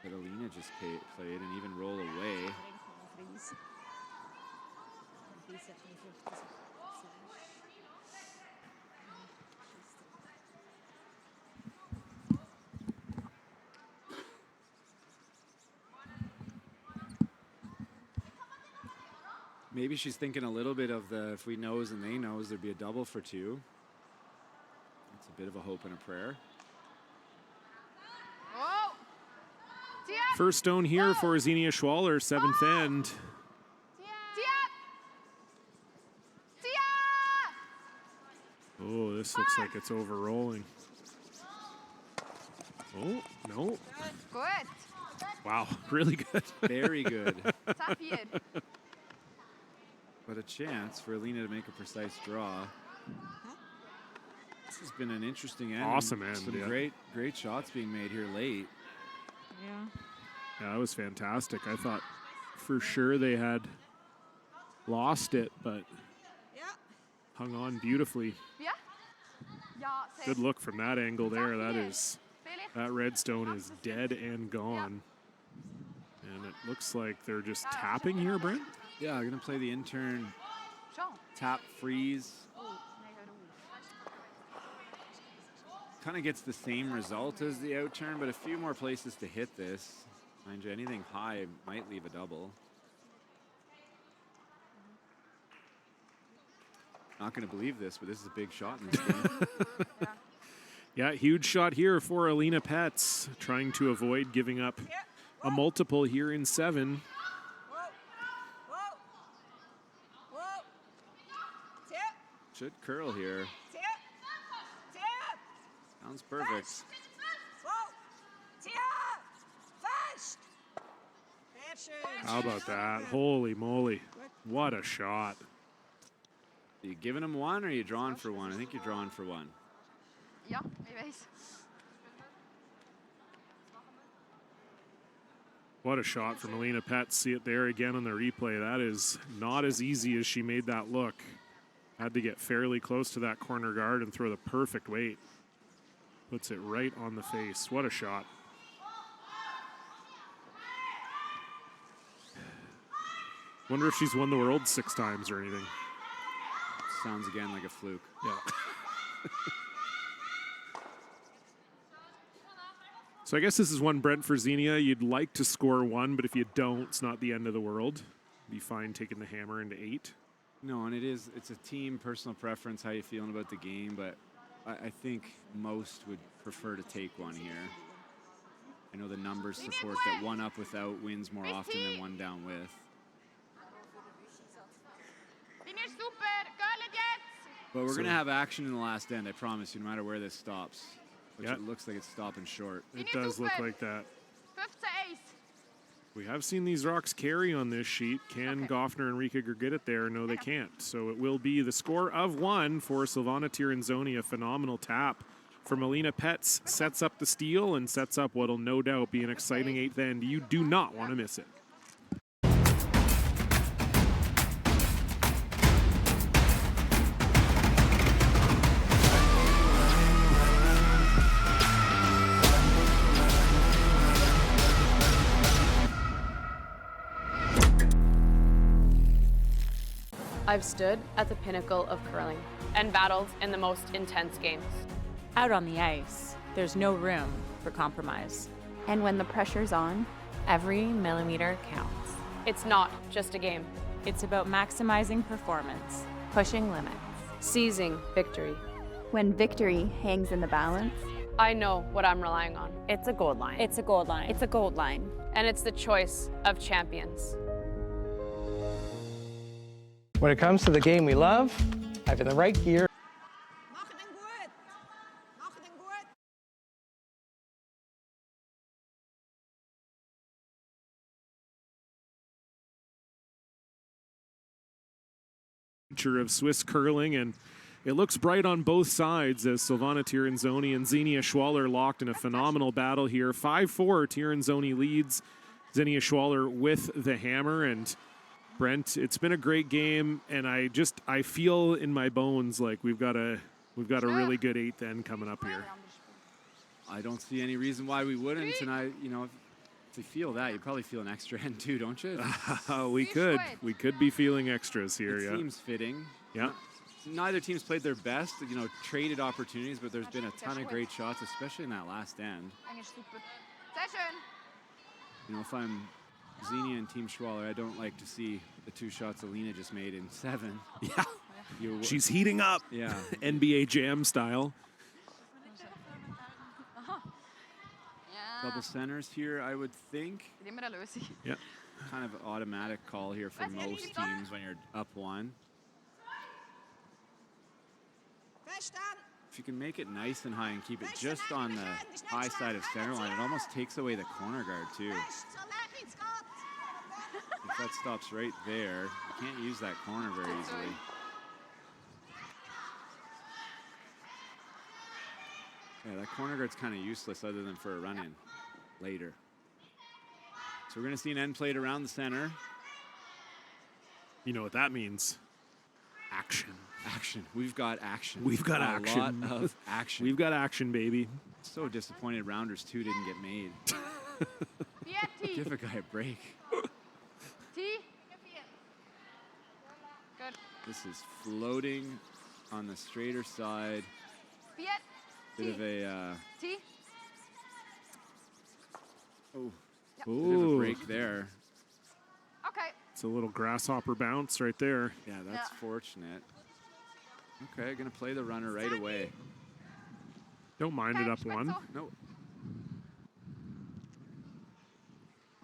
that Alina just played and even roll away. Maybe she's thinking a little bit of the if we nose and they nose, there'd be a double for 2. It's a bit of a hope and a prayer. Whoa. First stone here for Xenia Schwaller, 7th end. Oh, this looks like it's over rolling. Oh, no. Good. Wow, really good. Very good. But a chance for Alina to make a precise draw. This has been an interesting end. Awesome end, Some yeah. great shots being made here late. Yeah. Yeah, that was fantastic. I thought for sure they had lost it, but hung on beautifully. Good look from that angle there. That redstone is dead and gone. And it looks like they're just tapping here, Brent. Yeah, I'm gonna play the intern tap freeze. Kind of gets the same result as the outturn, but a few more places to hit this. Mind you, anything high might leave a double. Not going to believe this, but this is a big shot in this game. Yeah, huge shot here for Alina Petz, trying to avoid giving up a multiple here in 7. Should curl here. Sounds perfect. How about that? Holy moly. What a shot. Are you giving him 1 or are you drawing for 1? I think you're drawing for 1. Ja, wie weiß. What a shot from Alina Petz. See it there again on the replay. That is not as easy as she made that look. Had to get fairly close to that corner guard and throw the perfect weight. Puts it right on the face. What a shot. Wonder if she's won the world 6 times or anything. Sounds again like a fluke. Yeah. So I guess this is one, Brent, for Xenia. You'd like to score 1, but if you don't, it's not the end of the world. Be fine taking the hammer into 8. No, and it's a team personal preference, how you feeling about the game, but I think most would prefer to take 1 here. I know the numbers support that 1 up without wins more often than 1 down with. But we're going to have action in the last end, I promise you, no matter where this stops. Which it looks like it's stopping short. It does look like that. We have seen these rocks carry on this sheet. Can Goffner and Riekiger get it there? No, they can't. So it will be the score of 1 for Silvana Tirinzoni. A phenomenal tap from Alina Petz. Sets up the steal and sets up what'll no doubt be an exciting 8th end. You do not want to miss it. I've stood at the pinnacle of curling and battled in the most intense games. Out on the ice, there's no room for compromise. And when the pressure's on, every millimeter counts. It's not just a game. It's about maximizing performance, Pushing limits. Seizing victory. When victory hangs in the balance, I know what I'm relying on. it's a gold line. It's a gold line. It's a gold line. And it's the choice of champions. When it comes to the game we love, I've in the right gear future of Swiss curling, and it looks bright on both sides as Silvana Tirinzoni and Xenia Schwaller locked in a phenomenal battle here. 5-4, Tirinzoni leads Xenia Schwaller with the hammer. And Brent, it's been a great game, and I feel in my bones like we've got a really good 8th end coming up here. I don't see any reason why we wouldn't, and if you feel that, you probably feel an extra end too, don't you? We could be feeling extras here. It seems fitting. Yeah. Neither team's played their best, traded opportunities, but there's been a ton of great shots, especially in that last end. If I'm Xenia and Team Schwaller, I don't like to see the 2 shots Alina just made in 7. Yeah. She's heating up. Yeah. NBA Jam style. Double centers here, I would think. Yeah. Kind of automatic call here for most teams when you're up 1. If you can make it nice and high and keep it just on the high side of center line, it almost takes away the corner guard too. If that stops right there, you can't use that corner very easily. Yeah, that corner guard's kind of useless other than for a run-in later. So we're going to see an end plate around the center. You know what that means. Action. Action. We've got action. We've got action. A lot of action. We've got action, baby. So disappointed rounders 2 didn't get made. Give a guy a break. Good. This is floating on the straighter side. Bit of a bit of a break there. Okay. It's a little grasshopper bounce right there. Yeah, that's fortunate. Okay, gonna play the runner right away. Don't mind it up 1. Nope.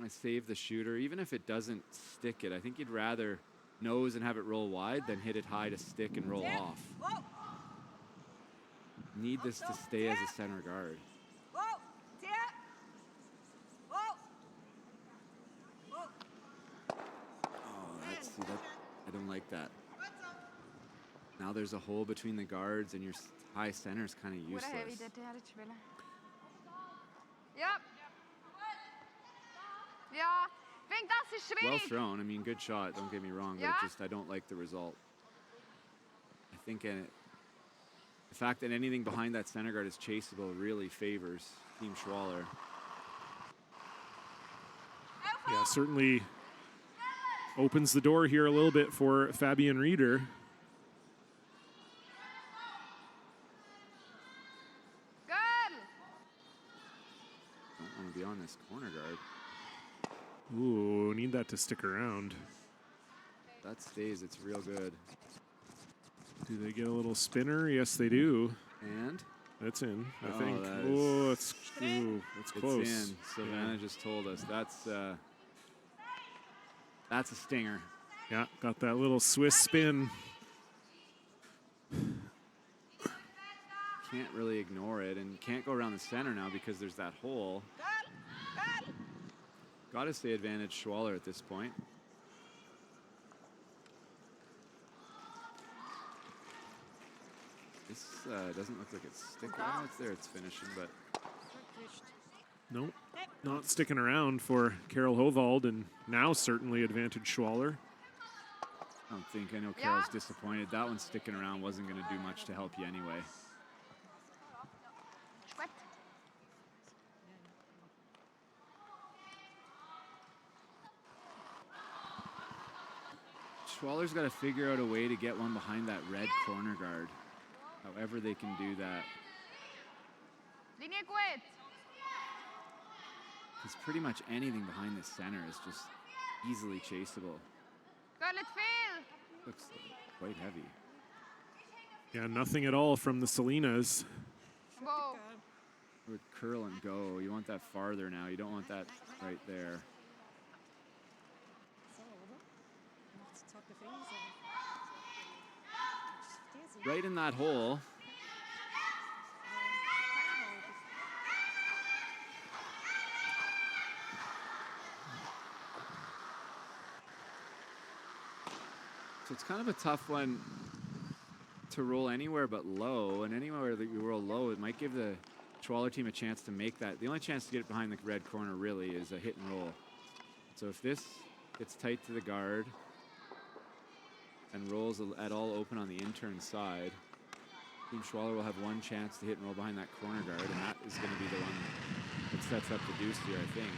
I save the shooter, even if it doesn't stick it. I think you'd rather nose and have it roll wide than hit it high to stick and roll off. Need this to stay as a center guard. I don't like that. Now there's a hole between the guards and your high center is kind of useless. Well thrown. I mean, good shot. Don't get me wrong, but I don't like the result. I think the fact that anything behind that center guard is chaseable really favors Team Schwaller. Yeah, certainly opens the door here a little bit for Fabian Rieder. Don't want to be on this corner guard. Ooh, need that to stick around. That stays, it's real good. Do they get a little spinner? Yes, they do. And? That's in, I Oh, think. that Oh, is- it's close. It's in. Savannah just told us. That's a stinger. Yeah, got that little Swiss spin. Can't really ignore it, and can't go around the center now because there's that hole. Got to say advantage Schwaller at this point. This doesn't look like it's sticking. Oh, it's there. It's finishing, but Nope, not sticking around for Carol Hovald, and now certainly advantage Schwaller. I don't think. I know Carol's disappointed. That one sticking around wasn't going to do much to help you anyway. Schwaller's got to figure out a way to get one behind that red corner guard. However they can do that. Because pretty much anything behind the center is just easily chaseable. Looks quite heavy. Yeah, nothing at all from the Salinas. Would curl and go. You want that farther now. You don't want that right there. Right in that hole. So it's kind of a tough one to roll anywhere but low, and anywhere that you roll low, it might give the Schwaller team a chance to make that. The only chance to get it behind the red corner really is a hit and roll. So if this gets tight to the guard and rolls at all open on the intern side, Team Schwaller will have one chance to hit and roll behind that corner guard, and that is going to be the one that sets up the deuce here, I think.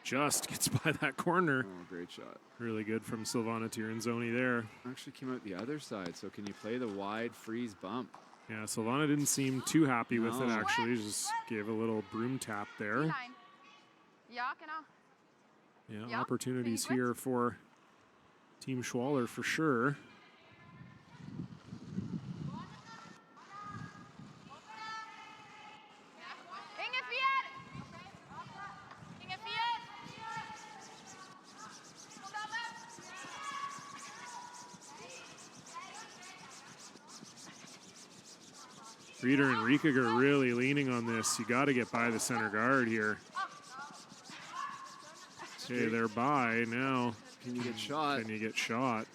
Just gets by that corner. Oh, great shot. Really good from Silvana Tirinzoni there. Actually came out the other side, so can you play the wide freeze bump? Yeah, Silvana didn't seem too happy with it, actually. Just gave a little broom tap there. Yeah, opportunities here for Team Schwaller for sure. Reeder and Riekiger are really leaning on this. You got to get by the center guard here. Okay, they're by now. Can you get shot? Can you get shot?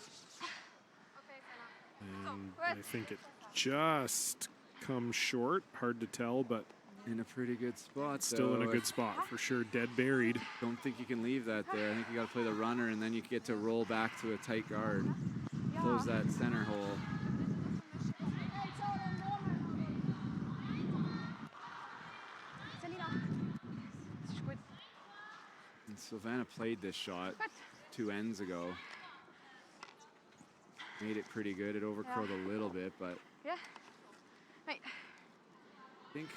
And I think it just comes short. Hard to tell, but in a pretty good spot. Still in a good spot for sure. Dead buried. Don't think you can leave that there. I think you got to play the runner, and then you get to roll back to a tight guard. Close that center hole. And Silvana played this shot 2 ends ago. Made it pretty good. It overcurled a little bit, but I think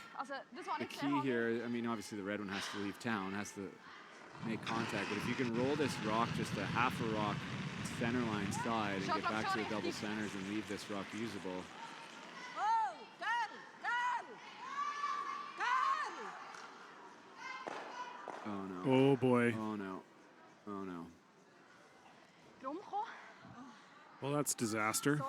the key here, I mean, obviously the red one has to leave town, has to make contact, but if you can roll this rock just a half a rock center line side and get back to the double centers and leave this rock usable. Oh no. Oh boy. Oh no. Oh no. Well, that's disaster.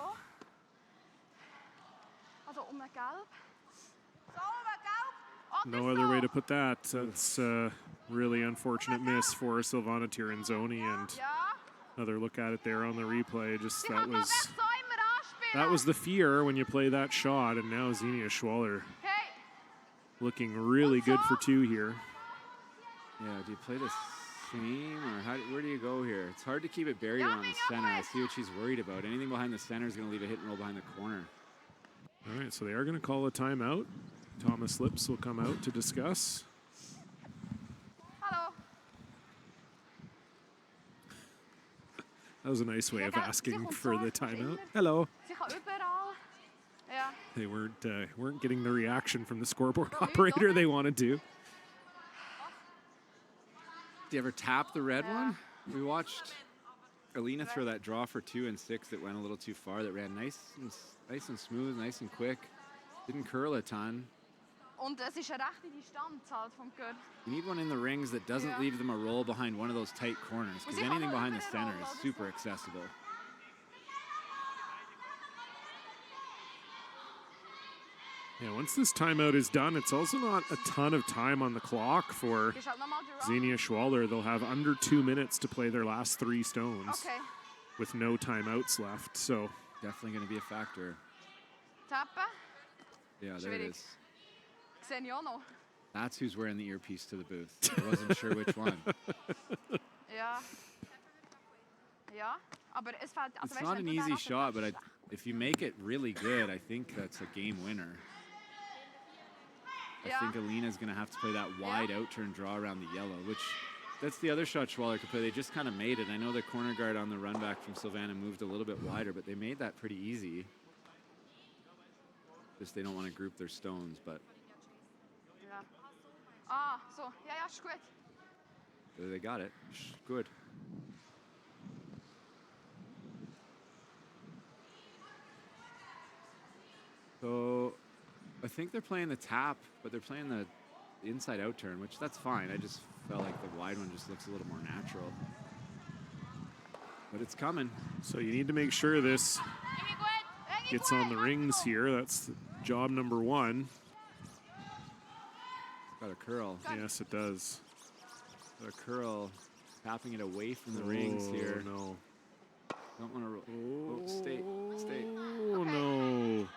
No other way to put that. That's a really unfortunate miss for Silvana Tirinzoni, and another look at it there on the replay. Just that was the fear when you play that shot, and now Xenia Schwaller looking really good for 2 here. Yeah, do you play the same, or where do you go here? It's hard to keep it buried around the center. I see what she's worried about. Anything behind the center is going to leave a hit and roll behind the corner. All right, so they are going to call a timeout. Thomas Lips will come out to discuss. Hello. That was a nice way of asking for the timeout. Hello. They weren't getting the reaction from the scoreboard operator they wanted to. Do you ever tap the red one? We watched Alina throw that draw for 2 and 6 that went a little too far, that ran nice and smooth, nice and quick. Didn't curl a ton. Und es ist eine rechte Distanz halt vom Gürtel. You need one in the rings that doesn't leave them a roll behind one of those tight corners, because anything behind the center is super accessible. Yeah, once this timeout is done, it's also not a ton of time on the clock for Xenia Schwaller. They'll have under 2 minutes to play their last 3 stones with no timeouts left. So definitely going to be a factor. Tappen? Yeah, there it is. Xeniano. That's who's wearing the earpiece to the booth. I wasn't sure which one. Yeah. Yeah. Aber es fällt, also it's not an easy shot, but if you make it really good, I think that's a game winner. I think Alina's going to have to play that wide out turn draw around the yellow, which that's the other shot Schwaller could play. They just kind of made it. I know the corner guard on the run back from Silvana moved a little bit wider, but they made that pretty easy. Just they don't want to group their stones, but. Yeah. Ah, so, ja, ja, ist gut. They got it. Good. So I think they're playing the tap, but they're playing the inside out turn, which that's fine. I just felt like the wide one just looks a little more natural. But it's coming. So you need to make sure this gets on the rings here. That's job number 1. Got a curl. Yes, it does. Got a curl, tapping it away from the rings here. No. Don't want to. Stay. Oh, no.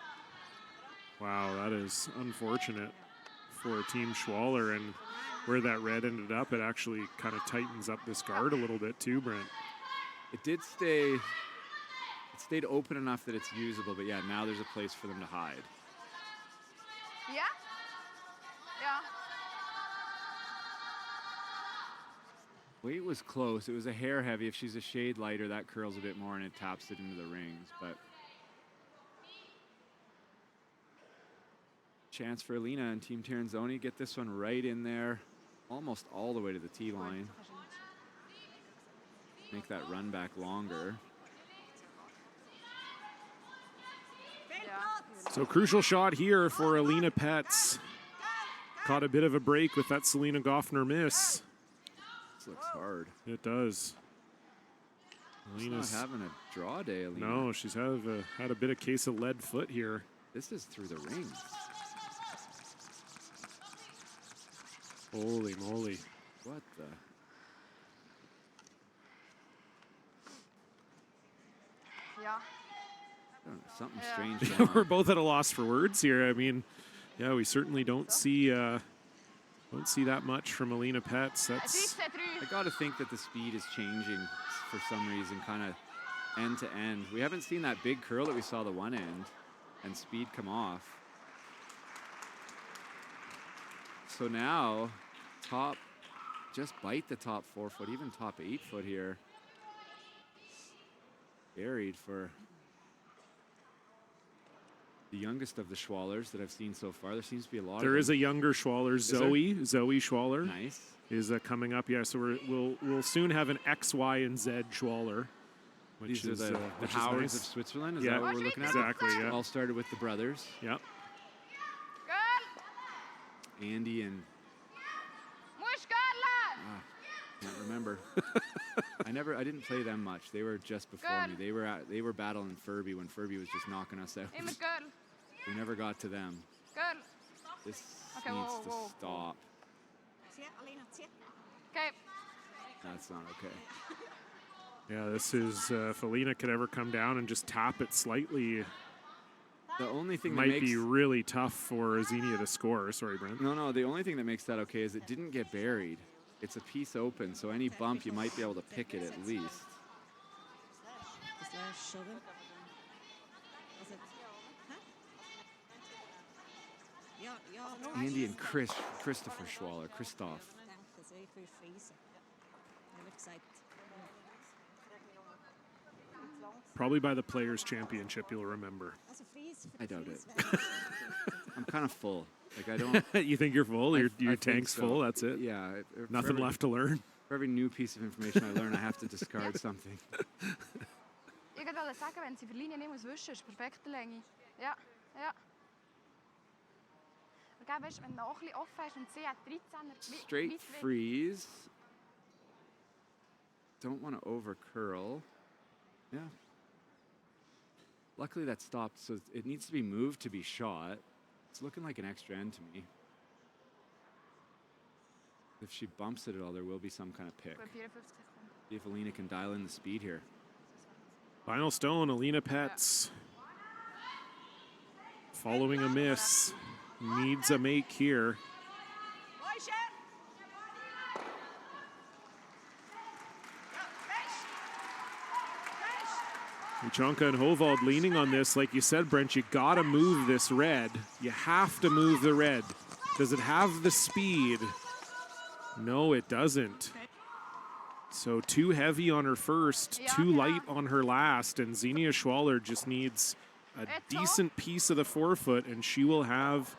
Wow, that is unfortunate for Team Schwaller. And where that red ended up, it actually kind of tightens up this guard a little bit too, Brent. It did stay. It stayed open enough that it's usable, but yeah, now there's a place for them to hide. Yeah? Yeah. Weight was close. It was a hair heavy. If she's a shade lighter, that curls a bit more and it taps it into the rings. But chance for Alina and Team Tirinzoni. Get this one right in there, almost all the way to the tee line. Make that run back longer. So crucial shot here for Alina Petz. Caught a bit of a break with that Selena Goffner miss. This looks hard. It does. Alina's not having a draw day, Alina. No, she's had a bit of case of lead foot here. This is through the rings. Holy moly. What the? Yeah. Something strange going on. We're both at a loss for words here. I mean, yeah, we certainly don't see that much from Alina Petz. That's I got to think that the speed is changing for some reason, kind of end to end. We haven't seen that big curl that we saw the one end and speed come off. So now, just bite the top 4 foot, even top 8 foot here. Buried for the youngest of the Schwallers that I've seen so far. There seems to be a lot. There is a younger Schwaller, Zoe Schwaller. Nice. Is coming up. Yeah, so we'll soon have an X, Y, and Z Schwaller. These are the Howards nice. Of Switzerland. Is that what we're looking at? Exactly. Yeah. All started with the brothers. Yep. Andy and. Can't remember. I didn't play them much. They were just before me. They were battling Furby when Furby was just knocking us out. We never got to them. This needs to stop. Okay. That's not okay. Yeah, this is if Alina could ever come down and just tap it slightly. The only thing might be really tough for Xenia to score. Sorry, Brent. No. The only thing that makes that okay is it didn't get buried. It's a piece open, so any bump you might be able to pick it at least. Andy and Christopher Schwaller, Christoph. Probably by the Players' Championship, you'll remember. I doubt it. I'm kind of full. Like I don't. You think you're full? Your tank's full. That's it. Yeah. Nothing left to learn. For every new piece of information I learn, I have to discard something. Ich wollte sagen, wenn sie verlieren, nicht muss wischen, ist perfekte Länge. Ja. Okay, weißt, wenn noch ein bisschen offen ist und sie hat 13er. Straight freeze. Don't want to over curl. Yeah. Luckily that stopped, so it needs to be moved to be shot. It's looking like an extra end to me. If she bumps it at all, there will be some kind of pick. See if Alina can dial in the speed here. Final stone, Alina Petz. Following a miss. Needs a make here. Uchonka and Hovald leaning on this. Like you said, Brent, you got to move this red. You have to move the red. Does it have the speed? No, it doesn't. So too heavy on her first, too light on her last, and Xenia Schwaller just needs a decent piece of the forefoot, and she will have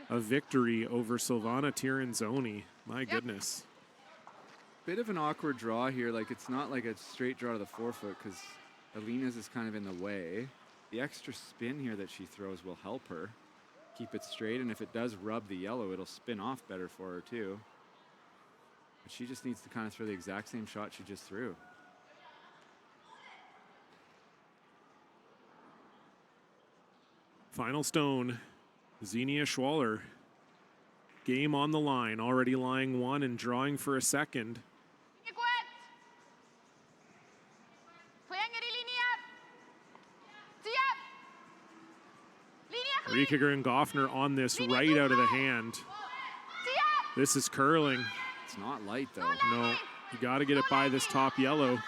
a victory over Silvana Tirinzoni. My goodness. Bit of an awkward draw here. Like it's not like a straight draw to the forefoot because Alina's is kind of in the way. The extra spin here that she throws will help her keep it straight, and if it does rub the yellow, it'll spin off better for her too. But she just needs to kind of throw the exact same shot she just threw. Final stone, Xenia Schwaller. Game on the line, already lying one and drawing for a second. Riekiger and Goffner on this right out of the hand. This is curling. It's not light though. No, you got to get it by this top yellow.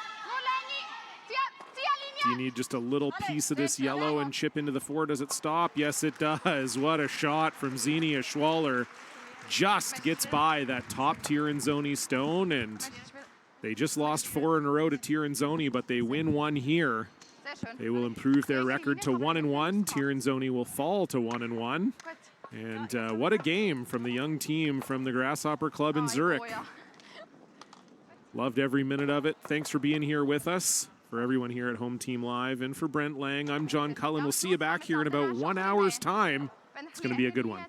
Do you need just a little piece of this yellow and chip into the four? Does it stop? Yes, it does. What a shot from Xenia Schwaller. Just gets by that top Tirinzoni stone, and they just lost 4 in a row to Tirinzoni, but they win one here. They will improve their record to 1-1. Tirinzoni will fall to 1-1. And what a game from the young team from the Grasshopper Club in Zurich. Loved every minute of it. Thanks for being here with us. For everyone here at Home Team Live and for Brent Lang, I'm John Cullen. We'll see you back here in about 1 hour's time. It's going to be a good one.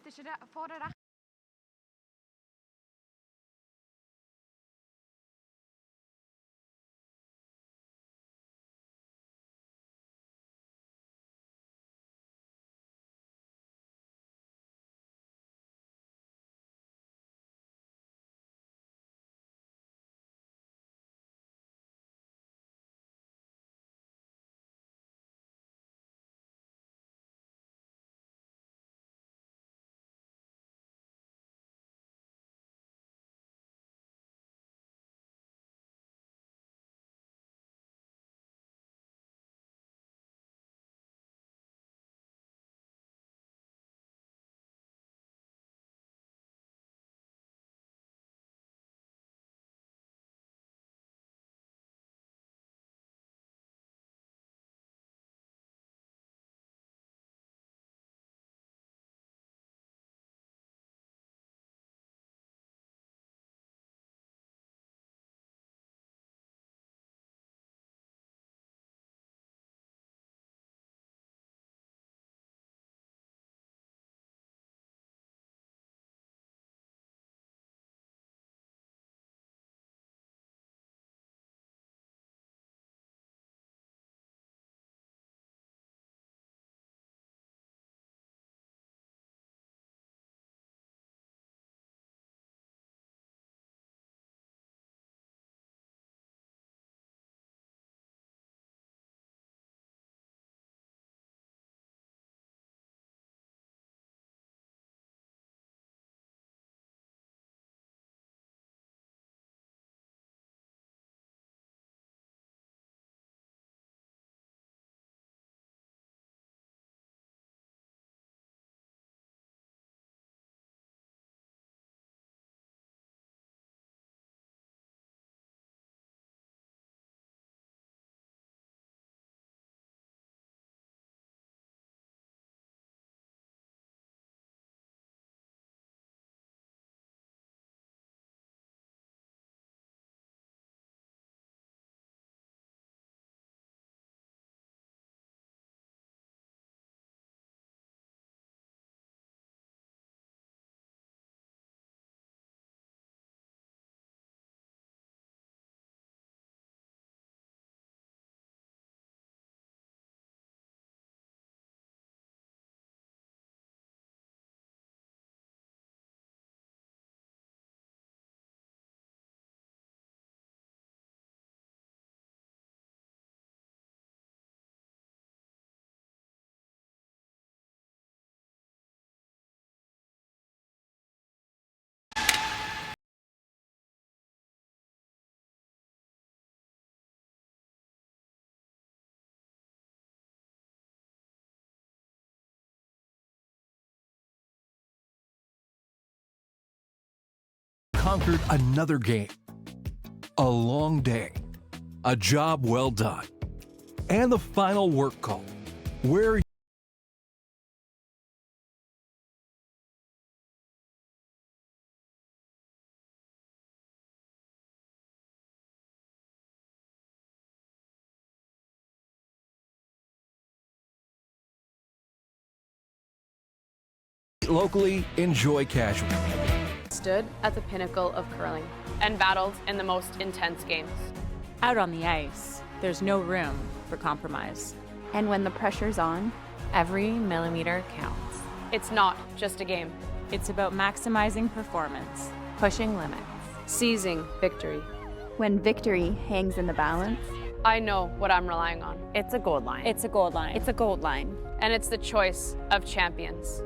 Conquered another game, a long day, a job well done, and the final work call, where locally, enjoy casually. Stood at the pinnacle of curling and battled in the most intense games. Out on the ice, there's no room for compromise. And when the pressure's on, Every millimeter counts. It's not just a game. It's about maximizing performance. Pushing limits. Seizing victory. When victory hangs in the balance, I know what I'm relying on. It's a gold line. it's a gold line. It's a gold line. And it's the choice of champions.